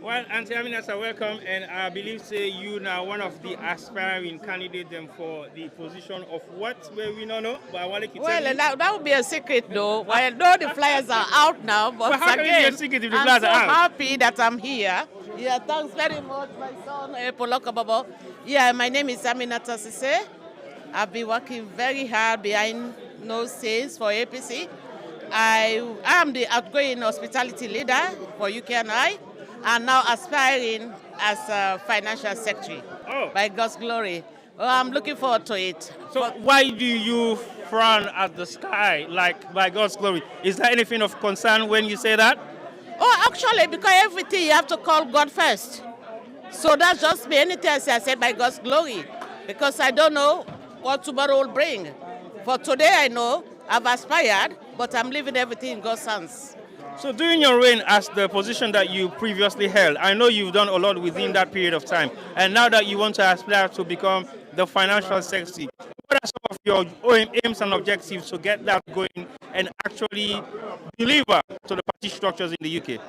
Well, Auntie Aminata, welcome, and I believe you now one of the aspiring candidates for the position of what? Well, we don't know, but I want to well, that would be a secret, though. Well, I know the flyers are out now, but how again, can it be a secret if the flyers are out? I'm so happy that I'm here. Yeah, thanks very much, my son, Potloka Bobo. Yeah, my name is Aminata Sise. I've been working very hard behind no scenes for APC. I am the outgoing hospitality leader for UKNI and now aspiring as a financial secretary. By God's glory. Well, I'm looking forward to it. So why do you frown at the sky, like by God's glory? Is there anything of concern when you say that? Oh, actually, because everything you have to call God first. So that's just me. Anything I say by God's glory. Because I don't know what tomorrow will bring. For today, I know I've aspired, but I'm leaving everything in God's hands. So during your reign as the position that you previously held, I know you've done a lot within that period of time. And now that you want to aspire to become the financial secretary, what are some of your aims and objectives to get that going and actually deliver to the party structures in the UK?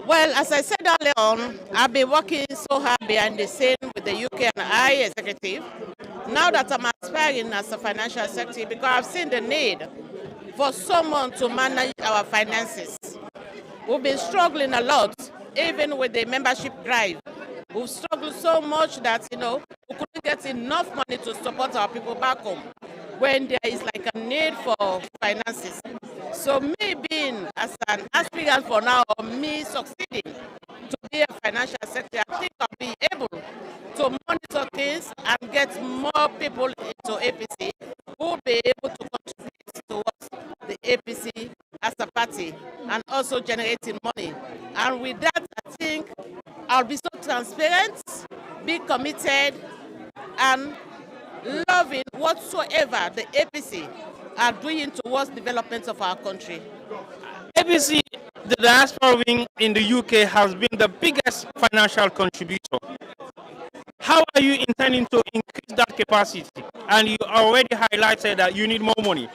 Well, as I said earlier on, I've been working so hard behind the scene with the UKNI executive. Now that I'm aspiring as a financial secretary, because I've seen the need for someone to manage our finances. We've been struggling a lot, even with the membership drive. We've struggled so much that, we couldn't get enough money to support our people back home when there is like a need for finances. So me being as an aspirant for now, or me succeeding to be a financial secretary, I think I'll be able to monitor things and get more people into APC who will be able to contribute towards the APC as a party and also generating money. And with that, I think I'll be so transparent, be committed, and loving whatsoever the APC are doing towards development of our country. APC, the diaspora wing in the UK, has been the biggest financial contributor. How are you intending to increase that capacity? And you already highlighted that you need more money.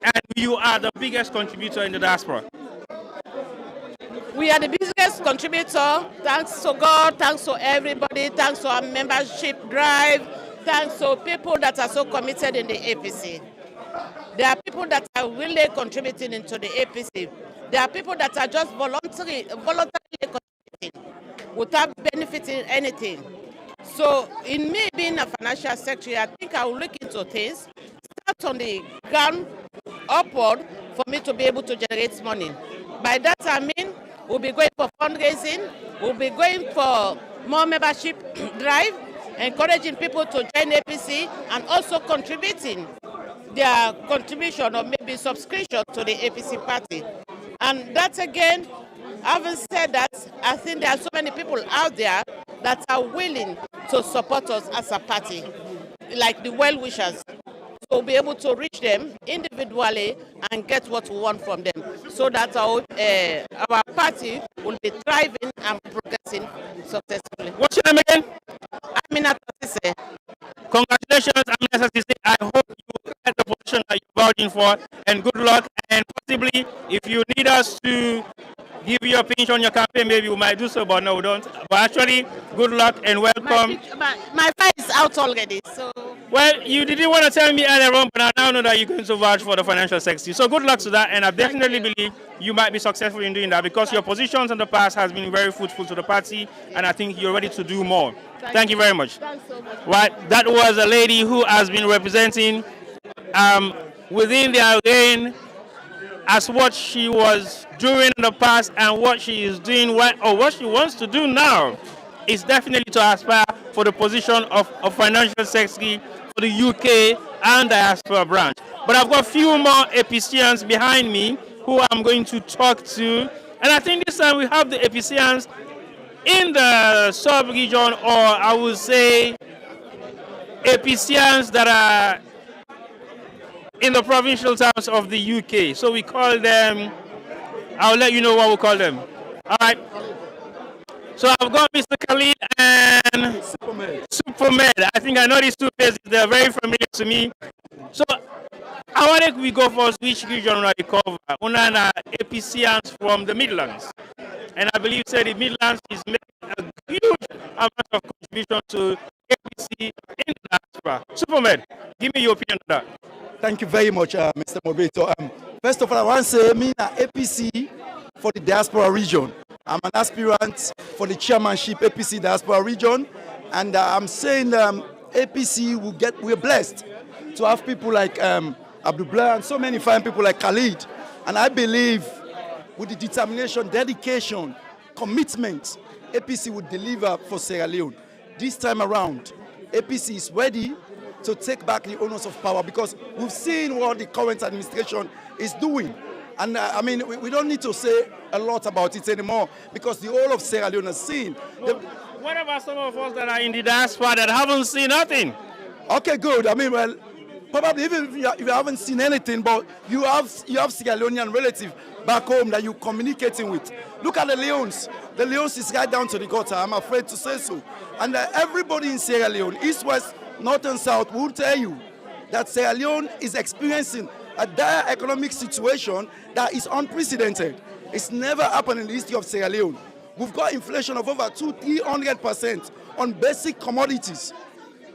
And you are the biggest contributor in the diaspora. We are the biggest contributor, thanks to God, thanks to everybody, thanks to our membership drive, thanks to people that are so committed in the APC. There are people that are really contributing into the APC. There are people that are just voluntarily contributing without benefiting anything. So in me being a financial secretary, I think I will look into things, start on the ground upward for me to be able to generate money. By that I mean, we'll be going for fundraising, we'll be going for more membership drive, encouraging people to join APC and also contributing their contribution or maybe subscription to the APC party. And that again, having said that, I think there are so many people out there that are willing to support us as a party, like the well-wishers. So we'll be able to reach them individually and get what we want from them so that our party will be thriving and progressing successfully. What's your name again? Aminata Sise. Congratulations, Aminata Sise. I hope you get the position that you're vouching for, and good luck. And possibly, if you need us to give you a pinch on your campaign, maybe we might do so, but no, we don't. But actually, good luck and welcome. My file is out already, so... Well, you didn't want to tell me earlier on, but I now know that you're going to vouch for the financial secretary. So good luck to that, and I definitely believe you might be successful in doing that because your positions in the past has been very fruitful to the party, and I think you're ready to do more. Thank you very much. Thanks so much. Right, that was a lady who has been representing within their reign as what she was doing in the past and what she is doing, or what she wants to do now is definitely to aspire for the position of financial secretary for the UK and diaspora branch. But I've got a few more APCians behind me who I'm going to talk to. And I think this time we have the APCians in the sub-region, or I would say APCians that are in the provincial towns of the UK. So we call them, I'll let you know what we call them. All right. So I've got Mr. Khalid and Supermed. I think I know these two faces. They're very familiar to me. So I wanted we go first which region we cover. One are APCians from the Midlands. And I believe the Midlands is making a huge amount of contribution to APC in the diaspora. Supermed, give me your opinion on that. Thank you very much, Mr. Moderator. First of all, I want to say me na APC for the diaspora region. I'm an aspirant for the chairmanship APC diaspora region, and I'm saying APC we're blessed to have people like Abdul Gbla and so many fine people like Khalid And I believe with the determination, dedication, commitment, APC would deliver for Sierra Leone. This time around, APC is ready to take back the onus of power because we've seen what the current administration is doing. And I mean, we don't need to say a lot about it anymore because the whole of Sierra Leone has seen. What about some of us that are in the diaspora that haven't seen nothing? Okay, good. I mean, well, probably even if you haven't seen anything, but you have Sierra Leonean relatives back home that you're communicating with. Look at the Leones. The Leones is right down to the gutter, I'm afraid to say so. And everybody in Sierra Leone, east, west, north and south, will tell you that Sierra Leone is experiencing a dire economic situation that is unprecedented. It's never happened in the history of Sierra Leone. We've got inflation of over 200-300% on basic commodities.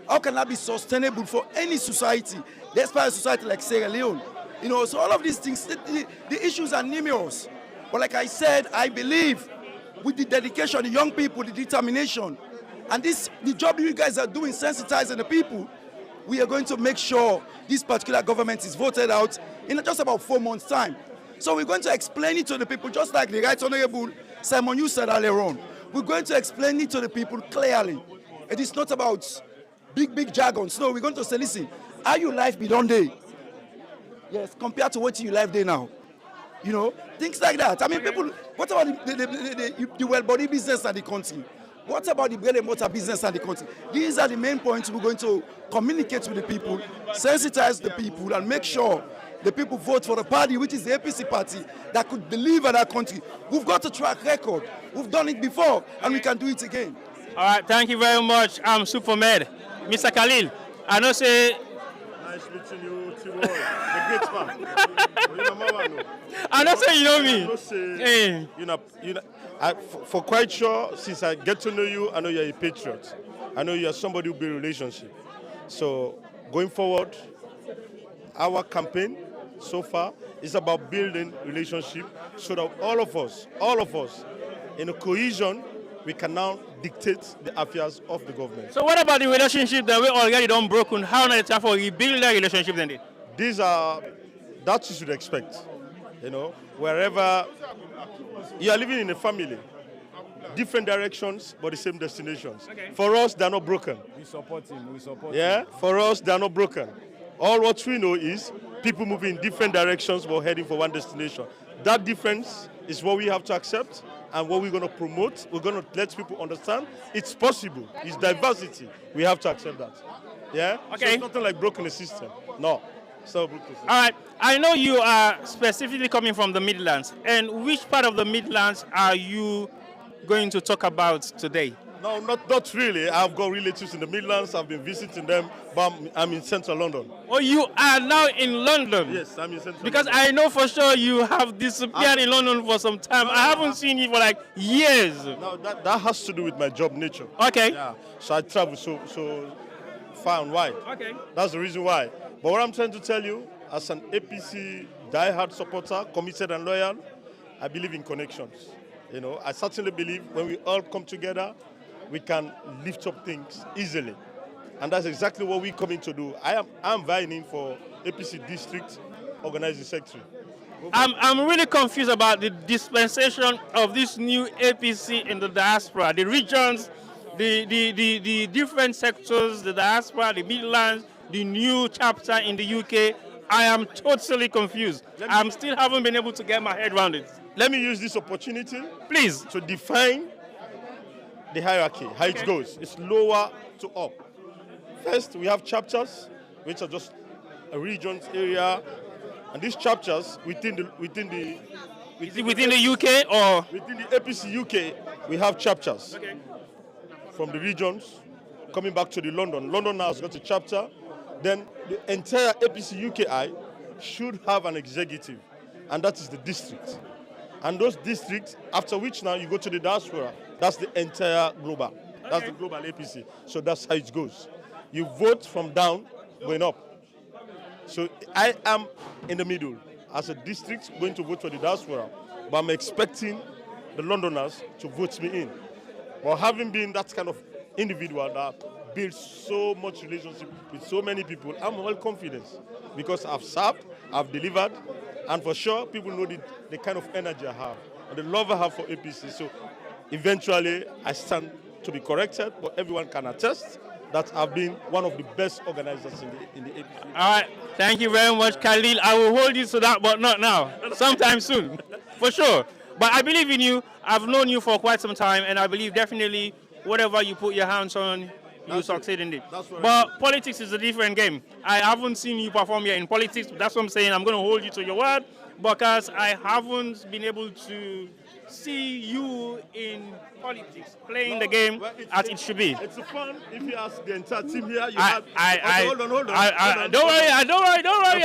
How can that be sustainable for any society, despite a society like Sierra Leone? You know, so all of these things, the issues are numerous. But like I said, I believe with the dedication, the young people, the determination, and the job you guys are doing, sensitizing the people, we are going to make sure this particular government is voted out in just about 4 months' time. So we're going to explain it to the people, just like the Right Honorable Simon you said earlier on. We're going to explain it to the people clearly. It is not about big jargons. No, we're going to say, listen, how your life be done day? Yes, compared to what you life day now. You know, things like that. I mean, people, what about the well-body business and the country? What about the bread and butter business and the country? These are the main points we're going to communicate with the people, sensitize the people, and make sure the people vote for the party, which is the APC party, that could deliver that country. We've got a track record. We've done it before, and we can do it again. All right, thank you very much. I'm Supermed. Mr. Khalil, I know say... Nice meeting you, Timor, the great man. I know say you know me. I know say, you know, for quite sure, since I get to know you, I know you're a patriot. I know you're somebody who builds relationship. So going forward, our campaign so far is about building relationship so that all of us, in a cohesion, we can now dictate the affairs of the government. So what about the relationship that we already done broken? How not time for rebuild that relationship then? That you should expect. You know, wherever you are living in a family, different directions but the same destinations. Okay. For us, they're not broken. We support him. Yeah, for us, they're not broken. All what we know is people moving in different directions but heading for one destination. That difference is what we have to accept. And what we're going to promote, we're going to let people understand it's possible. It's diversity. We have to accept that. Yeah? Okay. So it's nothing like broken the system. No. It's not broken the system. All right. I know you are specifically coming from the Midlands. And which part of the Midlands are you going to talk about today? No, not really. I've got relatives in the Midlands. I've been visiting them, but I'm in central London. Oh, you are now in London? Yes, I'm in central Because London. I know for sure you have disappeared in London for some time. I haven't seen you for like years. No, that has to do with my job nature. Okay. Yeah. So I travel so far and wide. Okay. That's the reason why. But what I'm trying to tell you, as an APC diehard supporter, committed and loyal, I believe in connections. You know, I certainly believe when we all come together, we can lift up things easily. And that's exactly what we're coming to do. I'm vying in for APC District Organizing Secretary. I'm really confused about the dispensation of this new APC in the diaspora. The regions, the different sectors, the diaspora, the Midlands, the new chapter in the UK. I am totally confused. I still haven't been able to get my head around it. Let me use this opportunity, please, to define the hierarchy, how it goes. It's lower to up. First, we have chapters, which are just a region's area, and these chapters within the UK or within the APC UK, we have chapters from the regions coming back to the London. London now has got a chapter. Then the entire APC UKI should have an executive, and that is the district. And those districts, after which now you go to the diaspora, that's the entire global. That's the global APC. So that's how it goes. You vote from down, going up. So I am in the middle. As a district, going to vote for the diaspora, but I'm expecting the Londoners to vote me in. But having been that kind of individual that builds so much relationship with so many people, I'm well confident because I've served, I've delivered, And for sure, people know the kind of energy I have and the love I have for APC. So eventually, I stand to be corrected, but everyone can attest that I've been one of the best organizers in the APC. All right, thank you very much, Khalil. I will hold you to that, but not now. Sometime soon, for sure. But I believe in you. I've known you for quite some time, and I believe definitely whatever you put your hands on, you succeed in it. But politics is a different game. I haven't seen you perform yet in politics. That's what I'm saying. I'm going to hold you to your word because I haven't been able to see you in politics, playing the game as it should be. It's fun if you ask the entire team here. Hold on. Don't worry.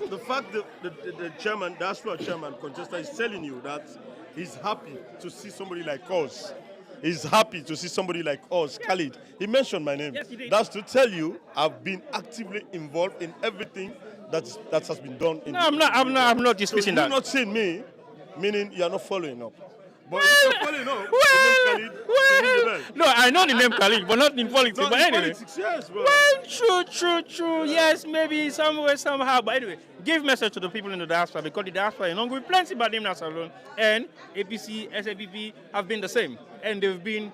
The fact the chairman, the Diaspora chairman, Conchester, is telling you that he's happy to see somebody like us. He's happy to see somebody like us, Khalid. He mentioned my name. Yes, he did. That's to tell you I've been actively involved in everything that has been done. I'm not disputing that. that. You're not saying me, meaning you're not following up. But if you're following up, the name Khalid, no, I know the name Khalid, but not in politics. Not but in anyway, politics, yes, bro. Well, true. Yes, maybe somewhere, somehow. But anyway, give message to the people in the diaspora because the diaspora in Hungary, plenty about them alone, and APC, SAPP have been the same, and they've been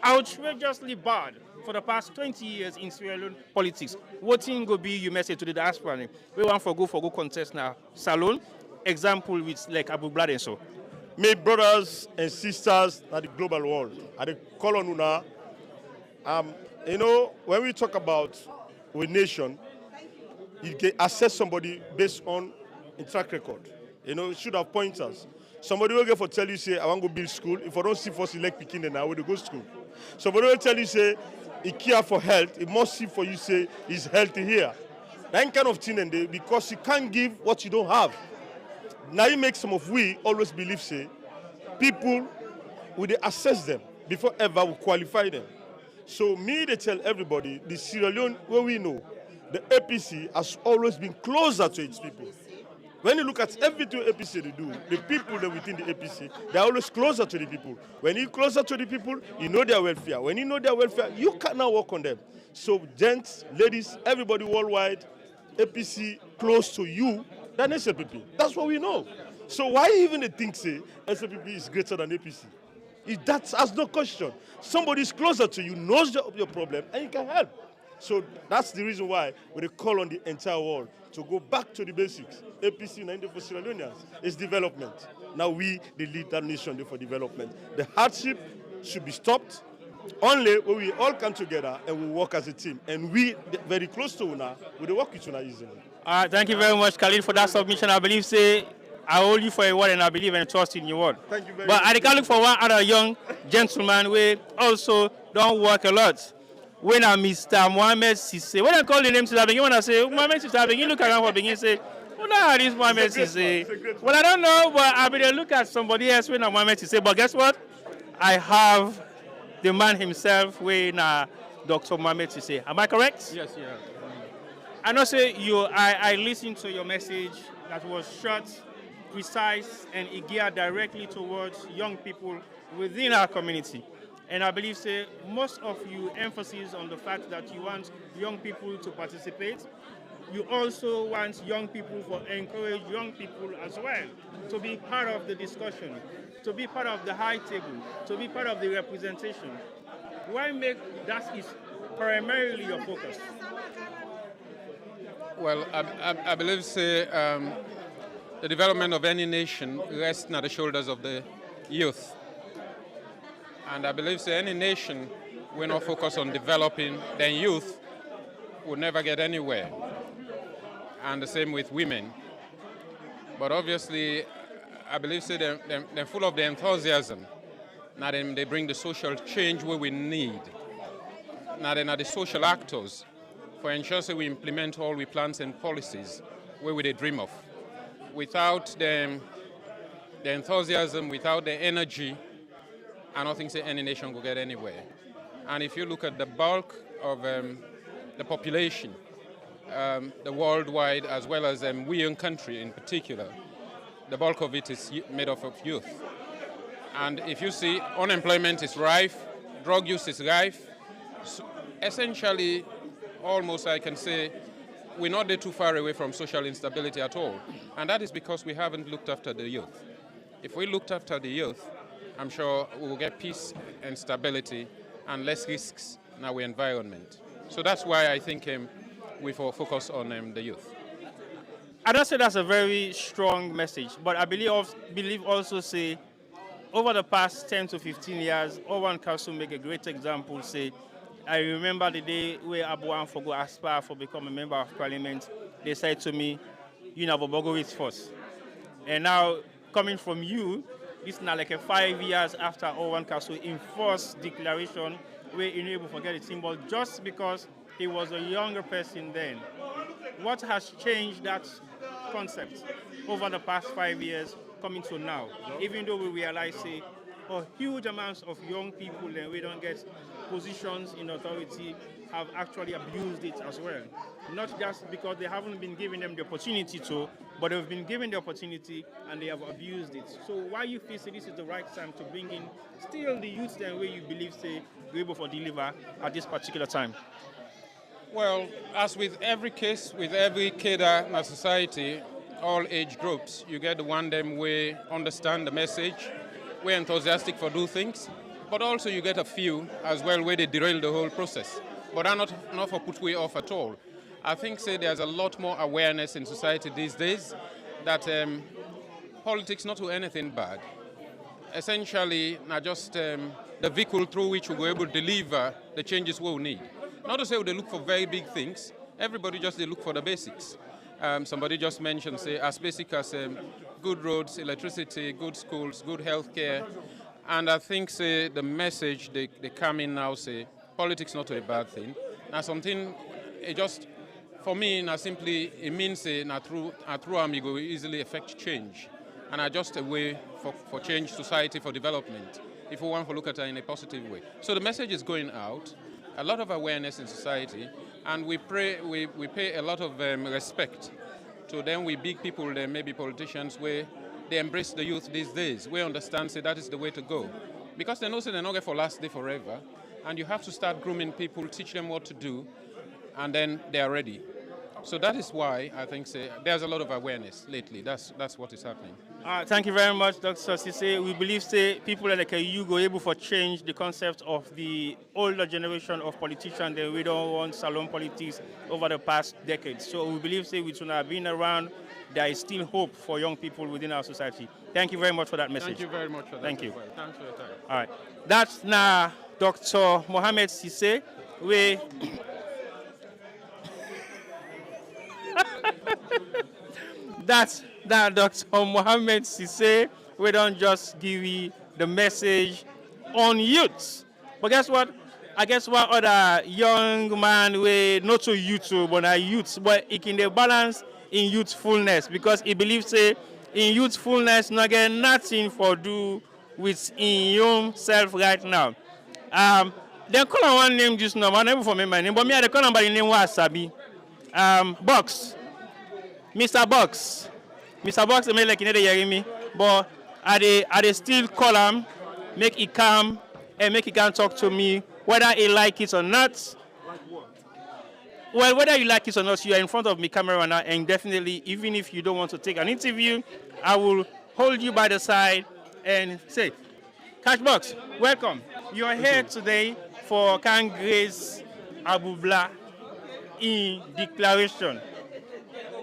outrageously bad for the past 20 years in Sierra Leone politics. What thing will be your message to the diaspora? We want for go contest now. Salon, example with like Abdul Gbla and so. My brothers and sisters at the global world, at the Colonuna, when we talk about a nation, you can assess somebody based on a track record. It should have pointers. Somebody will get for tell you, say, I want to go build school. If I don't see for select picking, then I will go to school. Somebody will tell you, say, he care for health. It must see for you, say, he's healthy here. That kind of thing, and because you can't give what you don't have. Now you make some of we always believe, say, people, we they assess them before ever we qualify them. So me, they tell everybody, the Sierra Leone, where we know, the APC has always been closer to its people. When you look at everything APC they do, the people that within the APC, they're always closer to the people. When you're closer to the people, you know their welfare. When you know their welfare, you can now work on them. So gents, ladies, everybody worldwide, APC close to you than SLPP. That's what we know. So why even they think, say, SLPP is greater than APC? That's no question. Somebody is closer to you, knows your problem, and you can help. So that's the reason why we call on the entire world to go back to the basics. APC 90 for Sierra Leoneans is development. Now we, the lead that nation for development. The hardship should be stopped only when we all come together and we work as a team. And we, very close to UNA, we work with UNA easily. Thank you very much, Khalid, for that submission. I believe, say, I hold you for a word and I believe and trust in your word. Thank you very much. But I can look for one other young gentleman who also don't work a lot. When I'm Mr. Mohamed Sisse, when I call the name Sisse, when I say, Mohamed Sisse, I begin look around for begin and say, oh, no, this Mohamed Sisse. Well, I don't know, but I better look at somebody else when I'm Mohamed Sisse. But guess what? I have the man himself when Dr. Mohamed Sisse. Am I correct? Yes, yeah. I know, say, I listened to your message that was short, precise, and it geared directly towards young people within our community. And I believe, say, most of you emphasis on the fact that you want young people to participate. You also want young people to encourage young people as well to be part of the discussion, to be part of the high table, to be part of the representation. Why make that is primarily your focus? Well, I believe, say, the development of any nation rests on the shoulders of the youth. And I believe, say, any nation will not focus on developing their youth will never get anywhere. And the same with women. But obviously, I believe, say, they're full of the enthusiasm. Now then they bring the social change where we need. Now then are the social actors for ensuring that we implement all we plans and policies where we they dream of. Without the enthusiasm, without the energy, I don't think say any nation will get anywhere. And if you look at the bulk of the population, the worldwide as well as we in country in particular, the bulk of it is made up of youth. And if you see, unemployment is rife, drug use is rife. So essentially, almost I can say, we're not there too far away from social instability at all. And that is because we haven't looked after the youth. If we looked after the youth, I'm sure we will get peace and stability and less risks in our environment. So that's why I think we focus on the youth. I don't say that's a very strong message, but I believe also say over the past 10 to 15 years, Owan Council make a great example. Say, I remember the day where Abu Anfogo aspired for become a member of parliament. They said to me, you know, Bogo is first. And now coming from you, this is now like a 5 years after Owan Council enforced declaration where you're able to forget the symbol just because he was a younger person then. What has changed that concept over the past 5 years coming to now? Even though we realize, say, huge amounts of young people and we don't get positions in authority have actually abused it as well. Not just because they haven't been given them the opportunity to, but they've been given the opportunity and they have abused it. So why you feel say this is the right time to bring in still the youth then where you believe say we're able to deliver at this particular time? Well, as with every case, with every cadre in our society, all age groups, you get the one them we understand the message, we're enthusiastic for do things, but also you get a few as well where they derail the whole process. But are not for put way off at all. I think say there's a lot more awareness in society these days that politics not do anything bad. Essentially, not just the vehicle through which we're able to deliver the changes we need. Not to say they look for very big things. Everybody just they look for the basics. Somebody just mentioned, say, as basic as good roads, electricity, good schools, good healthcare. And I think, say, the message they come in now, say, politics not a bad thing. Now something, it just, for me, now simply, it means, say, now through amigo easily affect change. And are just a way for change society, for development, if we want to look at it in a positive way. So the message is going out. A lot of awareness in society, and we pay a lot of respect to them. We big people, maybe politicians, where they embrace the youth these days. We understand, say that is the way to go, because they know say they're not going for last day forever, and you have to start grooming people, teach them what to do, and then they are ready. So that is why I think say there's a lot of awareness lately. That's what is happening. Thank you very much, Dr. Sise. We believe say people like you go able to change the concept of the older generation of politicians that we don't want salon politics over the past decades. So we believe say with Tuna being around, there is still hope for young people within our society. Thank you very much for that message. Thank you very much for that. Thank you. Well. Thanks for your time. All right. That's now Dr. Mohamed Sise. That's Dr. Mohamed Sise. We don't just give you the message on youth. But guess what? I guess one other young man we not so youth but a youth, but he can balance in youthfulness because he believes say in youthfulness not get nothing for do with in young self right now. They call on one name just now, I never for me my name, but me I call on by the name was Sabi. Box. Mr. Box. Mr. Box, I mean, like, you know, they hear me, but I still call him, make it calm, and make it can talk to me, whether he like it or not. Well, whether you like it or not, you are in front of me camera now, and definitely, even if you don't want to take an interview, I will hold you by the side and say, Cashbox, welcome. You are here today for Congress Abdul Gbla in declaration.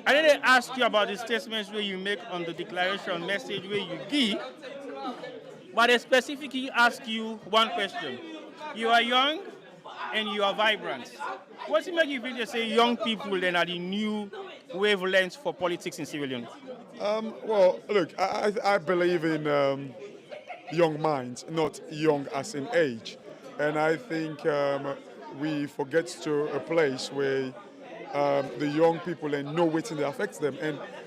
I didn't ask you about the statements where you make on the declaration message where you give, but I specifically ask you one question. You are young and you are vibrant. What's it make you feel they say young people then are the new wavelengths for politics in civilian? Well, look, I believe in young minds, not young as in age. And I think we forget to a place where the young people and know which they affects them,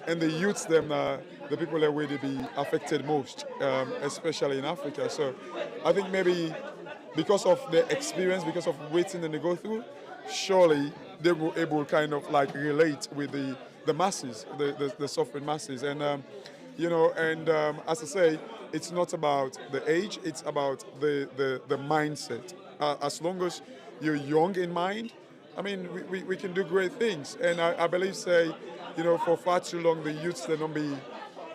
and the youths them the people that will be affected most, especially in Africa. So I think maybe because of their experience, because of waiting that they go through, surely they will able kind of like relate with the masses, the suffering masses, and you know, and as I say, it's not about the age, it's about the mindset. As long as you're young in mind, I mean, we can do great things. And I believe, say, you know, for far too long, the youths, they don't be,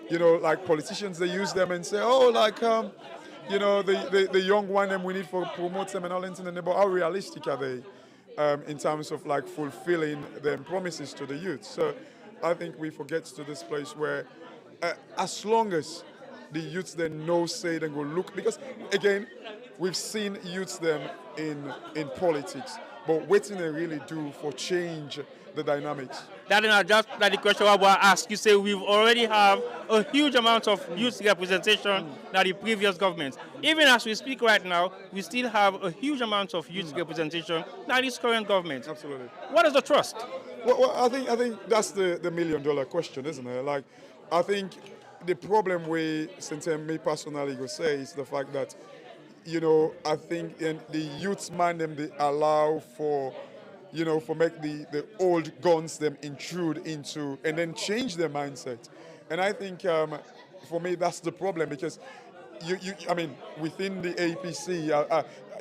you know, like politicians, they use them and say, oh, like, you know, the young one, and we need to promote them and all into the neighbor. How realistic are they in terms of like fulfilling their promises to the youth? So I think we forget to this place where as long as the youths then know, say, then go look, because again, we've seen youths then in politics, but what can they really do for change the dynamics? That is not just like the question I want to ask. You say we've already have a huge amount of youth representation than the previous government. Even as we speak right now, we still have a huge amount of youth representation than this current government. Absolutely. What is the trust? Well, I think that's the $1 million question, isn't it? Like, I think the problem with, since me personally go say, is the fact that, you know, I think in the youth man them they allow for, you know, for make the old guns them intrude into and then change their mindset. And I think for me that's the problem, because I mean, within the APC,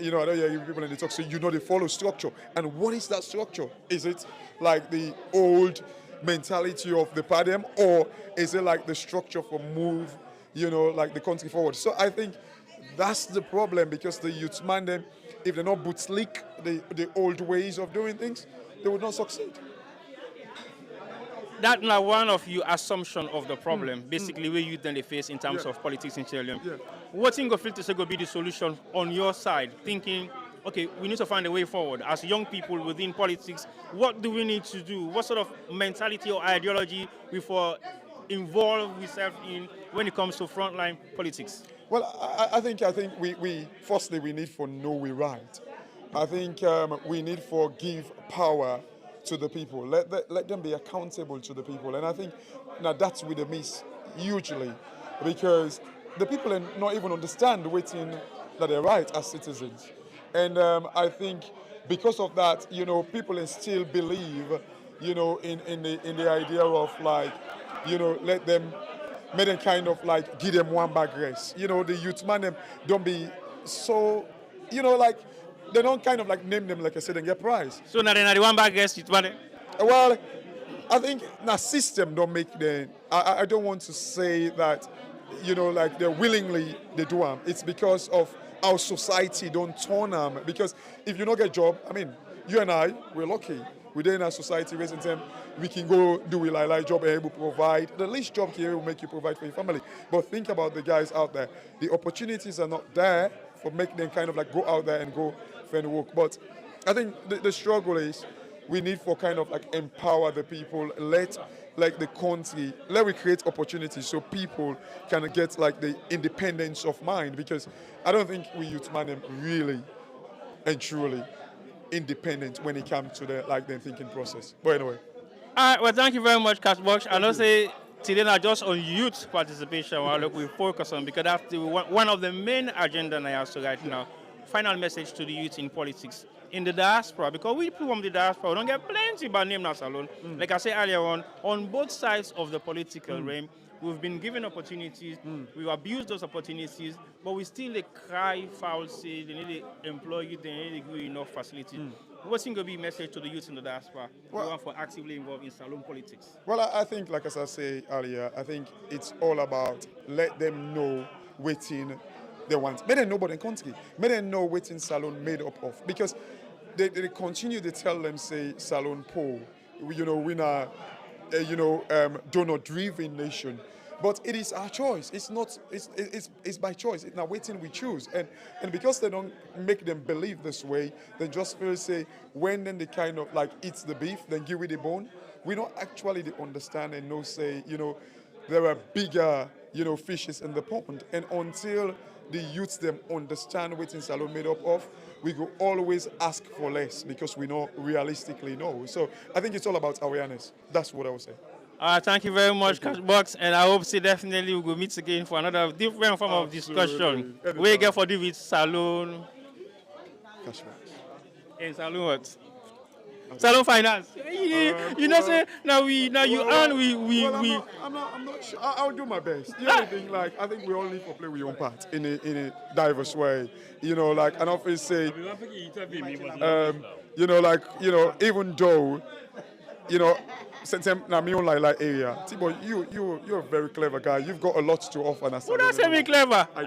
you know, I know you people in the talk, so you know they follow structure. And what is that structure? Is it like the old mentality of the party, or is it like the structure for move, you know, like the country forward? So I think that's the problem, because the youth man them, if they're not bootlick the old ways of doing things, they would not succeed. That's now one of your assumption of the problem, basically, where you then they face in terms of politics in Sierra Leone. What thing you feel to say will be the solution on your side, thinking, okay, we need to find a way forward. As young people within politics, what do we need to do? What sort of mentality or ideology we for involve ourselves in when it comes to frontline politics? Well, I think we firstly we need for know we right. I think we need for give power to the people. Let them be accountable to the people. And I think now that's with the miss hugely, because the people not even understand waiting that they're right as citizens. And I think because of that, you know, people still believe, you know, in the idea of like, you know, make them kind of like give them one bag race. You know, the youth man them don't be so, you know, like they don't kind of like name them like I said and get prize. So now they're the one bag race youth man. Well, I think the system don't make them. I don't want to say that, you know, like they're willingly they do them. It's because of our society don't turn them. Because if you don't get a job, I mean, you and I, we're lucky. We're in our society, raising them, we can go do a like job and able to provide. The least job here will make you provide for your family. But think about the guys out there. The opportunities are not there for make them kind of like go out there and go find work. But I think the struggle is we need for kind of like empower the people, let like the country, let we create opportunities so people can get like the independence of mind, because I don't think we youth man them really and truly independent when it comes to the like their thinking process. But anyway. All right, well, thank you very much, Cashbox. I know say today not just on youth participation, look, we focus on, because that's one of the main agenda I have right now. Final message to the youth in politics, in the diaspora, because we people from the diaspora, we don't get plenty by name now alone. Like I said earlier on both sides of the political realm, we've been given opportunities, we've abused those opportunities, but we still cry foul, say they need to employ you, they need to give you enough facilities. What's going to be a message to the youth in the diaspora who want for actively involved in Salone politics? Well, I think, like as I say earlier, I think it's all about let them know waiting they want. May they know about the country. May they know waiting Salone made up of. Because they continue to tell them, say, Salone poor. You know, we're not, donor-driven nation. But it is our choice. It's not. It's by choice. It's not waiting we choose. And because they don't make them believe this way, they just feel say when then they kind of like eats the beef, then give it the bone. We don't actually understand and know say there are bigger fishes in the pond. And until the youths them understand what in Salone made up of, we go always ask for less because we don't realistically know. So I think it's all about awareness. That's what I would say. Thank you very much, Cashbox, and I hope definitely we will meet again for another different form of discussion. We get for do with Salone. Cashbox. And Salone what? Salon Finance. You know, say now you earn I'm not sure. I'll do my best. The only thing, like, I think we all need to play with your own part in a diverse way. You know, like, and often say, you know, like, you know, even though, you know, like area. T-boy, you're a very clever guy. You've got a lot to offer. Who does say me clever? I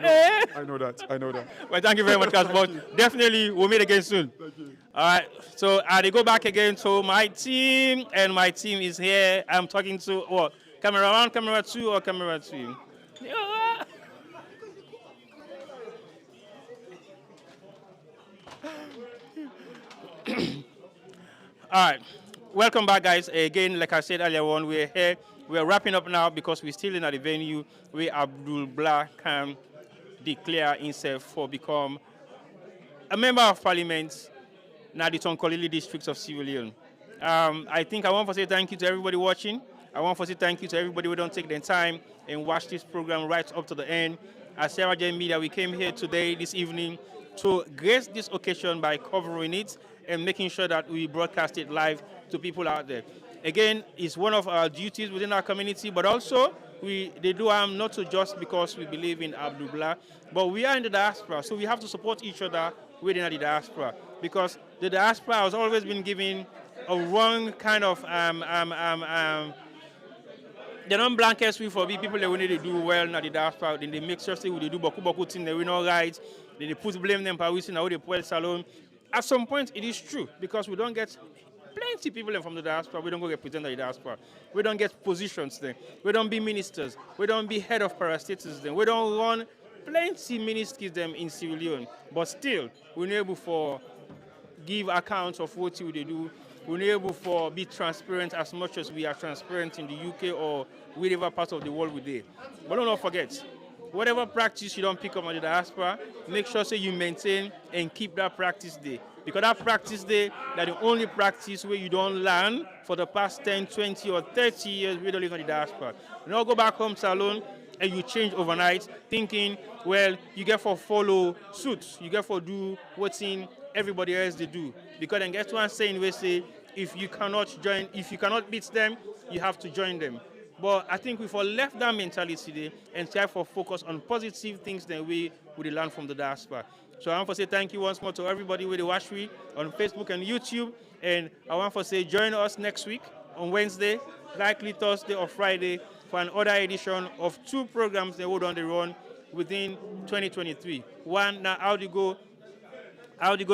know that. Well, thank you very much, Casper. Definitely, we'll meet again soon. Thank you. All right, so they go back again to my team, and my team is here. I'm talking to what? Camera 1, camera 2, or camera 3? All right, welcome back, guys. Again, like I said earlier on, we're here. We're wrapping up now because we're still in at the venue where Abdul Gbla can declare himself for become a member of parliament now the Tonkolili districts of Sierra Leone. I think I want to say thank you to everybody watching. I want to say thank you to everybody who don't take their time and watch this program right up to the end. As Sarah J Media, we came here today, this evening, to grace this occasion by covering it and making sure that we broadcast it live to people out there. Again, it's one of our duties within our community, but also they do harm not to just because we believe in Abdul Gbla, but we are in the diaspora, so we have to support each other within the diaspora, because the diaspora has always been given a wrong kind of they don't blanket sweep for people that when they do well in the diaspora, then they make sure they do boku thing, they will not right, then they put blame them for wishing how they put salon. At some point, it is true, because we don't get plenty people from the diaspora, we don't go represent the diaspora. We don't get positions then. We don't be ministers. We don't be head of parastatals then. We don't run plenty ministries them in Sierra Leone. But still, we're able to give accounts of what we do. We're able to be transparent as much as we are transparent in the UK or whatever part of the world we do. But don't forget, whatever practice you don't pick up on the diaspora, make sure so you maintain and keep that practice there. Because that practice there, that's the only practice where you don't learn for the past 10, 20, or 30 years we don't live in the diaspora. You don't go back home salon and you change overnight thinking, well, you get for follow suits, you get for do what's in everybody else they do. Because then guess one saying we say, if you cannot beat them, you have to join them. But I think we've left that mentality there and try for focus on positive things that we would learn from the diaspora. So I want to say thank you once more to everybody with the watch me on Facebook and YouTube. And I want to say join us next week on Wednesday, likely Thursday or Friday, for another edition of 2 programs that will on the run within 2023. One, now how do you go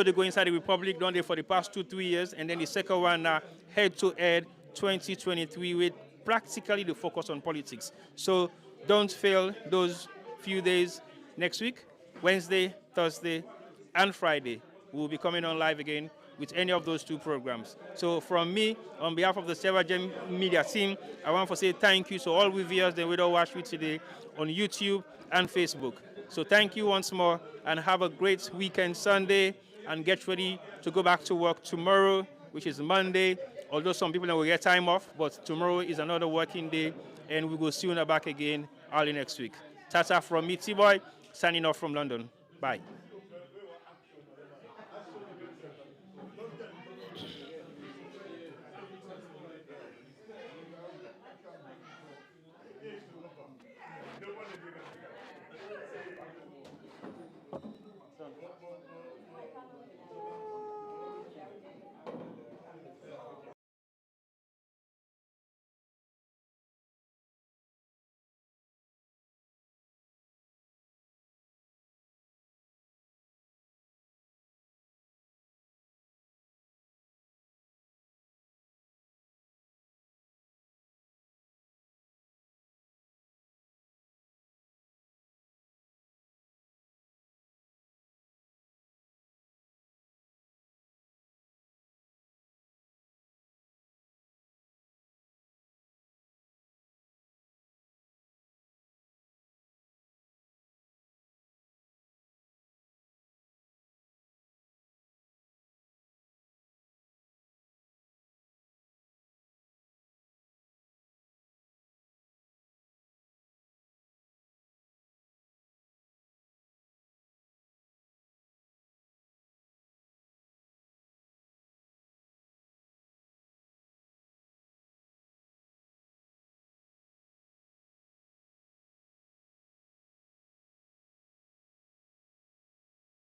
to go inside the Republic, done there for the past 2-3 years. And then the second one now, head-to-head 2023 with practically the focus on politics. So don't fail those few days next week, Wednesday, Thursday, and Friday. We'll be coming on live again with any of those 2 programs. So from me, on behalf of the Sarah J Media team, I want to say thank you to all the viewers that we don't watch with today on YouTube and Facebook. So thank you once more, and have a great weekend Sunday, and get ready to go back to work tomorrow, which is Monday. Although some people will get time off, but tomorrow is another working day, and we will soon back again early next week. Tata from me, T-Boy, signing off from London. Bye.